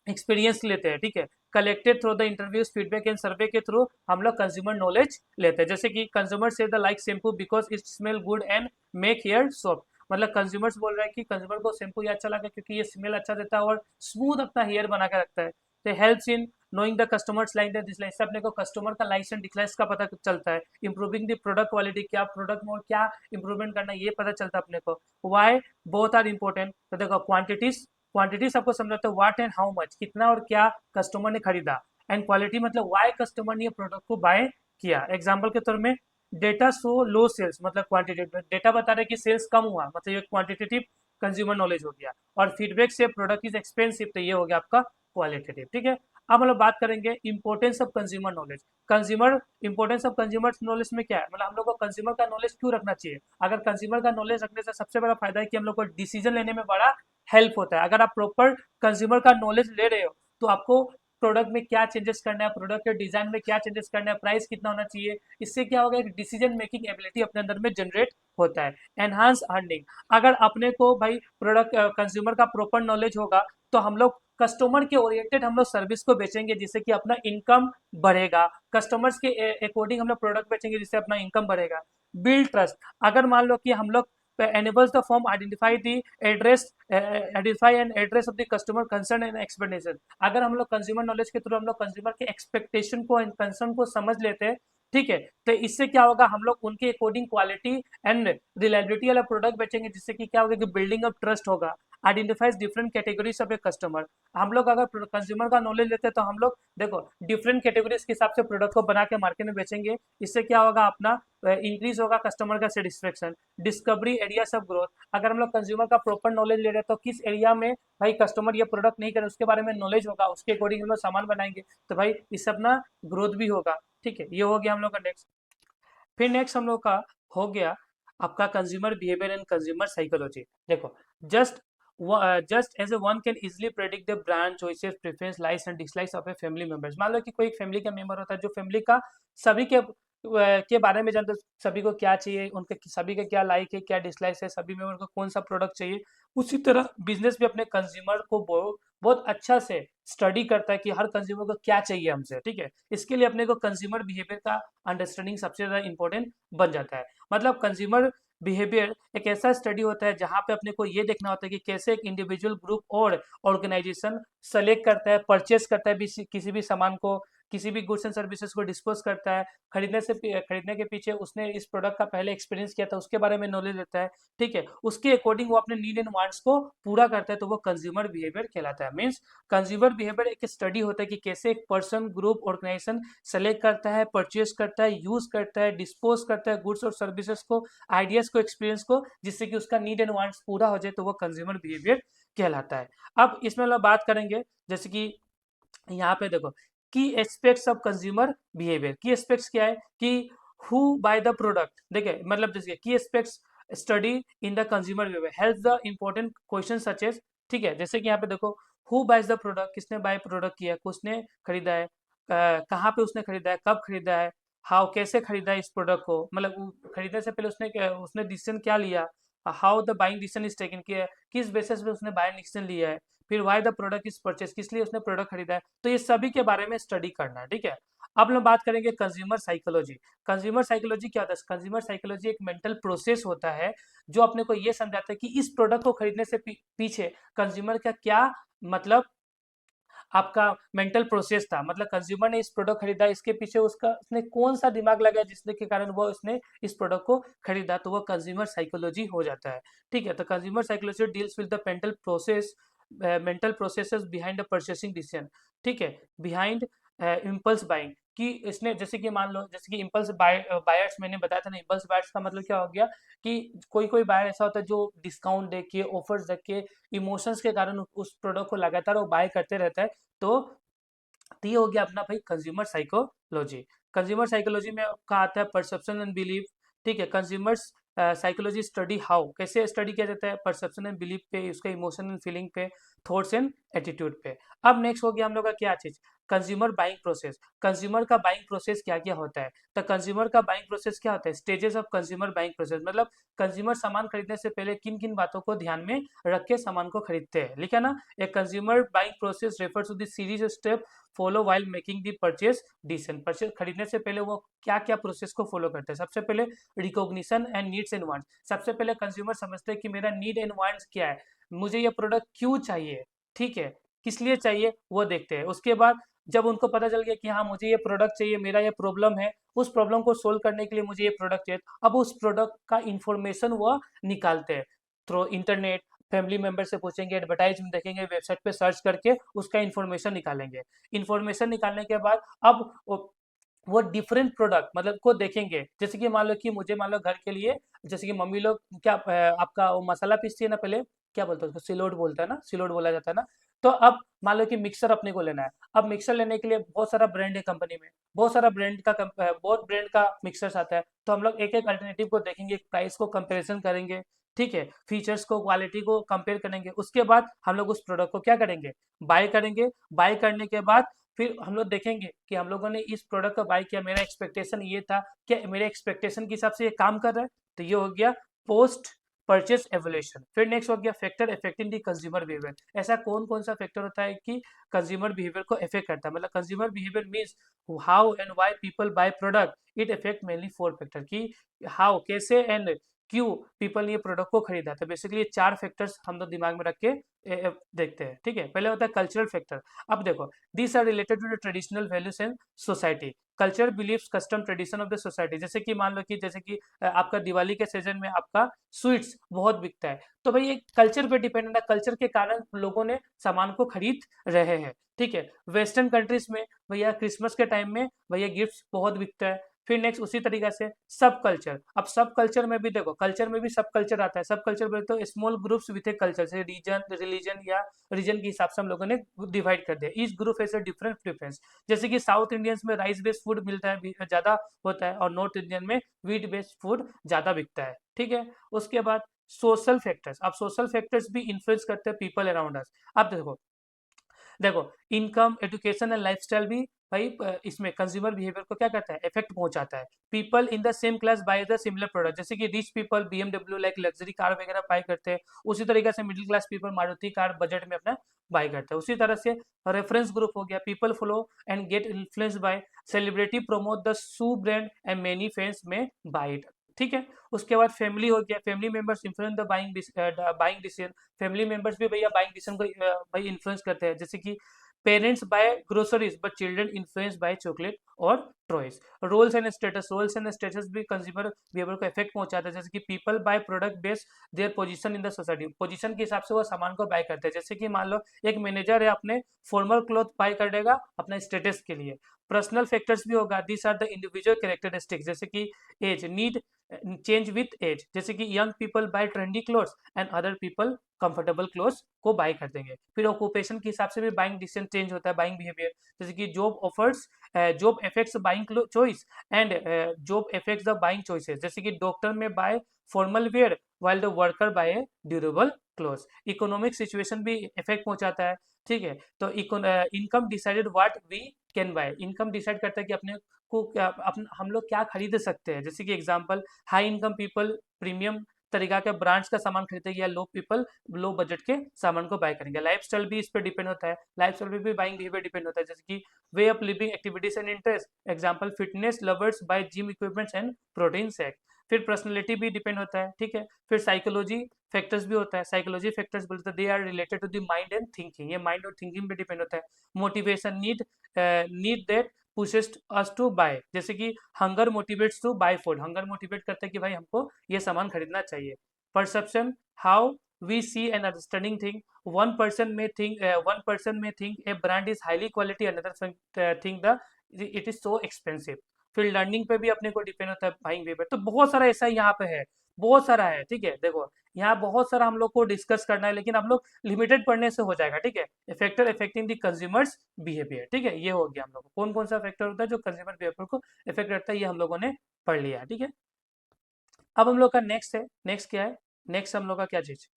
एक्सपीरियंस लेते हैं, ठीक है। Collected through the interviews, feedback and सर्वे के थ्रू हम लोग कंज्यूमर नॉलेज लेते हैं, जैसे कि कंज्यूमर से the like shampoo because it smell good and make hair soft, मतलब कंज्यूमर्स बोल रहे हैं कि कंज्यूमर को शैम्पू ये अच्छा लगा क्योंकि ये स्मेल अच्छा देता है और स्मूथ अपना हेयर बना के रखता है। तो helps in knowing the customers like that dislike, इससे अपने को कस्टमर का लाइक्स एंड डिसलाइक्स का पता चलता है। इंप्रूविंग द प्रोडक्ट क्वालिटी, क्या प्रोडक्ट में और क्या इंप्रूवमेंट करना है ये पता चलता है अपने को। वाई बोथ आर इंपॉर्टेंट, तो देखो क्वांटिटीज, क्वांटिटी सबको समझाते हो, व्हाट एंड हाउ मच, कितना और क्या कस्टमर ने खरीदा, एंड क्वालिटी मतलब वाई कस्टमर ने ये प्रोडक्ट को बाय किया। एग्जांपल के तौर में डेटा शो लो सेल्स, मतलब क्वांटिटेटिव डेटा बता रहे कि सेल्स कम हुआ, मतलब ये क्वांटिटेटिव कंज्यूमर नॉलेज हो गया। और फीडबैक से प्रोडक्ट इज एक्सपेंसिव, तो ये हो गया आपका क्वालिटेटिव, ठीक है। अब हम लोग बात करेंगे importance of consumer knowledge. Consumer importance of consumer knowledge में क्या है, मतलब हम लोग को कंज्यूमर का नॉलेज क्यों रखना चाहिए। अगर कंज्यूमर का नॉलेज रखने से सबसे बड़ा फायदा है कि हम लोग को डिसीजन लेने में बड़ा हेल्प होता है। अगर आप प्रॉपर कंज्यूमर का नॉलेज ले रहे हो तो आपको प्रोडक्ट में क्या चेंजेस करना है, प्रोडक्ट के डिजाइन में क्या चेंजेस करना है, प्राइस कितना होना चाहिए, इससे क्या होगा, एक डिसीजन मेकिंग एबिलिटी अपने अंदर में जनरेट होता है। एनहांस अर्निंग, अगर अपने को भाई प्रोडक्ट कंज्यूमर का प्रॉपर नॉलेज होगा तो हम लोग कस्टमर के ओरिएंटेड हम लोग सर्विस को बेचेंगे जिससे कि अपना इनकम बढ़ेगा, कस्टमर्स के अकॉर्डिंग हम लोग प्रोडक्ट बेचेंगे जिससे अपना इनकम बढ़ेगा। बिल्ड ट्रस्ट, अगर मान लो कि हम लोग enables the firm identify and address of the customer concern and expectation, अगर हम लोग कंज्यूमर नॉलेज के थ्रू हम लोग कंज्यूमर के एक्सपेक्टेशन को एंड कंसर्न को समझ लेते हैं, ठीक है, तो इससे क्या होगा, हम लोग उनके अकॉर्डिंग क्वालिटी एंड रिलायबिलिटी वाला प्रोडक्ट बेचेंगे जिससे कि क्या होगा कि बिल्डिंग अप ट्रस्ट होगा। Identifies different categories of a customer, हम लोग अगर कंज्यूमर का नॉलेज लेते हैं तो हम लोग देखो डिफरेंट कैटेगरीज के हिसाब से प्रोडक्ट को बना के मार्केट में बेचेंगे, इससे क्या होगा, अपना इंक्रीज होगा कस्टमर का satisfaction. Discovery areas of growth, अगर हम लोग कंज्यूमर का प्रॉपर नॉलेज ले रहे हैं तो किस एरिया में भाई कस्टमर ये प्रोडक्ट नहीं करे उसके बारे में नॉलेज होगा, उसके अकॉर्डिंग हम लोग सामान बनाएंगे तो भाई इससे अपना ग्रोथ भी होगा, ठीक है। ये हो गया हम लोग का नेक्स्ट। फिर नेक्स्ट हम लोग का हो गया आपका consumer behaviour and consumer psychology. देखो just just as a one can easily predict the brand choices preference likes and dislikes of a family members, मान लो कि कोई एक फैमिली का मेंबर होता है जो फैमिली का सभी के के बारे में जानते हो, सभी को क्या चाहिए, उनके सभी के क्या लाइक है, क्या डिसलाइक है, सभी में उनको कौन सा प्रोडक्ट चाहिए। उसी तरह बिजनेस भी अपने कंज्यूमर को बहुत अच्छा से स्टडी करता है कि हर कंज्यूमर को क्या चाहिए हमसे, ठीक है। इसके लिए अपने को कंज्यूमर बिहेवियर का अंडरस्टैंडिंग सबसे ज़्यादा इंपॉर्टेंट बन जाता है। मतलब कंज्यूमर बिहेवियर एक ऐसा स्टडी होता है जहाँ पे अपने को ये देखना होता है कि कैसे एक इंडिविजुअल ग्रुप और ऑर्गेनाइजेशन सेलेक्ट करता है, परचेस करता है किसी भी सामान को, किसी भी गुड्स एंड सर्विसेज को डिस्पोज करता है। खरीदने के पीछे उसने इस प्रोडक्ट का पहले एक्सपीरियंस किया था, उसके बारे में नॉलेज लेता है, ठीक है। उसके अकॉर्डिंग वो अपने नीड एंड वांट्स को पूरा करता है, तो वो कंज्यूमर बिहेवियर कहलाता है। मीन्स कंज्यूमर बिहेवियर एक स्टडी होता है कि कैसे एक पर्सन, ग्रुप, ऑर्गेनाइजेशन सेलेक्ट करता है, परचेज करता है, यूज करता है, डिस्पोज करता है गुड्स और सर्विसेज को, आइडियाज को, एक्सपीरियंस को, जिससे कि उसका नीड एंड वांट्स पूरा हो जाए, तो वो कंज्यूमर बिहेवियर कहलाता है। अब इसमें हम लोग बात करेंगे, जैसे कि यहाँ पे देखो, की एस्पेक्ट्स ऑफ कंज्यूमर बिहेवियर। की एस्पेक्ट्स क्या है कि हु बाय द प्रोडक्ट, देखिए मतलब जैसे की aspects study in the consumer behaviour help the important question such as, ठीक है। जैसे कि यहाँ पे देखो, हु बाइज द प्रोडक्ट, किसने बाय प्रोडक्ट किया, किसने खरीदा है, कहाँ पे उसने खरीदा है, कब खरीदा है, हाउ, कैसे खरीदा है इस प्रोडक्ट को, मतलब खरीदने से पहले उसने डिसीजन क्या लिया, how the buying decision is taken, किस बेसिस पे उसने बाइंग डिसीजन लिया है, फिर why the product is purchase, किस लिए उसने प्रोडक्ट खरीदा है। तो ये सभी के बारे में स्टडी करना है, ठीक है। अब हम बात करेंगे कंज्यूमर साइकोलॉजी। कंज्यूमर साइकोलॉजी क्या होता है? कंज्यूमर साइकोलॉजी एक मेंटल प्रोसेस होता है जो अपने को ये समझाता है कि इस प्रोडक्ट को खरीदने से पीछे कंज्यूमर का क्या, मतलब आपका मेंटल प्रोसेस था, मतलब कंज्यूमर ने इस प्रोडक्ट खरीदा, इसके पीछे उसका उसने कौन सा दिमाग लगाया जिसने के कारण वो उसने इस प्रोडक्ट को खरीदा, तो वो कंज्यूमर साइकोलॉजी हो जाता है, ठीक है। तो consumer psychology deals with the mental processes behind the purchasing decision, ठीक है, बिहाइंड इम्पल्स बाइंग। कि इसने जैसे कि मान लो, जैसे कि इम्पल्स बायर्स मैंने बताया था ना, इम्पल्स बायर्स का मतलब क्या हो गया कि कोई कोई बायर ऐसा होता है जो डिस्काउंट देख के, ऑफर्स देख के, इमोशंस के कारण उस प्रोडक्ट को लगातार वो बाय करते रहता है। तो ये हो गया अपना भाई कंज्यूमर साइकोलॉजी। कंज्यूमर साइकोलॉजी में का आता है परसेप्शन एंड बिलीफ, ठीक है। कंज्यूमर्स साइकोलॉजी स्टडी हाउ, कैसे स्टडी किया जाता है, परसेप्शन एंड बिलीफ पे, उसका इमोशन एंड फीलिंग पे, थॉट्स एंड एटीट्यूड पे। अब नेक्स्ट हो गया हम लोग का क्या चीज, कंज्यूमर बाइंग प्रोसेस। कंज्यूमर का बाइंग प्रोसेस क्या क्या होता है, तो कंज्यूमर का बाइंग प्रोसेस क्या होता है, stages of consumer buying process, मतलब कंज्यूमर सामान खरीदने से पहले किन किन बातों को ध्यान में रख के सामान को खरीदते हैं, लिखा ना। एक consumer buying process refers to the series step follow while making the purchase decision. Purchase खरीदने से पहले वो क्या क्या प्रोसेस को फॉलो करते हैं। सबसे पहले recognition and needs and wants, सबसे पहले कंज्यूमर समझते हैं कि मेरा नीड एंड वांट्स क्या है, मुझे ये प्रोडक्ट क्यों चाहिए, ठीक है, किस लिए चाहिए, वो देखते हैं। उसके बाद जब उनको पता चल गया कि हाँ मुझे ये प्रोडक्ट चाहिए, मेरा ये प्रॉब्लम है, उस प्रॉब्लम को सोल्व करने के लिए मुझे ये प्रोडक्ट चाहिए, अब उस प्रोडक्ट का इंफॉर्मेशन वो निकालते हैं थ्रू इंटरनेट, फैमिली मेंबर से पूछेंगे, एडवर्टाइजमेंट देखेंगे, वेबसाइट पे सर्च करके उसका इन्फॉर्मेशन निकालेंगे। इन्फॉर्मेशन निकालने के बाद अब वो डिफरेंट प्रोडक्ट मतलब को देखेंगे। जैसे कि मान लो कि मुझे, मान लो घर के लिए, जैसे कि मम्मी लोग क्या आपका वो मसाला पीसती है ना, पहले क्या बोलते हैं उसको, सिलोट बोलता है ना, सिलोट बोला जाता है ना। तो अब मान लो कि मिक्सर अपने को लेना है। अब मिक्सर लेने के लिए बहुत सारा ब्रांड है कंपनी में, बहुत सारा बहुत ब्रांड का मिक्सर्स आता है। तो हम लोग एक एक अल्टरनेटिव को देखेंगे, प्राइस को कंपेरिजन करेंगे, ठीक है, फीचर्स को, क्वालिटी को कंपेयर करेंगे। उसके बाद हम लोग उस प्रोडक्ट को क्या करेंगे, बाय करेंगे। बाय करने के बाद फिर हम लोग देखेंगे कि हम लोगों ने इस प्रोडक्ट को बाय किया, मेरा एक्सपेक्टेशन ये था, क्या मेरे एक्सपेक्टेशन के हिसाब से ये काम कर रहा है, तो ये हो गया पोस्ट परचेस एवोल्यूशन। फिर नेक्स्ट हो गया फैक्टर अफेक्टिंग दी कंज्यूमर बिहेवियर। ऐसा कौन कौन सा फैक्टर होता है कि कंज्यूमर बिहेवियर को अफेक्ट करता है, मतलब consumer behaviour means how and why people buy product, it affect mainly four factor, की हाउ, कैसे एंड क्यों पीपल ने ये प्रोडक्ट को खरीदा। तो बेसिकली ये चार फैक्टर्स हम लोग दिमाग में रख के देखते हैं, ठीक है। पहले होता है कल्चरल फैक्टर। अब देखो, these are related to the traditional values and society. Culture beliefs custom tradition of the society. जैसे कि मान लो कि जैसे कि आपका दिवाली के सीजन में आपका स्वीट्स बहुत बिकता है, तो भाई ये कल्चर पे डिपेंडेंट है, कल्चर के कारण लोगों ने सामान को खरीद रहे हैं, ठीक है। वेस्टर्न कंट्रीज में भैया क्रिसमस के टाइम में भैया गिफ्ट्स बहुत बिकता है। फिर नेक्स्ट उसी तरीका से सब कल्चर। अब सब कल्चर में भी देखो, कल्चर में भी सब कल्चर आता है। सब कल्चर बोले तो small groups with a culture, से रीजन, रिलीजन या रीजन के हिसाब से हम लोगों ने डिवाइड कर दिया। Each group has a different preference. जैसे कि साउथ इंडियंस में राइस बेस्ड फूड मिलता है, ज्यादा होता है, और नॉर्थ इंडियन में व्हीट बेस्ड फूड ज्यादा बिकता है, ठीक है। उसके बाद सोशल फैक्टर्स। अब सोशल फैक्टर्स भी इन्फ्लुएंस करते हैं पीपल अराउंड अस। अब देखो, इनकम, एजुकेशन एंड लाइफस्टाइल भी भाई इसमें कंज्यूमर बिहेवियर को क्या करता है, इफेक्ट पहुंचाता है। People in the same class by the similar product, जैसे कि rich people BMW like luxury car वगैरह बाय करते हैं, उसी तरीके से middle class people Maruti car budget में अपना बाय करते हैं। उसी तरह से रेफरेंस ग्रुप हो गया, people follow and gate influence by celebrity promote the shoe brand and many fans में बाय इट। ठीक है, उसके बाद फैमिली हो गया, family members influence the buying decision. Family members भी भैया बाइंग डिसीजन को भाई इन्फ्लुएंस करते हैं, जैसे कि parents buy groceries but children influence buy chocolate और टॉयज। रोल्स एंड स्टेटस भी कंज्यूमर बिहेवियर को इफेक्ट पहुंचाता है, जैसे कि people buy product based their position in the society, position के हिसाब से वो सामान को बाय करते हैं। जैसे कि मान लो एक मैनेजर है, अपने फॉर्मल क्लॉथ बाय करेगा अपना स्टेटस के लिए। पर्सनल फैक्टर्स भी होगा, this are the individual characteristics, जैसे कि age need change with age, जैसे कि young people buy trendy clothes and other people comfortable clothes को बाय कर देंगे। फिर ऑक्यूपेशन के हिसाब से भी बाइंग डिसीजन चेंज होता है, बाइंग बिहेवियर, जैसे कि job effects buying choice and job effects the buying choices, जैसे कि डॉक्टर में buy formal wear while the worker buy durable clothes. Economic situation भी इफेक्ट पहुंचाता है। ठीक है, तो income decided what we can buy, income decide करता है कि अपने को क्या हम लोग क्या खरीद सकते हैं। जैसे कि example, high income people premium तरीका के ब्रांड्स का सामान खरीदेंगे, या लो पीपल लो बजट के सामान को बाय करेंगे। लाइफस्टाइल भी इस पर डिपेंड होता है, लाइफस्टाइल पे भी बाइंग बिहेवियर डिपेंड होता है, जैसे कि way of living, activities and interest, example fitness lovers buy gym equipments and protein shake. फिर पर्सनैलिटी भी डिपेंड होता है। ठीक है, फिर साइकोलॉजी फैक्टर्स भी होता है, साइकोलॉजी फैक्टर्स बोलते हैं they are related to the mind and thinking, ये माइंड और थिंकिंग पे डिपेंड होता है। Motivation need that pushes us to buy, जैसे कि hunger motivates to buy food, hunger motivate करता है कि भाई हमको ये सामान खरीदना चाहिए। Perception, how we see and understanding thing, one person may think a brand is highly quality, another think the it is so expensive। फिर लर्निंग पे भी अपने को डिपेंड होता है बाइंग बिहेवियर। तो बहुत सारा ऐसा यहाँ पे है, बहुत सारा है। ठीक है, देखो यहाँ बहुत सारा हम लोग को डिस्कस करना है, लेकिन हम लोग लिमिटेड पढ़ने से हो जाएगा। ठीक है, factor affecting the consumers behaviour. ठीक है, ये हो गया हम लोग को कौन कौन सा फैक्टर होता है जो कंज्यूमर बिहेवियर को इफेक्ट करता है, ये हम लोगों ने पढ़ लिया। ठीक है, अब हम लोग का नेक्स्ट है, नेक्स्ट क्या है, नेक्स्ट हम लोग का क्या चीज,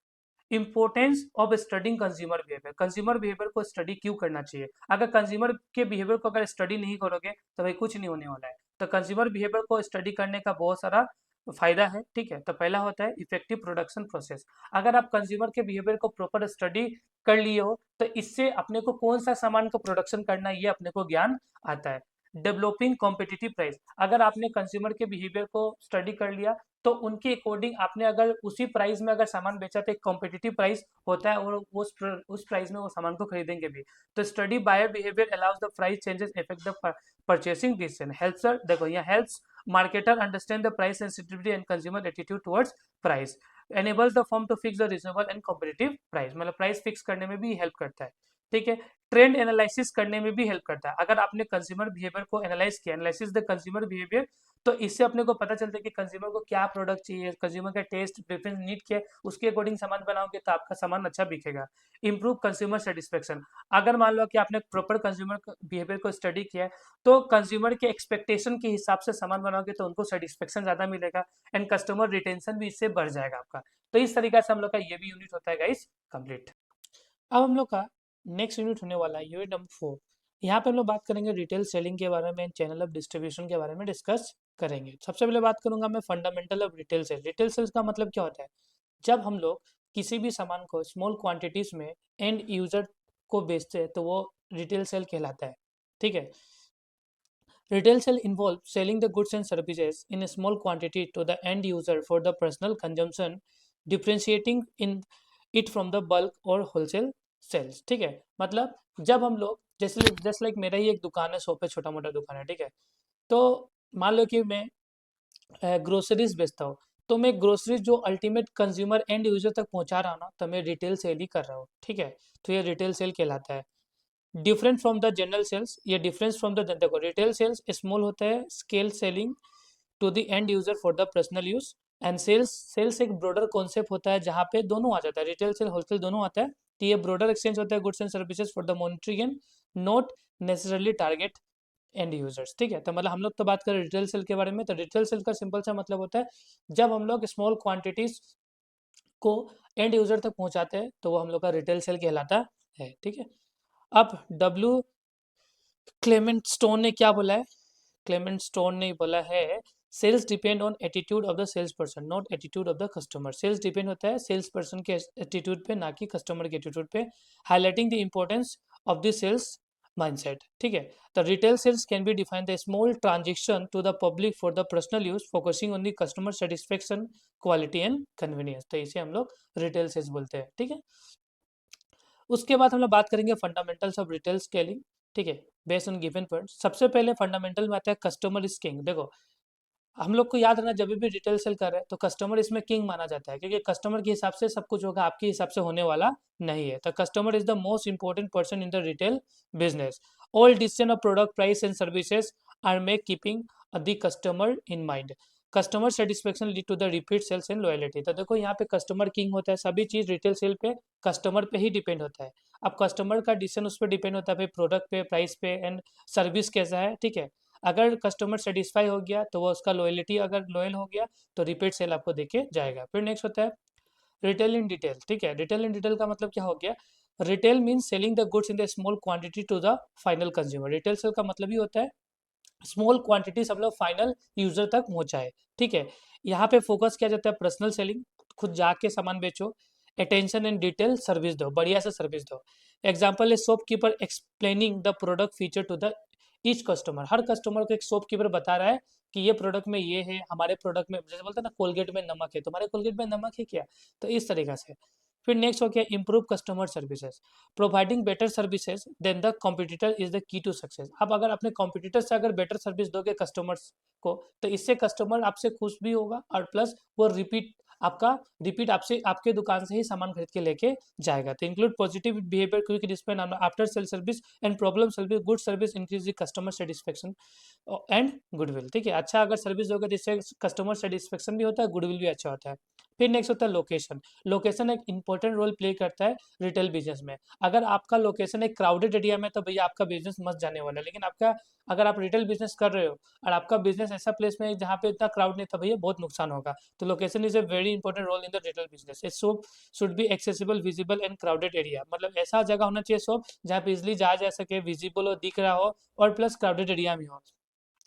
importance of studying consumer behaviour. Consumer behaviour को स्टडी क्यों करना चाहिए? अगर कंज्यूमर के बिहेवियर को अगर स्टडी नहीं करोगे तो भाई कुछ नहीं होने वाला है। तो कंज्यूमर बिहेवियर को स्टडी करने का बहुत सारा फायदा है। ठीक है, तो पहला होता है इफेक्टिव प्रोडक्शन प्रोसेस। अगर आप कंज्यूमर के बिहेवियर को प्रॉपर स्टडी कर लिए हो तो इससे अपने को कौन सा सामान को प्रोडक्शन करना है ये अपने को ज्ञान आता है। डेवलपिंग कॉम्पिटिटिव प्राइस, अगर आपने कंज्यूमर के बिहेवियर को स्टडी कर लिया तो उनके अकॉर्डिंग आपने अगर उसी प्राइस में अगर सामान बेचा तो एक कॉम्पिटिटिव प्राइस होता है और उस प्राइस में वो सामान को खरीदेंगे भी। तो study buyer behaviour allows the price changes effect the purchasing decision. Helps, देखो यहाँ helps marketer understand the price sensitivity and consumer attitude towards price. Enables the firm to fix the reasonable and competitive price, मतलब price fix करने में भी help करता है। ठीक है, ट्रेंड एनालिसिस करने में भी हेल्प करता है। अगर आपने कंज्यूमर बिहेवियर को एनालाइज किया, एनालिसिस द कंज्यूमर बिहेवियर, तो इससे अपने को पता चलता है कि कंज्यूमर को क्या प्रोडक्ट चाहिए, कंज्यूमर का टेस्ट प्रेफरेंस नीड क्या है, उसके अकॉर्डिंग सामान बनाओगे तो आपका सामान अच्छा बिकेगा। इंप्रूव कंज्यूमर सेटिस्फेक्शन, अगर मान लो कि आपने प्रॉपर कंज्यूमर बिहेवियर को स्टडी किया है तो कंज्यूमर के एक्सपेक्टेशन के हिसाब से सामान बनाओगे तो उनको सेटिस्फेक्शन ज़्यादा मिलेगा एंड कस्टमर रिटेंशन भी इससे बढ़ जाएगा आपका। तो इस तरीके से हम लोग का ये भी यूनिट होता है गाइस कंप्लीट। अब हम लोग का नेक्स्ट यूनिट होने वाला है यूनिट नंबर 4। यहाँ पे हम लोग बात करेंगे रिटेल सेलिंग के बारे में, चैनल ऑफ डिस्ट्रीब्यूशन के बारे में डिस्कस करेंगे। सबसे पहले बात करूंगा मैं fundamental of retail sale. Retail sales का मतलब क्या होता है? जब हम लोग किसी भी सामान को स्मॉल क्वांटिटीज में एंड यूजर को बेचते हैं तो वो रिटेल सेल कहलाता है। ठीक है, retail sale involve selling the goods and services in a small quantity to the end user for the personal consumption, differentiating in it from the bulk और होलसेल सेल्स। ठीक है, मतलब जब हम लोग जैसे लाइक मेरा ही एक दुकान है, शॉप है, छोटा मोटा दुकान है। ठीक है, तो मान लो कि मैं ग्रोसरीज बेचता हूँ, तो मैं ग्रोसरीज जो अल्टीमेट कंज्यूमर एंड यूजर तक पहुंचा रहा हूँ ना, तो मैं रिटेल सेल ही कर रहा हूँ। ठीक है, तो ये रिटेल सेल कहलाता है। Different from the general sales, ये डिफरेंस फ्रॉम द, देखो रिटेल सेल्स स्मॉल होता है scale selling to the end user for the personal use, and sales एक ब्रॉडर कॉन्सेप्ट होता है जहाँ पे दोनों आ जाता है, रिटेल सेल होलसेल दोनों आता है। तो ये ब्रॉडर एक्सचेंज होता है goods and services for the monetary and not necessarily target and users. ठीक है, तो मतलब हम लोग तो बात करें रिटेल सेल के बारे में, तो रिटेल सेल का सिंपल सा मतलब होता है जब हम लोग स्मॉल क्वांटिटीज को एंड यूजर तक पहुंचाते हैं तो वो हम लोग का रिटेल सेल कहलाता है। ठीक है, अब क्लेमेंट स्टोन ने क्या बोला है? क्लेमेंट स्टोन ने बोला है sales depend on attitude of the sales person not attitude of the customer. Sales depend होता है सेल्स पर्सन के एटीट्यूड पे, ना कि कस्टमर के एटीट्यूड पे। Highlighting the importance of the sales mindset, ठीक है। The retail sales can be define the small transaction to the public for the personal use focusing on the customer satisfaction, quality and convenience. तो इसे हम लोग retail sales बोलते हैं, ठीक है। उसके बाद हम लोग बात करेंगे फंडामेंटल्स ऑफ रिटेल स्केलिंग, ठीक है, बेस्ड ऑन गिवन पॉइंट। सबसे पहले फंडामेंटल में आता है कस्टमर इज किंग। देखो, हम लोग को याद रखना, जब भी रिटेल सेल कर रहे हैं तो कस्टमर इसमें किंग माना जाता है, क्योंकि कस्टमर के हिसाब से सब कुछ होगा, आपके हिसाब से होने वाला नहीं है। तो customer is the most important person in the retail business. All decision of product price and services are make keeping the customer in mind. Customer satisfaction lead to the repeat sales and loyalty. तो देखो, यहाँ पे customer king होता है, सभी चीज retail sale पे customer पे ही डिपेंड होता है। अब कस्टमर का डिसीजन उस पर डिपेंड होता है, भाई प्रोडक्ट पे, प्राइस पे एंड सर्विस कैसा है, ठीक है। अगर कस्टमर सेटिस्फाई हो गया तो वो उसका लॉयलिटी, अगर लॉयल हो गया तो रिपीट सेल आपको देके जाएगा। फिर नेक्स्ट होता है रिटेल इन डिटेल, ठीक है। रिटेल इन डिटेल का मतलब क्या हो गया? Retail means selling the goods in the small quantity to the final consumer. Retail sale का मतलब ही होता है स्मॉल क्वांटिटी सब लोग फाइनल यूजर तक पहुंचाए, ठीक है। यहाँ पे फोकस किया जाता है पर्सनल सेलिंग, खुद जाके सामान बेचो। अटेंशन एंड डिटेल सर्विस दो, बढ़िया से सर्विस दो। एग्जाम्पल है shopkeeper explaining the product feature to the each customer. हर कस्टमर को एक शॉपकीपर बता रहा है कि ये प्रोडक्ट में ये है, हमारे प्रोडक्ट में, जैसे बोलते हैं ना कोलगेट में नमक है, तुम्हारे कोलगेट में नमक है क्या? तो इस तरीका से। फिर नेक्स्ट हो गया improve customer services. Providing better services than the competitor is the key to success. अब अगर अपने कॉम्पिटिटर से अगर बेटर सर्विस दोगे कस्टमर्स को, तो इससे कस्टमर आपसे खुश भी होगा और प्लस वो रिपीट आपसे, आपके दुकान से ही सामान खरीद के लेके जाएगा। तो include positive behaviour, quick response after sale service and problem service, good service increase the customer satisfaction and goodwill, ठीक है। अच्छा अगर सर्विस दोगे तो इससे कस्टमर सेटिस्फेक्शन भी होता है, गुडविल भी अच्छा होता है। फिर नेक्स्ट होता है लोकेशन। लोकेशन एक इंपॉर्टेंट रोल प्ले करता है रिटेल बिजनेस में। अगर आपका लोकेशन एक क्राउडेड एरिया में तो भैया आपका बिजनेस मस्त जाने वाला है, लेकिन आपका, अगर आप रिटेल बिजनेस कर रहे हो और आपका बिजनेस ऐसा प्लेस में है जहाँ पे इतना क्राउड नहीं, तो भैया बहुत नुकसान होगा। तो location is a very important role in the retail business. It should be accessible, visible and crowded area, मतलब ऐसा जगह होना चाहिए शॉप जहाँ पे इजिली जाया जा सके, विजिबल हो, दिख रहा हो और प्लस क्राउडेड एरिया में हो।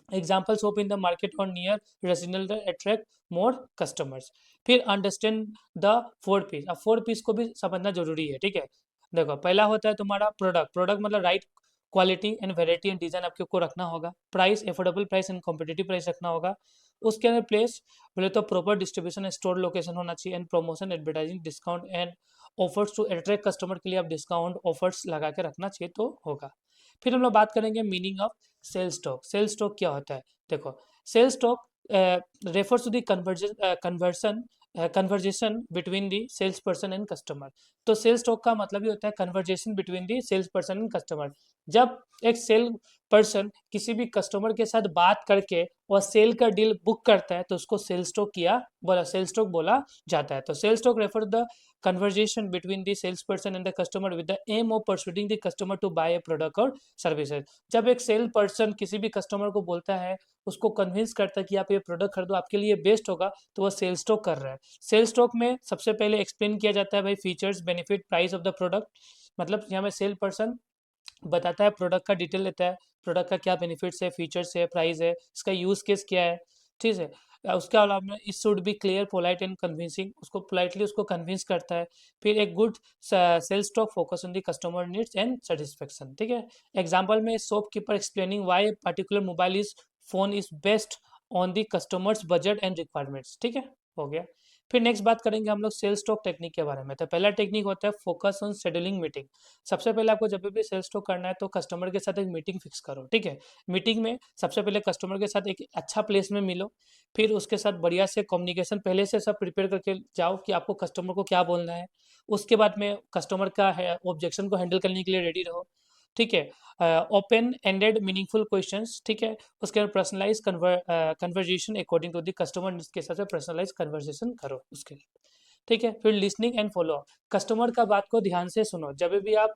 Example shop in the market और near residential attract more customers. फिर अंडरस्टैंड द फोर पीस। अब फोर पीस को भी समझना जरूरी है, ठीक है। देखो, पहला होता है तुम्हारा प्रोडक्ट। प्रोडक्ट मतलब right quality and variety and design आपको रखना होगा। Price, affordable price and competitive price रखना होगा। उसके अंदर प्लेस, बोले तो प्रॉपर डिस्ट्रीब्यूशन स्टोर लोकेशन होना चाहिए and promotion, advertising, discount and offers to attract customer के लिए आप डिस्काउंट ऑफर्स लगा के रखना चाहिए तो होगा। फिर हम लोग बात करेंगे meaning of sales talk. Sales talk क्या होता है? देखो, sales talk refers to the conversation between the sales person and customer. तो सेल स्टॉक का मतलब ही होता है conversation between the sales person and customer. जब एक सेल पर्सन किसी भी कस्टमर के साथ बात करके और सेल का डील बुक करता है तो उसको सेल स्टॉक सेल स्टॉक बोला जाता है। तो sales talk refer the conversation between the salesperson and the customer with the aim of persuading the customer to buy a product or services। जब एक सेल पर्सन किसी भी कस्टमर को बोलता है, उसको कन्विंस करता है कि आप ये प्रोडक्ट खरीदो, आपके लिए बेस्ट होगा, तो वो सेल स्टॉक कर रहा है। सेल स्टॉक में सबसे पहले एक्सप्लेन किया जाता है भाई features, benefit, price of the product. मतलब यहाँ में सेल पर्सन बताता है, प्रोडक्ट का डिटेल लेता है, प्रोडक्ट का क्या बेनिफिट्स है, फीचर्स है, प्राइस है, इसका यूज केस क्या है, ठीक है। उसके अलावा में it should be clear, polite and convincing, उसको पोलाइटली उसको कन्विंस करता है। फिर एक good sales talk focus on the customer needs and satisfaction, ठीक है। एग्जांपल में shopkeeper explaining why particular mobile is phone is best on the customer's budget and requirements, ठीक है, हो गया। फिर नेक्स्ट बात करेंगे हम लोग सेल स्टॉक टेक्निक के बारे में। तो पहला टेक्निक होता है फोकस ऑन शेड्यूलिंग मीटिंग। सबसे पहले आपको जब भी सेल स्टॉक करना है तो कस्टमर के साथ एक मीटिंग फिक्स करो, ठीक है। मीटिंग में सबसे पहले कस्टमर के साथ एक अच्छा प्लेस में मिलो, फिर उसके साथ बढ़िया से कम्युनिकेशन पहले से सब प्रिपेयर करके जाओ कि आपको कस्टमर को क्या बोलना है। उसके बाद में कस्टमर का ऑब्जेक्शन को हैंडल करने के लिए रेडी रहो, ठीक है। ओपन एंडेड मीनिंगफुल क्वेश्चंस, ठीक है। उसके बाद personalise conversation according to the customer के हिसाब से पर्सनलाइज कन्वर्जेशन करो उसके लिए, ठीक है। फिर लिसनिंग एंड फॉलो। कस्टमर का बात को ध्यान से सुनो। जब भी आप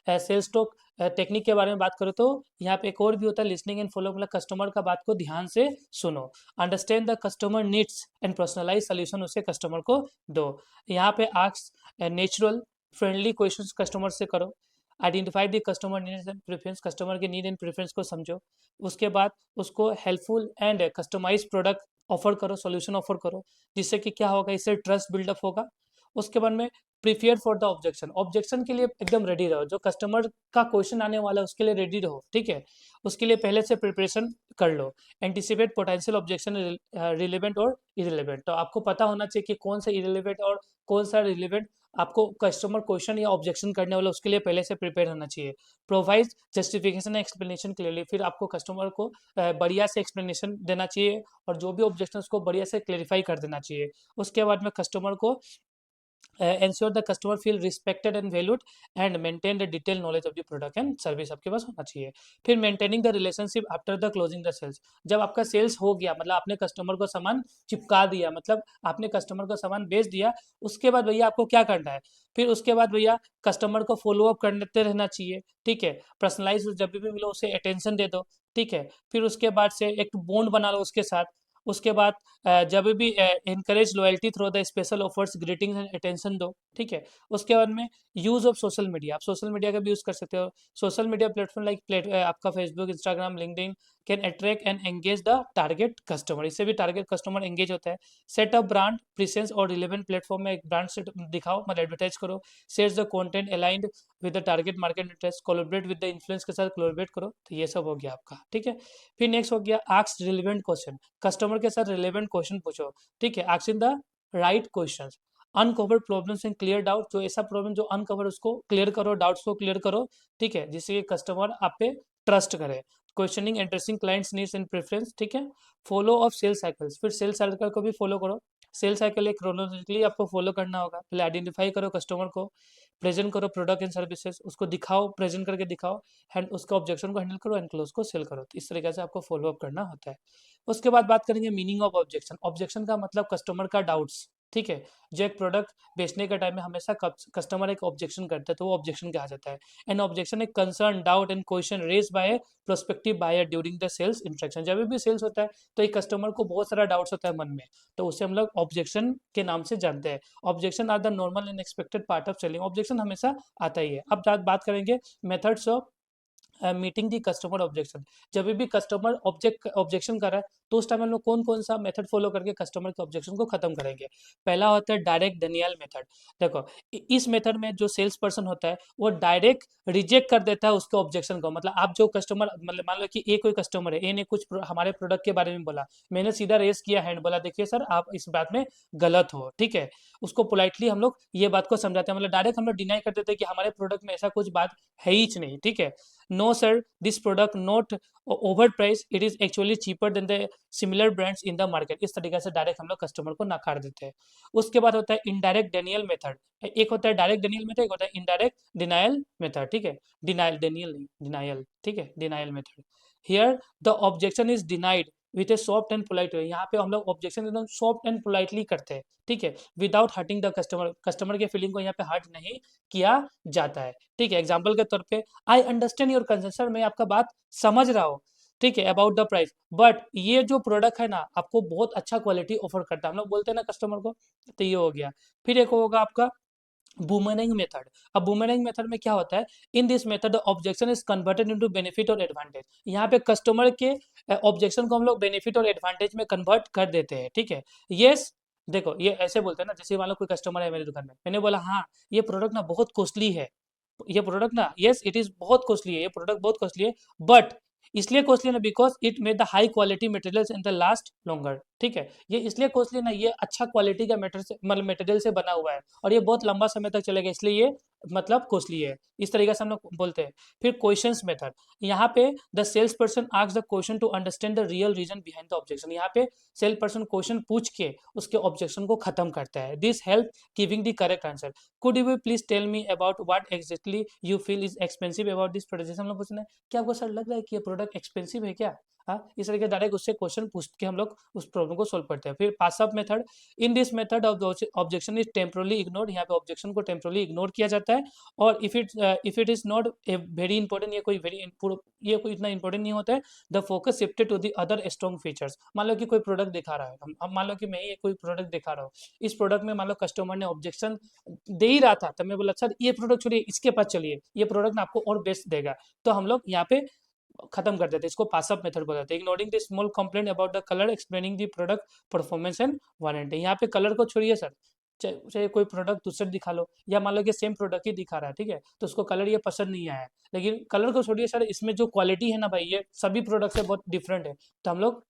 सेल्स टॉक टेक्निक के बारे में बात करो तो यहाँ पे एक और भी होता है लिसनिंग एंड फॉलो, मतलब कस्टमर का बात को ध्यान से सुनो। Understand the customer needs and personalise solution उसे कस्टमर को दो। यहाँ पे ask natural friendly questions customer से करो। Identify the customer needs and preference, customer के नीड एंड प्रेफरेंस को समझो। उसके बाद उसको helpful and customise product offer करो, सॉल्यूशन ऑफर करो, जिससे कि क्या होगा, इससे ट्रस्ट बिल्डअप होगा। उसके बाद में prepare for the objection, objection के लिए एकदम रेडी रहो, जो कस्टमर का क्वेश्चन आने वाला है उसके लिए रेडी रहो, ठीक है, उसके लिए पहले से प्रिपरेशन कर लो। एंटिसिपेट पोटेंशियल ऑब्जेक्शन रिलेवेंट और इरेलीवेंट, तो आपको पता होना चाहिए कि कौन सा इरेलीवेंट और कौन सा रिलेवेंट आपको कस्टमर क्वेश्चन या ऑब्जेक्शन करने वाला, उसके लिए पहले से प्रिपेयर होना चाहिए। प्रोवाइड जस्टिफिकेशन एक्सप्लेनेशन क्लियरली, फिर आपको कस्टमर को बढ़िया से एक्सप्लेनेशन देना चाहिए और जो भी ऑब्जेक्शन को बढ़िया से क्लेरिफाई कर देना चाहिए। उसके बाद में कस्टमर को ensure the customer feel respected and valued and maintain the detailed knowledge of the product and service आपके पास होना चाहिए। फिर maintaining the relationship after the closing the sales, जब आपका सेल्स हो गया, मतलब आपने कस्टमर को सामान चिपका दिया, मतलब आपने कस्टमर को सामान बेच दिया, उसके बाद भैया आपको क्या करना है, फिर उसके बाद भैया कस्टमर को फॉलो अप करते रहना चाहिए, ठीक है, पर्सनलाइज जब भी मिलो उसे अटेंशन दे दो, ठीक है, फिर उसके बाद से एक बॉन्ड बना लो उसके साथ। उसके बाद जब भी encourage loyalty through the special offers, greetings and attention दो, ठीक है। उसके बाद में यूज ऑफ सोशल मीडिया, आप सोशल मीडिया का भी यूज कर सकते हो। सोशल मीडिया प्लेटफॉर्म लाइक आपका Facebook, Instagram, LinkedIn can attract and engage the target customer, इससे भी टारगेट कस्टमर एंगेज होता है। सेट अप ब्रांड प्रेजेंस और रिलेवेंट प्लेटफॉर्म में एक ब्रांड सेट दिखाओ, मतलब एडवर्टाइज करो। Share the content aligned with the target market interest, collaborate with the influence के साथ कोलैबोरेट करो, तो ये सब हो गया आपका, ठीक है। फिर नेक्स्ट हो गया आस्क रिलेवेंट क्वेश्चन, कस्टमर के साथ रिलेवेंट क्वेश्चन पूछो, ठीक है, asking the right question. Uncover problems and clear doubt, जो ऐसा प्रॉब्लम जो अनकवर उसको क्लियर करो, डाउट्स को क्लियर करो, ठीक है, जिससे कि कस्टमर आप पे ट्रस्ट करे। Questioning addressing clients needs and preference, ठीक है। फॉलो ऑफ सेल साइकिल्स, फिर सेल साइकिल को भी फॉलो करो। सेल साइकिल एक क्रोनोलॉजिकली आपको फॉलो करना होगा। पहले आइडेंटिफाई करो कस्टमर को, प्रेजेंट करो प्रोडक्ट एंड सर्विसेज, उसको दिखाओ, प्रेजेंट करके दिखाओ, हैंड उसका ऑब्जेक्शन को हैंडल करो एंड क्लोज को सेल करो, तो इस तरीके से आपको फॉलो अप करना होता है। उसके बाद बात करेंगे मीनिंग ऑफ ऑब्जेक्शन। ऑब्जेक्शन का मतलब कस्टमर का डाउट्स, ठीक है, जो एक प्रोडक्ट बेचने के टाइम में हमेशा कस्टमर एक ऑब्जेक्शन करता है, तो वो ऑब्जेक्शन कहा जाता है। एंड ऑब्जेक्शन एक concern, doubt and question raise by prospective buyer during the sales interaction, जब भी सेल्स होता है तो एक कस्टमर को बहुत सारा डाउट्स होता है मन में, तो उसे हम लोग ऑब्जेक्शन के नाम से जानते हैं। Objection are the normal and expected part of selling, objection हमेशा आता ही है। अब बात करेंगे methods of meeting the customer objection, जब भी कस्टमर ऑब्जेक्शन कर रहा है तो उस टाइम हम लोग कौन कौन सा मेथड फॉलो करके कस्टमर के ऑब्जेक्शन को खत्म करेंगे। पहला होता है डायरेक्ट डेनियल मेथड। देखो इस मेथड में जो सेल्स पर्सन होता है वो डायरेक्ट रिजेक्ट कर देता है उसके ऑब्जेक्शन को, मतलब आप जो कस्टमर, मतलब मान लो कि ए कोई कस्टमर है, ए ने कुछ हमारे प्रोडक्ट के बारे में बोला, मैंने सीधा रेस किया हैंड, बोला देखिए सर आप इस बात में गलत हो, ठीक है, उसको पोलाइटली हम लोग ये बात को समझाते हैं, मतलब डायरेक्ट हम लोग डिनाई कर देते हैं कि हमारे प्रोडक्ट में ऐसा कुछ बात है ही नहीं, ठीक है। No sir, this product not overpriced, it is actually cheaper than the similar brands in the market, इस तरीके से डायरेक्ट हम लोग कस्टमर को नकार देते हैं। उसके बाद होता है इनडायरेक्ट डेनियल मेथड, एक होता है डायरेक्ट डेनियल मेथड, एक होता है इनडायरेक्ट डिनायल मेथड, ठीक है, डिनायल डेनियल नहीं डिनायल, ठीक है, denial method. Here the objection is denied with A soft and polite way, यहाँ पे हम लोग ऑब्जेक्शन एकदम सॉफ्ट एंड पोलाइटली करते हैं, ठीक है, without hurting the customer, customer के फीलिंग को यहाँ पे हर्ट नहीं किया जाता है, ठीक है। एग्जाम्पल के तौर पे I understand your concern, sir मैं आपका बात समझ रहा हूँ, ठीक है, अबाउट द प्राइस, बट ये जो प्रोडक्ट है ना आपको बहुत अच्छा क्वालिटी ऑफर करता है, हम लोग बोलते हैं ना कस्टमर को, तो ये हो गया। फिर एक होगा आपका बूमरैंग मेथड। अब बूमरैंग मेथड में क्या होता है, in this method objection is converted into benefit और एडवांटेज, यहाँ पे कस्टमर के ऑब्जेक्शन को हम लोग बेनिफिट और एडवांटेज में कन्वर्ट कर देते हैं, ठीक है। यस, देखो ये ऐसे बोलते हैं ना, जैसे मान लो कोई कस्टमर है मेरी दुकान में, मैंने बोला हाँ ये प्रोडक्ट ना बहुत कॉस्टली है, ये प्रोडक्ट ना यस इट इज बहुत कॉस्टली है, ये प्रोडक्ट बहुत कॉस्टली है, बट इसलिए कॉस्टली ना because it made the high quality materials in the last longer, ठीक है, ये इसलिए कॉस्टली ना, ये अच्छा क्वालिटी का मटेरियल से बना हुआ है और ये बहुत लंबा समय तक चलेगा, इसलिए ये मतलब कॉस्टली है, इस तरीके से हम लोग बोलते हैं। फिर क्वेश्चंस मेथड, यहाँ पे the sales person asks the question to understand the real reason behind the objection, यहाँ पे सेल्स पर्सन क्वेश्चन पूछ के उसके ऑब्जेक्शन को खत्म करता है। This help giving the correct answer. Could you please tell me about what exactly you feel is expensive about this product, जैसे हम लोग पूछना है कि आपको सर लग रहा है कि ये प्रोडक्ट एक्सपेंसिव है क्या, हाँ, इस तरीके डायरेक्ट उससे क्वेश्चन पूछ के हम लोग उस प्रॉब्लम को सोल्व करते हैं। फिर pass up method, in this method of objection is temporarily ignored, यहाँ पे ऑब्जेक्शन को टेम्पोरली इग्नोर किया जाता है। और if it is not a very important, ये कोई इतना इंपॉर्टेंट नहीं होता है, the focus shifted to the other strong features. मान लो कि कोई प्रोडक्ट दिखा रहा है, हम मान लो कि मैं ही कोई प्रोडक्ट दिखा रहा हूँ, इस प्रोडक्ट में मान लो कस्टमर ने ऑब्जेक्शन दे ही रहा था, तब मैं बोला सर ये प्रोडक्ट छोड़िए, इसके पास चलिए, ये प्रोडक्ट आपको और बेस्ट देगा, तो हम लोग यहाँ पे खत्म कर देते हैं। इसको पास अप मेथड बोलते हैं। Ignoring the small complaint about the colour, explaining the product performance and warranty. यहाँ पे कलर को छोड़िए सर, चाहे कोई प्रोडक्ट दूसरा दिखा लो, या मान लो कि सेम प्रोडक्ट ही दिखा रहा है, ठीक है, तो उसको कलर ये पसंद नहीं आया है, लेकिन कलर को छोड़िए सर, इसमें जो क्वालिटी है ना भाई, ये सभी प्रोडक्ट से बहुत डिफरेंट है, तो हम लोग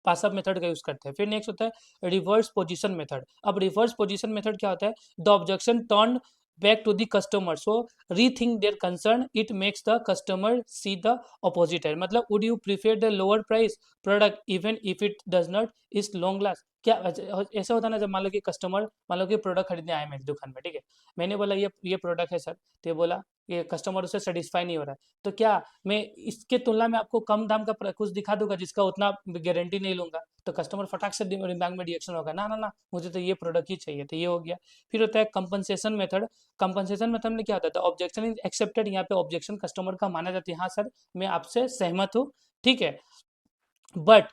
पासअप मेथड का यूज करते हैं। फिर नेक्स्ट होता है रिवर्स पोजीशन मेथड। अब रिवर्स पोजीशन मेथड क्या होता है, the objection turn back to the customer, so rethink their concern, it makes the customer see the opposite है। मतलब would you prefer the lower price product even if it does not is long last। क्या ऐसा होता है ना, जब मान लो कि कस्टमर, मान लो कि प्रोडक्ट खरीदने आए मेरी दुकान में, ठीक है, मैंने बोला ये प्रोडक्ट है सर, तो ये बोला ये कस्टमर उससे सेटिस्फाई नहीं हो रहा है, तो क्या मैं इसके तुलना में आपको कम दाम का कुछ दिखा दूंगा जिसका उतना गारंटी नहीं लूंगा, तो कस्टमर फटाक से दिमाग में रिएक्शन होगा, ना ना ना मुझे तो ये प्रोडक्ट ही चाहिए, तो ये हो गया। फिर होता है कंपनसेशन मेथड। कंपनसेशन मेथड में क्या होता है, ऑब्जेक्शन इज एक्सेप्टेड, यहाँ पे ऑब्जेक्शन कस्टमर का माना जाता है, हाँ सर मैं आपसे सहमत हूँ, ठीक है, but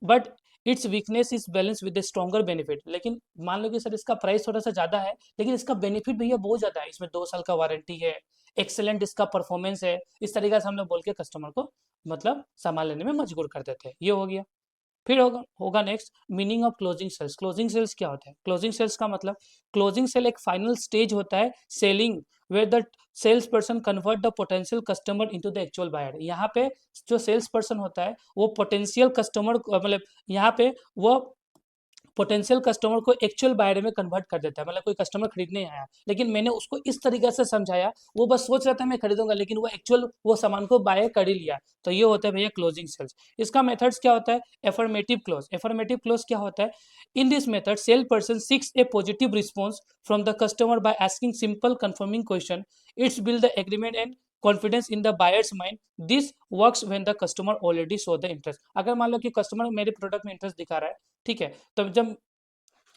but it's weakness is balance with stronger benefit. लेकिन मान लो कि सर इसका प्राइस थोड़ा सा ज्यादा है, लेकिन इसका बेनिफिट भैया बहुत ज्यादा है, इसमें 2 साल का वारंटी है, एक्सेलेंट इसका परफॉर्मेंस है, इस तरीके से हम लोग बोल के कस्टमर को मतलब सामान लेने में मजबूर कर देते हैं। ये हो गया। फिर होगा next meaning of closing sales. Closing sales क्या होता है, क्लोजिंग सेल्स का मतलब, क्लोजिंग सेल एक फाइनल स्टेज होता है selling, where the sales person convert the potential customer into the actual buyer. यहाँ पे जो सेल्स पर्सन होता है वो पोटेंशियल कस्टमर मतलब यहाँ पे वो पोटेंशियल कस्टमर को एक्चुअल बायर में कन्वर्ट कर देता है। मतलब कोई कस्टमर खरीदने आया, लेकिन मैंने उसको इस तरीके से समझाया, वो बस सोच रहा था मैं खरीदूंगा, लेकिन वो एक्चुअल वो सामान को बाय कर ही लिया, तो ये होता है भैया क्लोजिंग सेल्स। इसका मेथड्स क्या होता है, एफर्मेटिव क्लोज। एफर्मेटिव क्लोज क्या होता है, in this method sale person seeks a positive response from the customer by asking simple confirming question, it's build the agreement and confidence in the buyer's mind, this works when the customer already show the interest. अगर मान लो कि customer मेरे product में interest दिखा रहा है, ठीक है, तो जब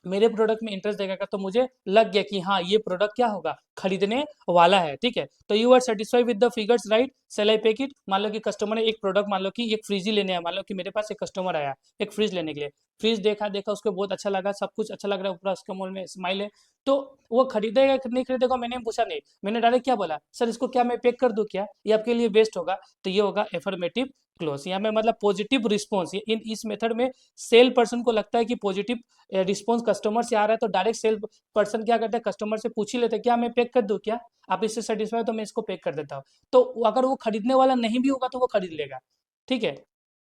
मेरे प्रोडक्ट में इंटरेस्ट देगा तो मुझे लग गया कि हाँ ये प्रोडक्ट क्या होगा, खरीदने वाला है, ठीक है, तो you are satisfied with the figures right, shall I pack it. मान लो कि कस्टमर ने एक प्रोडक्ट, मान लो कि एक फ्रिज ही लेने आया, मान लो कि मेरे पास एक कस्टमर आया एक फ्रिज लेने के लिए, फ्रिज देखा देखा उसको बहुत अच्छा लगा, सब कुछ अच्छा लग रहा है, पूरा उसके मुंह में स्माइल है, तो वो खरीदेगा कि नहीं खरीदेगा मैंने पूछा नहीं, मैंने डायरेक्ट क्या बोला, सर इसको क्या मैं पैक कर दूं क्या, ये आपके लिए बेस्ट होगा, तो ये होगा एफर्मेटिव क्लोज। यहाँ में मतलब पॉजिटिव रिस्पॉन्स, इन इस मेथड में सेल पर्सन को लगता है कि पॉजिटिव रिस्पॉन्स कस्टमर से आ रहा है, तो डायरेक्ट सेल पर्सन क्या करता है, कस्टमर से पूछ ही लेते हैं क्या मैं पैक कर दूं क्या, आप इससे सेटिस्फाई तो मैं इसको पैक कर देता हूँ, तो अगर वो खरीदने वाला नहीं भी होगा तो वो खरीद लेगा, ठीक है।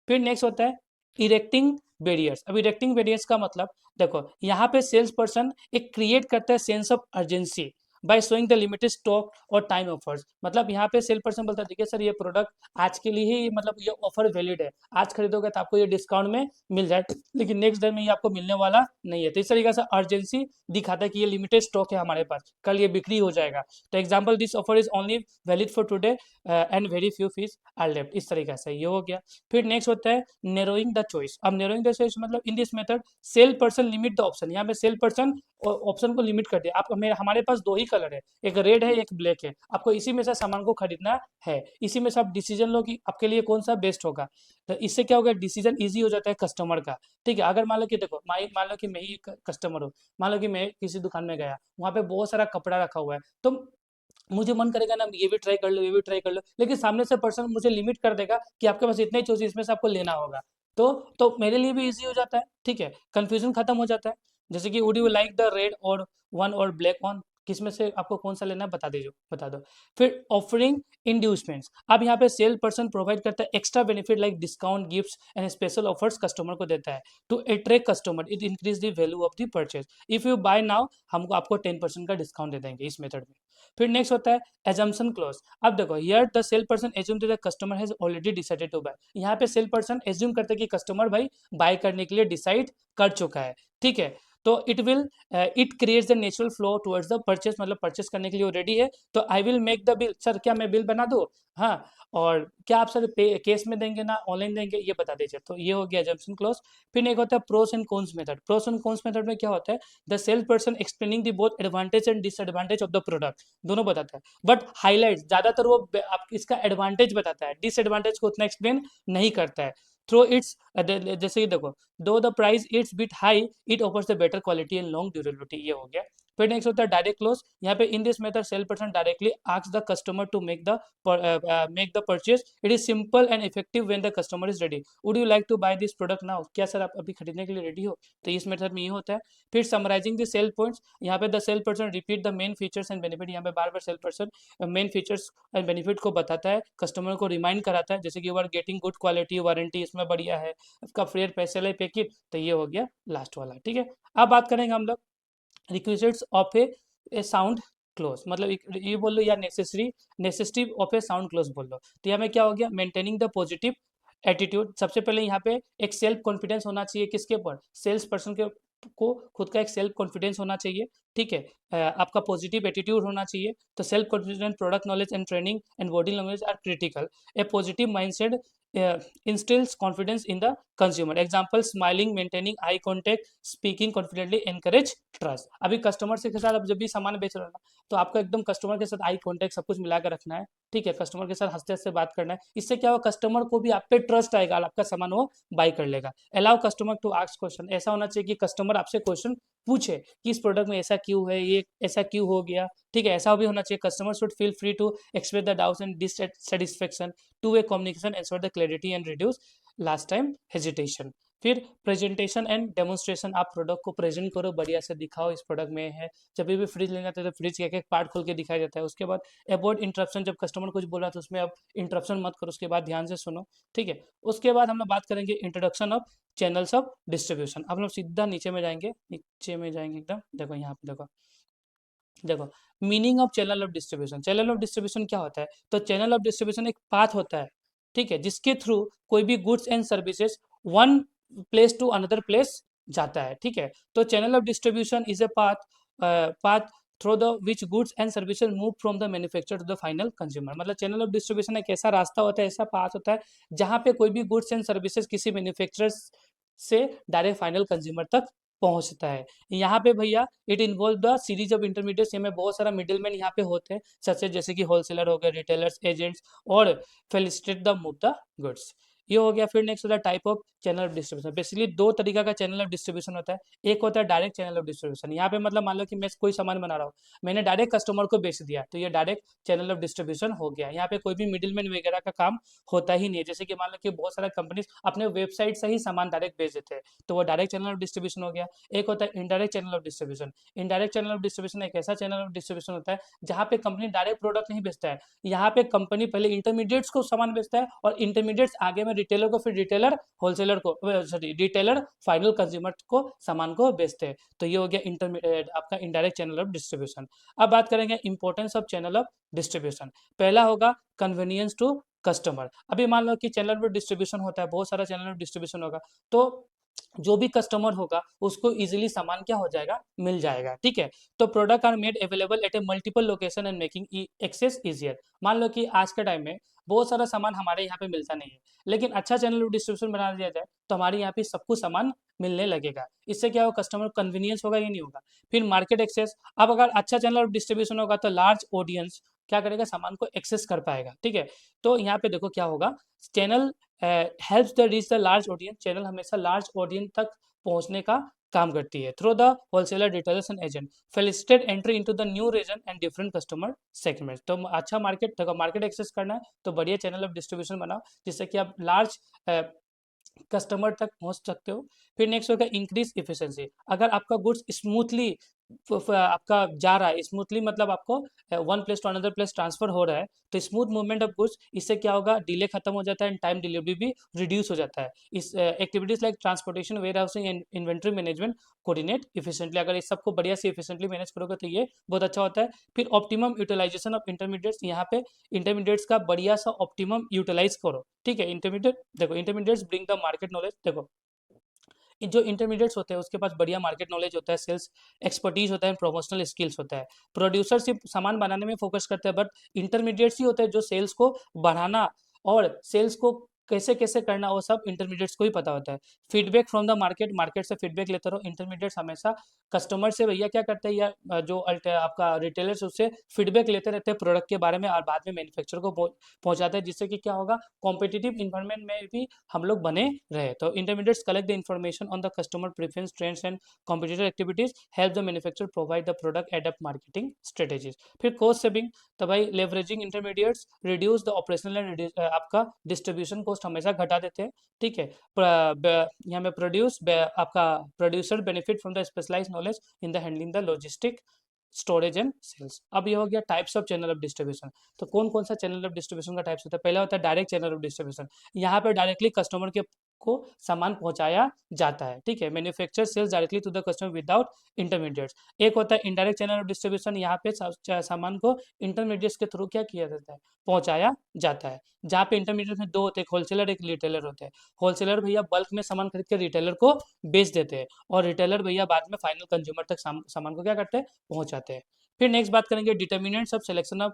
फिर नेक्स्ट होता है इरेक्टिंग बैरियर्स। अब इरेक्टिंग बैरियर्स का मतलब देखो, यहाँ पे सेल्स पर्सन एक क्रिएट करता है sense of urgency by showing the limited stock और टाइम ऑफर्स। मतलब यहाँ पे सेल पर्सन बोलता है देखिए सर ये प्रोडक्ट आज के लिए ही मतलब ये ऑफर वैलिड है, आज खरीदोगे तो आपको ये डिस्काउंट में मिल जाए, लेकिन नेक्स्ट डे में ये आपको मिलने वाला नहीं है, तो इस तरीके से अर्जेंसी दिखाता है कि ये लिमिटेड स्टॉक है हमारे पास, कल ये बिक्री हो जाएगा, तो example this offer is only valid for today and very few fees are left, इस तरीके से ये हो गया। फिर नेक्स्ट होता है नैरोइंग द चॉइस। अब नैरोइंग द चॉइस मतलब इन this method sale person limit the option. यहाँ पे सेल पर्सन ऑप्शन को लिमिट कर दिया, आप हमारे पास 2 ही कलर है, एक रेड है एक ब्लैक है, आपको इसी में से सामान को खरीदना है, इसी में से आप डिसीजन लो कि आपके लिए कौन सा बेस्ट होगा, तो इससे क्या होगा डिसीजन इजी हो जाता है कस्टमर का, ठीक है। अगर मान लो कि देखो मान लो कि मैं ही कस्टमर हूँ, मान लो कि मैं किसी दुकान में गया, वहाँ पे बहुत सारा कपड़ा रखा हुआ है, तो मुझे मन करेगा ना ये भी ट्राई कर लो ये भी ट्राई कर लो, लेकिन सामने से पर्सन मुझे लिमिट कर देगा कि आपके पास इतने ही चॉइस इसमें से आपको लेना होगा, तो मेरे लिए भी इजी हो जाता है, ठीक है, कंफ्यूजन खत्म हो जाता है। जैसे कि would you like the red और वन और ब्लैक वन, किस में से आपको कौन सा लेना है बता दीजिए, बता दो। फिर ऑफरिंग इंड्यूसमेंट्स। अब यहाँ पे सेल पर्सन प्रोवाइड करता है extra benefit like discount gifts and special offers customer को देता है to attract customer, it increase the value of the purchase, if you buy now हमको आपको 10% का डिस्काउंट दे देंगे इस मेथड में। फिर नेक्स्ट होता है एजम्पशन क्लॉज। अब देखो here the sale person assume the customer has already decided to buy. यहाँ पे सेल पर्सन एज्यूम करते हैं कि कस्टमर भाई बाय करने के लिए डिसाइड कर चुका है, ठीक है, तो it creates the natural flow towards the purchase, मतलब परचेस करने के लिए वो रेडी है। तो I will make the bill, sir क्या मैं बिल बना दूँ, हाँ, और क्या आप सर पे केस में देंगे ना ऑनलाइन देंगे, ये बता दीजिए। तो ये हो गया जंक्शन क्लॉज। फिर एक होता है pros and cons method. Pros and cons method में क्या होता है, the sales person explaining the both advantage and disadvantage of the product, दोनों बताता है, बट हाईलाइट ज्यादातर वो आप इसका एडवांटेज बताता है, डिसएडवांटेज को उतना एक्सप्लेन नहीं करता है। थ्रो इट्स, जैसे कि देखो, दो the price it's bit high it offers the better quality and long durability, ये हो गया। फिर नेक्स्ट होता है डायरेक्ट क्लोज। यहाँ पे in this method sale person directly asks the customer to make the purchase. It is simple and effective when the customer is ready. Would you like to buy this product now, क्या sir आप अभी खरीदने के लिए ready हो, तो इस method में ये होता है। फिर समराइजिंग द सेल पॉइंट्स, यहाँ पे the sale person repeat the main features and benefit, यहाँ पे बार बार sale person main features and benefit को बताता है, कस्टमर को रिमाइंड कराता है, जैसे कि you are getting good quality, warranty इसमें बढ़िया है, इसका फेयर पैसे ले पैकेट। तो ये हो गया लास्ट वाला, ठीक है। अब बात करेंगे हम लोग requisites of A sound close, मतलब ये बोल लो या necessity of A sound close बोल लो। तो यहाँ में क्या हो गया, मेंटेनिंग द पॉजिटिव एटीट्यूड। सबसे पहले यहाँ पे एक सेल्फ कॉन्फिडेंस होना चाहिए, किसके ऊपर, सेल्स पर्सन के को खुद का एक सेल्फ कॉन्फिडेंस होना चाहिए, ठीक है। आपका पॉजिटिव एटीट्यूड होना चाहिए। तो self confidence, product knowledge and training and body language are critical. A positive mindset instills confidence in the consumer. Example, smiling, maintaining eye contact, speaking confidently encourage trust. अभी customer से के साथ आप जब भी सामान बेच रहे हो ना, तो आपको एकदम कस्टमर के साथ आई कॉन्टेक्ट सब कुछ मिला कर रखना है, ठीक है। कस्टमर के साथ हंसते हंसते बात करना है, इससे क्या होगा, कस्टमर को भी आप पे ट्रस्ट आएगा, आपका सामान वो बाई कर लेगा। Allow customer to ask question, ऐसा होना चाहिए कि कस्टमर आपसे क्वेश्चन पूछे कि इस प्रोडक्ट में ऐसा क्यों है, ये ऐसा क्यों हो गया, ठीक है। ऐसा भी होना चाहिए, customer should feel free to express the doubts and dissatisfaction. Two way communication ensure the clarity and reduce last time hesitation. फिर प्रेजेंटेशन एंड डेमोन्स्ट्रेशन, आप प्रोडक्ट को प्रेजेंट करो, बढ़िया से दिखाओ इस प्रोडक्ट में है। जब भी फ्रिज लेना जाता है तो फ्रिज के एक एक पार्ट खोल के दिखाया जाता है। उसके बाद अवॉइड इंटरप्शन, जब कस्टमर कुछ बोल रहा है तो उसमें आप इंटरप्शन मत करो, उसके बाद ध्यान से सुनो, ठीक है। उसके बाद हम लोग बात करेंगे introduction of channels of distribution. आप लोग सीधा नीचे में जाएंगे, नीचे में जाएंगे एकदम, देखो यहाँ पे देखो, देखो meaning of channel of distribution. Channel of distribution क्या होता है, तो चैनल ऑफ डिस्ट्रीब्यूशन एक पाथ होता है, ठीक है, जिसके थ्रू कोई भी goods and services one place to another place जाता है, ठीक है। तो channel of distribution is a path through the which goods and services move from the manufacturer to the final consumer. मतलब चैनल ऑफ डिस्ट्रीब्यूशन एक ऐसा रास्ता होता है, ऐसा पाथ होता है जहाँ पे कोई भी गुड्स एंड सर्विसेज किसी मैन्युफैक्चरर से डायरेक्ट फाइनल कंज्यूमर तक पहुंचता है। यहाँ पे भैया it involve the series of intermediates, में बहुत सारा मिडिलमैन यहाँ पे होते हैं, सच जैसे कि होलसेलर हो गए, रिटेलर्स, एजेंट्स और felicitate the move the goods, ये हो गया। फिर नेक्स्ट होता है type of channel of distribution. Basically दो तरीका का चैनल ऑफ डिस्ट्रीब्यूशन होता है। एक होता है डायरेक्ट चैनल ऑफ डिस्ट्रीब्यूशन, यहाँ पे मतलब मान लो कि मैं कोई सामान बना रहा हूँ, मैंने डायरेक्ट कस्टमर को बेच दिया, तो ये डायरेक्ट चैनल ऑफ डिस्ट्रीब्यूशन हो गया। यहाँ पे कोई भी मिडिलमैन वगैरह का काम होता ही नहीं है। जैसे कि मान लो कि बहुत सारा कंपनीज अपने वेबसाइट से ही सामान डायरेक्ट बेच देते हैं, तो वो डायरेक्ट चैनल ऑफ डिस्ट्रीब्यूशन हो गया। एक होता है indirect channel of distribution. Indirect channel of distribution एक ऐसा चैनल ऑफ डिस्ट्रीब्यूशन होता है जहाँ पे कंपनी डायरेक्ट प्रोडक्ट नहीं बेचता है, यहाँ पे कंपनी पहले इंटरमीडिएट्स को सामान बेचता है और इंटरमीडिएट्स आगे में रिटेलर को, फिर रिटेलर होलसेलर को, सॉरी रिटेलर फाइनल कंज्यूमर को सामान को बेचते हैं। तो ये हो गया इंटरमीडिएट आपका इनडायरेक्ट चैनल ऑफ डिस्ट्रीब्यूशन। अब बात करेंगे importance of channel of distribution. पहला होगा कन्वीनियंस टू कस्टमर। अभी मान लो कि चैनल ऑफ डिस्ट्रीब्यूशन होता है, बहुत सारा चैनल ऑफ डिस्ट्रीब्यूशन होगा, तो जो भी कस्टमर होगा उसको इजीली सामान क्या हो जाएगा, मिल जाएगा, ठीक है। तो product are made available at a multiple location and making access easier. मान लो कि आज के टाइम में बहुत सारा सामान हमारे यहाँ पे मिलता नहीं है, लेकिन अच्छा चैनल ऑफ डिस्ट्रीब्यूशन बना दिया जाए तो हमारे यहाँ पे सब कुछ सामान मिलने लगेगा। इससे क्या होगा, कस्टमर कन्वीनियंस होगा, ये नहीं होगा। फिर मार्केट एक्सेस, अब अगर अच्छा चैनल ऑफ डिस्ट्रीब्यूशन होगा तो लार्ज ऑडियंस क्या करेगा, सामान को एक्सेस कर पाएगा, ठीक है। तो यहाँ पे देखो क्या होगा, channel helps the reach the large audience. Channel हमेशा लार्ज ऑडियंस तक पहुंचने का काम करती है through the wholesaler, retailers and agent. Facilitate entry into the new region and different customer segment. तो अच्छा मार्केट, देखो मार्केट एक्सेस करना है तो बढ़िया चैनल ऑफ डिस्ट्रीब्यूशन बनाओ, जिससे कि आप लार्ज कस्टमर तक पहुंच सकते हो। फिर नेक्स्ट होगा इंक्रीज इफिशिएंसी। अगर आपका गुड्स स्मूथली आपका जा रहा है, स्मूथली मतलब आपको one place to another place transfer हो रहा है, तो स्मूथ मूवमेंट ऑफ गुड्स, इससे क्या होगा, डिले खत्म हो जाता है एंड टाइम डिलीवरी भी रिड्यूस हो जाता है। इस activities like transportation, warehousing and inventory management coordinate efficiently. अगर इस सबको बढ़िया से इफिशिएंटली मैनेज करोगे तो ये बहुत अच्छा होता है। फिर ऑप्टिमम यूटिलाइजेशन ऑफ इंटरमीडिएट्स, यहाँ पे इंटरमीडिएट्स का बढ़िया सा ऑप्टिमम यूटिलाइज करो, ठीक है। इंटरमीडिएट देखो, intermediates bring the market knowledge. देखो जो इंटरमीडिएट्स होते हैं उसके पास बढ़िया मार्केट नॉलेज होता है, सेल्स एक्सपर्टीज होता है, प्रमोशनल स्किल्स होता है। प्रोड्यूसर सिर्फ सामान बनाने में फोकस करते हैं, बट इंटरमीडिएट्स ही होते हैं जो सेल्स को बढ़ाना और सेल्स को कैसे कैसे करना वो सब इंटरमीडिएट्स को ही पता होता है। Feedback from the market, market से फीडबैक लेते रहो। इंटरमीडिएट्स हमेशा कस्टमर से भैया क्या करते हैं, या जो आपका रिटेलर्स उससे फीडबैक लेते रहते हैं प्रोडक्ट के बारे में और बाद में मैन्युफैक्चर को पहुंचाते हैं, जिससे कि क्या होगा, कॉम्पिटिटिव इन्वायरमेंट में भी हम लोग बने रहे। तो intermediates collect the information on the customer preference, trends and competitive activities, help the manufacture provide the product, adapt marketing strategies. फिर कॉस्ट सेविंग, तो by leveraging intermediates reduce the operational and आपका डिस्ट्रीब्यूशन कॉस्ट हमेशा घटा देते हैं। ठीक है, यहाँ में आपका producer benefit from the specialise knowledge in the handling the logistic, storage and sales. अब ये हो गया types of channel of distribution. तो कौन कौन सा चैनल ऑफ डिस्ट्रीब्यूशन का टाइप्स होता है? पहला होता है डायरेक्ट चैनल ऑफ डिस्ट्रीब्यूशन। यहाँ पे डायरेक्टली कस्टमर के को सामान पहुंचाया जाता है। ठीक है, manufacture sales directly to the customer without intermediates. एक होता है इनडायरेक्ट चैनल ऑफ डिस्ट्रीब्यूशन, यहाँ पे सामान को इंटरमीडिएट्स के थ्रू क्या किया जाता है, पहुंचाया जाता है। जहाँ पे इंटरमीडिएट में दो होते हैं, होलसेलर एक रिटेलर होते हैं। होलसेलर भैया बल्क में सामान खरीद के रिटेलर को बेच देते हैं, और रिटेलर भैया बाद में फाइनल कंज्यूमर तक सामान को क्या करते हैं, पहुंचाते हैं। फिर नेक्स्ट बात करेंगे determinants of selection of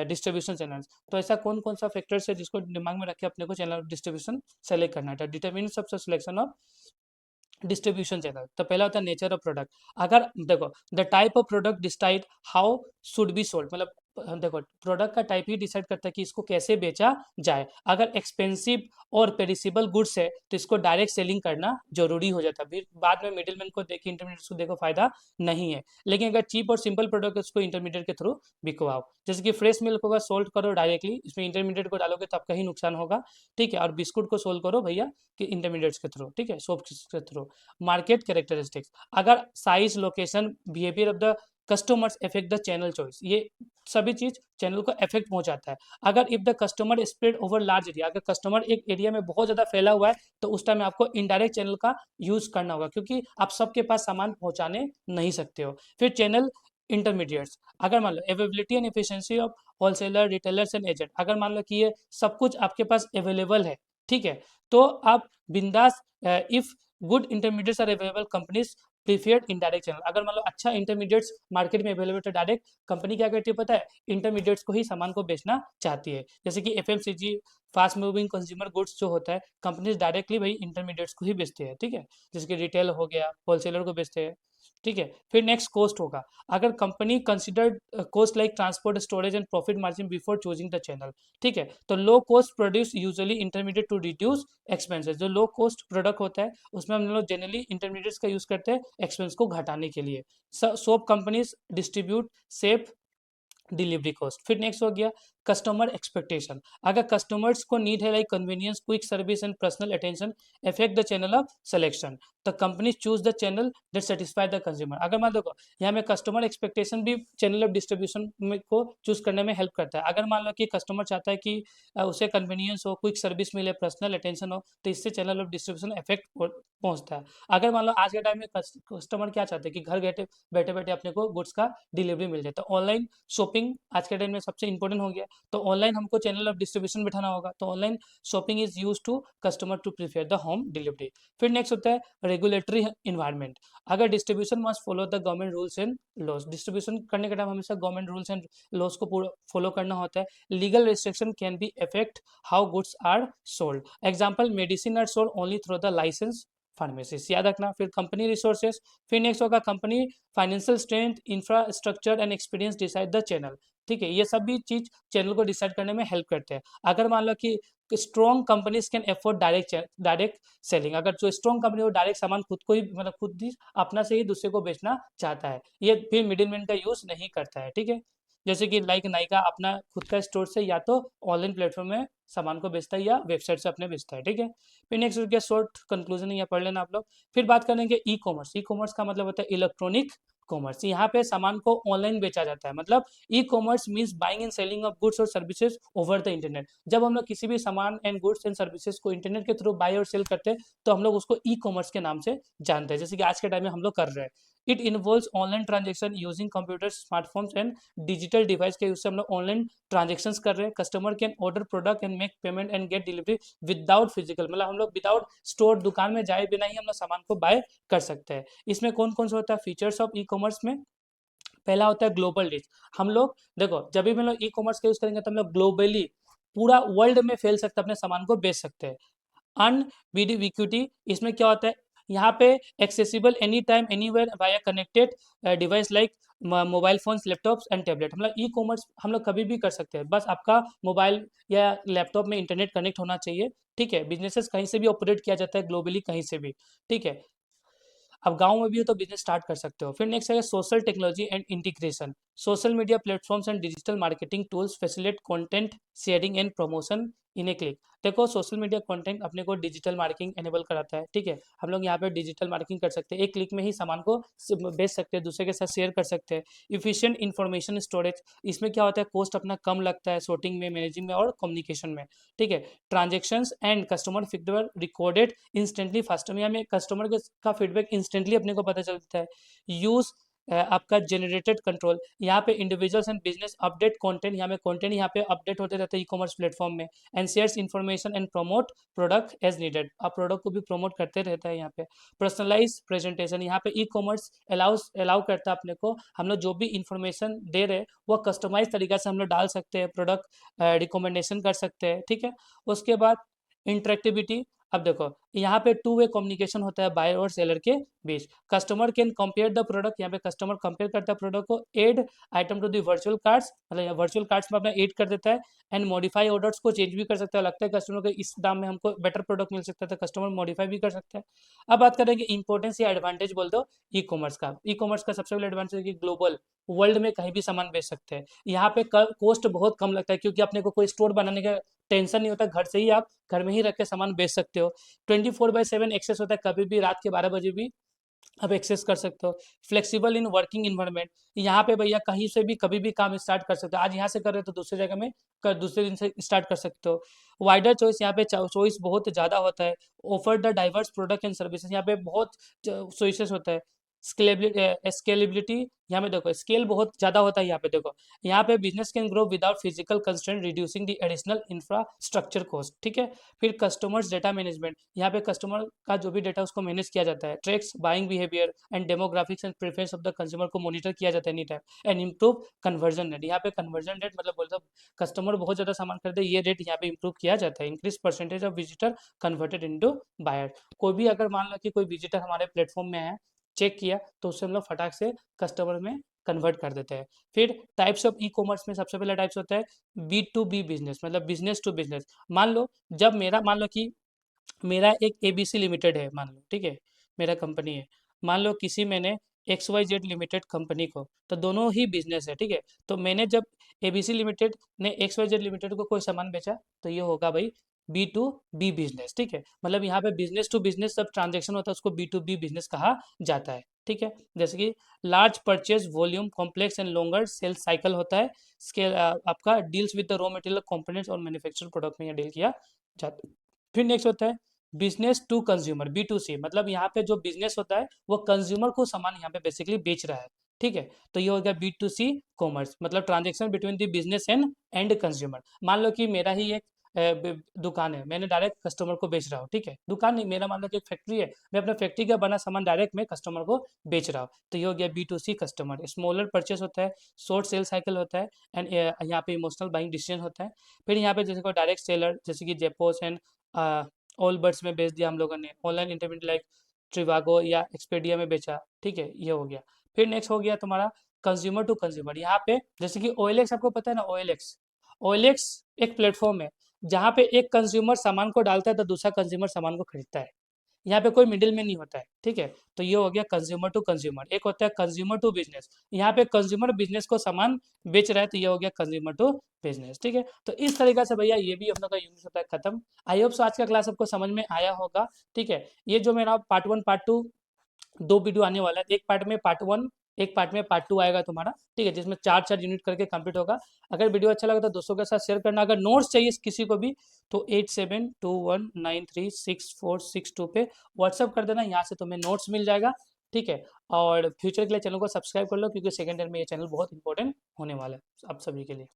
distribution channels. तो ऐसा कौन कौन सा फैक्टर्स है जिसको दिमाग में रख के अपने को चैनल ऑफ डिस्ट्रीब्यूशन सेलेक्ट करना है? Determinants of selection of distribution channel. तो पहला होता है नेचर ऑफ प्रोडक्ट। अगर देखो the type of product decide how should be sold, मतलब देखो प्रोडक्ट का टाइप ही डिसाइड करता है कि इसको कैसे बेचा जाए। अगर एक्सपेंसिव और पेरिसेबल गुड्स है तो इसको डायरेक्ट सेलिंग करना जरूरी हो जाता है, फिर बाद में मिडिलमैन को देखिए, इंटरमीडिएट को देखो फायदा नहीं है। लेकिन अगर चीप और सिंपल प्रोडक्ट है उसको इंटरमीडिएट के थ्रू बिकवाओ। जैसे कि फ्रेश मिल्क होगा सोल्ड करो डायरेक्टली, इसमें इंटरमीडिएट को डालोगे तो आपका ही नुकसान होगा। ठीक है, और बिस्कुट को सोल्ड करो भैया कि इंटरमीडिएट्स के थ्रू। ठीक है, सोप के थ्रू। मार्केट कैरेक्टरिस्टिक्स, अगर size, location, behaviour of the customers effect the channel choice, ये सभी चीज चैनल को इफेक्ट पहुंचाता है। अगर if the customer spread over large area, अगर कस्टमर एक एरिया में बहुत ज्यादा फैला हुआ है तो उस टाइम आपको इनडायरेक्ट चैनल का यूज करना होगा, क्योंकि आप सबके पास सामान पहुंचाने नहीं सकते हो। फिर चैनल इंटरमीडिएट्स, अगर मान लो availability and efficiency of wholesaler, retailers and agent, अगर मान लो कि ये सब कुछ आपके पास अवेलेबल है, ठीक है, तो आप बिंदास, if good intermediates are available, companies preferred indirect channel. अगर मान लो अच्छा इंटरमीडिएट्स मार्केट में अवेलेबल है, डायरेक्ट कंपनी क्या करती है पता है, इंटरमीडिएट्स को ही सामान को बेचना चाहती है। जैसे कि FMCG, fast moving consumer goods जो होता है, कंपनीज डायरेक्टली भाई इंटरमीडिएट्स को ही बेचती है। ठीक है, जैसे कि रिटेल हो गया, होलसेलर को बेचते हैं। ठीक है, फिर नेक्स्ट कॉस्ट होगा। अगर company considered cost like transport, storage and profit margin before choosing the channel. ठीक है, तो low cost produce usually intermediate to reduce expenses. जो लो कॉस्ट प्रोडक्ट होता है उसमें हम लोग जनरली इंटरमीडिएट्स का यूज करते हैं एक्सपेंस को घटाने के लिए। Soap companies distribute safe delivery cost. फिर नेक्स्ट हो गया कस्टमर एक्सपेक्टेशन। अगर कस्टमर्स को नीड है like convenience, quick service and personal attention affect the channel of selection, the company choose the channel that satisfy the consumer. अगर मान लो यहाँ में कस्टमर एक्सपेक्टेशन भी चैनल ऑफ डिस्ट्रीब्यूशन में को चूज करने में हेल्प करता है। अगर मान लो कि कस्टमर चाहता है कि उसे कन्वीनियंस हो, क्विक सर्विस मिले, पर्सनल अटेंशन हो, तो इससे चैनल ऑफ डिस्ट्रीब्यूशन इफेक्ट पहुंचता है। अगर मान लो आज के टाइम में कस्टमर क्या चाहते हैं कि घर बैठे बैठे बैठे अपने को गुड्स का डिलीवरी मिल जाए, तो ऑनलाइन शॉपिंग आज के टाइम में सबसे इंपॉर्टेंट हो गया। तो ऑनलाइन हमको चैनल ऑफ डिस्ट्रीब्यूशन बिठाना होगा, तो online shopping is use to customer to prefer the home delivery. फिर नेक्स्ट होता है रेगुलेटरी इन्वायरमेंट। अगर distribution must follow the government rules and laws, distribution करने के टाइम हमेशा गवर्नमेंट रूल्स एंड लॉज को पूरा फॉलो करना होता है। Legal restriction can be effect how goods are sold. Example, medicine are sold only through the licence pharmacies, याद रखना। फिर कंपनी रिसोर्सेज, फिर नेक्स्ट होगा company financial strength, infrastructure and experience decide the channel. ठीक है, ये सब भी चीज चैनल को डिसाइड करने में हेल्प करते हैं। अगर मान लो कि strong companies can afford direct selling, अगर जो स्ट्रॉन्ग कंपनी वो डायरेक्ट सामान खुद को ही, मतलब खुद ही अपना से ही दूसरे को बेचना चाहता है, ये फिर मिडिलमैन का यूज नहीं करता है। ठीक है, जैसे कि लाइक नाइका अपना खुद का स्टोर से या तो ऑनलाइन प्लेटफॉर्म में सामान को बेचता है या वेबसाइट से अपने बेचता है। ठीक है, फिर नेक्स्ट हो गया शॉर्ट कंक्लूजन, या पढ़ लेना आप लोग। फिर बात करेंगे ई कॉमर्स। ई कॉमर्स का मतलब होता है इलेक्ट्रॉनिक कॉमर्स। यहाँ पे सामान को ऑनलाइन बेचा जाता है, मतलब e commerce means buying and selling of goods और सर्विसेज ओवर द इंटरनेट। जब हम लोग किसी भी सामान एंड गुड्स एंड सर्विसेज को इंटरनेट के थ्रू बाय और सेल करते हैं तो हम लोग उसको ई कॉमर्स के नाम से जानते हैं, जैसे कि आज के टाइम में हम लोग कर रहे हैं। It involves online transaction using computer, smartphones and digital device के यूज से हम लोग ऑनलाइन ट्रांजेक्शन्स कर रहे हैं। Customer can order product and make payment and get delivery without physical, मतलब हम लोग विदाउट स्टोर, दुकान में जाए बिना ही हम लोग सामान को बाय कर सकते हैं। इसमें कौन कौन सा होता है फीचर्स ऑफ ई कॉमर्स में? पहला होता है ग्लोबल रीच। हम लोग देखो जब भी हम लोग ई कॉमर्स का यूज करेंगे तो हम लोग ग्लोबली पूरा वर्ल्ड में फैल सकते हैं, अपने सामान को बेच सकते हैं। अनविडिविक्यूटी, इसमें क्या होता है, यहाँ पे accessible any time anywhere via connected device like mobile phones, laptops and tablet. मतलब ई कॉमर्स हम लोग कभी भी कर सकते हैं, बस आपका मोबाइल या लैपटॉप में इंटरनेट कनेक्ट होना चाहिए, ठीक है। बिजनेसेस कहीं से भी ऑपरेट किया जाता है ग्लोबली, कहीं से भी, ठीक है। अब गांव में भी हो तो बिजनेस स्टार्ट कर सकते हो। फिर नेक्स्ट है social technology and integration. Social media platforms and digital marketing tools facilitate content sharing and promotion in A click. देखो सोशल मीडिया कंटेंट अपने को डिजिटल मार्केटिंग एनेबल कराता है, ठीक है। हम लोग यहाँ पे डिजिटल मार्केटिंग कर सकते हैं, एक क्लिक में ही सामान को बेच सकते हैं, दूसरे के साथ शेयर कर सकते हैं। इफिशिएंट इंफॉर्मेशन स्टोरेज, इसमें क्या होता है, कॉस्ट अपना कम लगता है sorting में, मैनेजिंग में और कम्युनिकेशन में, ठीक है। Transactions and customer feedback recorded instantly faster में, हमें कस्टमर का फीडबैक इंस्टेंटली अपने को पता चलता है। यूज आपका जनरेटेड कंट्रोल, यहाँ पे individuals and business update content, यहाँ पे कंटेंट यहाँ पे अपडेट होते रहते हैं ई कॉमर्स प्लेटफॉर्म में। And shares information and promote product as needed, आप प्रोडक्ट को भी प्रमोट करते रहता है यहाँ पे। पर्सनलाइज प्रेजेंटेशन, यहाँ पे ई कॉमर्स अलाउ करता है अपने को, हम लोग जो भी इंफॉर्मेशन दे रहे हैं वो कस्टमाइज तरीका से हम लोग डाल सकते हैं, प्रोडक्ट रिकमेंडेशन कर सकते हैं, ठीक है। उसके बाद इंटरेक्टिविटी, अब देखो यहाँ पे टू वे कम्युनिकेशन होता है बायर और सेलर के बीच। Customer can compare the product, यहाँ पे कस्टमर कंपेयर करता है प्रोडक्ट को। Add item to the virtual cards, मतलब वर्चुअल कार्ड्स में अपना ऐड कर देता है। एंड मॉडिफाई ऑर्डर्स को चेंज भी कर सकता है, लगता है कस्टमर को इस दाम में हमको बेटर प्रोडक्ट मिल सकता है तो कस्टमर मॉडिफाई भी कर सकता है। अब बात करेंगे इंपॉर्टेंस या एडवांटेज बोल दो ई कॉमर्स का। ई कॉमर्स का सबसे बड़ा एडवांटेज है कि ग्लोबल वर्ल्ड में कहीं भी सामान बेच सकते हैं। यहाँ पे कॉस्ट बहुत कम लगता है, क्योंकि अपने को कोई स्टोर बनाने का टेंशन नहीं होता, घर से ही आप घर में ही रख के सामान बेच सकते हो। 24/7 एक्सेस होता है, कभी भी रात के 12 बजे भी आप एक्सेस कर सकते हो। फ्लेक्सिबल इन वर्किंग इन्वायरमेंट, यहाँ पे भैया कहीं से भी कभी भी काम स्टार्ट कर सकते हो, आज यहाँ से कर रहे हो तो दूसरे जगह में दूसरे दिन से स्टार्ट कर सकते हो। वाइडर चॉइस, यहाँ पे चॉइस बहुत ज़्यादा होता है। Offer the diverse product and services, यहाँ पे बहुत चॉइसेस होता है। स्केलेबिलिटी, यहाँ पे देखो स्केल बहुत ज़्यादा होता है, यहाँ पे देखो, यहाँ पे business can grow without physical constraint reducing the additional infrastructure cost, ठीक है। फिर कस्टमर्स डेटा मैनेजमेंट, यहाँ पे कस्टमर का जो भी डेटा उसको मैनेज किया जाता है। Tracks buying behaviour and demographics and preference of the consumer को मॉनिटर किया जाता है any time. And improve conversion rate, यहाँ पे कन्वर्जन रेट मतलब बोलते कस्टमर बहुत ज़्यादा सामान खरीदे, ये रेट यहाँ पे इंप्रूव किया जाता है। Increase percentage of visitor converted into buyer, कोई भी अगर मान लो कि कोई विजिटर हमारे प्लेटफॉर्म में है, चेक किया तो उससे हम लोग फटाक से कस्टमर में कन्वर्ट कर देते हैं। फिर टाइप्स ऑफ ई कॉमर्स में सबसे पहला टाइप्स होता है B2B बिजनेस, मतलब बिजनेस टू बिजनेस। मान लो जब मेरा, मान लो कि मेरा एक ABC लिमिटेड है, मान लो, ठीक है, मेरा कंपनी है। मान लो किसी मैंने XYZ लिमिटेड कंपनी को, तो दोनों ही बिजनेस है, ठीक है। तो मैंने जब ABC लिमिटेड ने XYZ लिमिटेड को कोई सामान बेचा तो ये होगा भाई B2B बिजनेस, ठीक है। मतलब यहाँ पे बिजनेस टू बिजनेस सब ट्रांजेक्शन होता है उसको B2B बिजनेस कहा जाता है, ठीक है। जैसे कि large purchase volume, complex and longer sales cycle होता है। स्केल आपका deals with the raw material components और मैन्युफैक्चर प्रोडक्ट में यह डील किया जाता है। फिर नेक्स्ट होता है बिजनेस टू कंज्यूमर, B2C, मतलब यहाँ पे जो बिजनेस होता है वो कंज्यूमर को सामान यहाँ पे बेसिकली बेच रहा है, ठीक है। तो ये हो गया B2C कॉमर्स, मतलब transaction between the business and consumer. मान लो कि मेरा ही एक दुकान है, मैंने डायरेक्ट कस्टमर को बेच रहा हूँ, ठीक है। दुकान नहीं, मेरा मान लो कि एक फैक्ट्री है, मैं अपना फैक्ट्री का बना सामान डायरेक्ट मैं कस्टमर को बेच रहा हूँ, तो ये हो गया B2C कस्टमर। स्मॉलर परचेस होता है, शॉर्ट सेल साइकिल होता है, एंड यहाँ पे इमोशनल बाइंग डिसीजन होता है। फिर यहाँ पे जैसे कोई डायरेक्ट सेलर, जैसे कि जेपोस एंड ऑल बर्ड्स में बेच दिया हम लोगों ने। ऑनलाइन इंटरमीडिएट लाइक ट्रिवागो या एक्सपेडिया में बेचा, ठीक है, ये हो गया। फिर नेक्स्ट हो गया तुम्हारा कंज्यूमर टू कंज्यूमर। यहाँ पे जैसे कि OLX, आपको पता है ना OLX, OLX एक प्लेटफॉर्म है जहाँ पे एक कंज्यूमर सामान को डालता है तो दूसरा कंज्यूमर सामान को खरीदता है, यहाँ पे कोई मिडिल में नहीं होता है, ठीक है। तो ये हो गया कंज्यूमर टू कंज्यूमर। एक होता है कंज्यूमर टू बिजनेस, यहाँ पे कंज्यूमर बिजनेस को सामान बेच रहा है, तो ये हो गया कंज्यूमर टू बिजनेस, ठीक है। तो इस तरीके से भैया ये भी हम लोग का यूनिट होता है खत्म। आई होप सो आज का क्लास आपको समझ में आया होगा, ठीक है। ये जो मेरा पार्ट 1 पार्ट 2 दो वीडियो आने वाला है, एक पार्ट में पार्ट 1, एक पार्ट में पार्ट 2 आएगा तुम्हारा, ठीक है, जिसमें 4 यूनिट करके कंप्लीट होगा। अगर वीडियो अच्छा लगा तो दोस्तों के साथ शेयर करना। अगर नोट्स चाहिए किसी को भी तो 8721936462 पे व्हाट्सअप कर देना, यहाँ से तुम्हें नोट्स मिल जाएगा। ठीक है। और फ्यूचर के लिए चैनल को सब्सक्राइब कर लो, क्योंकि सेकेंड ईयर में ये चैनल बहुत इंपॉर्टेंट होने वाला है आप सभी के लिए।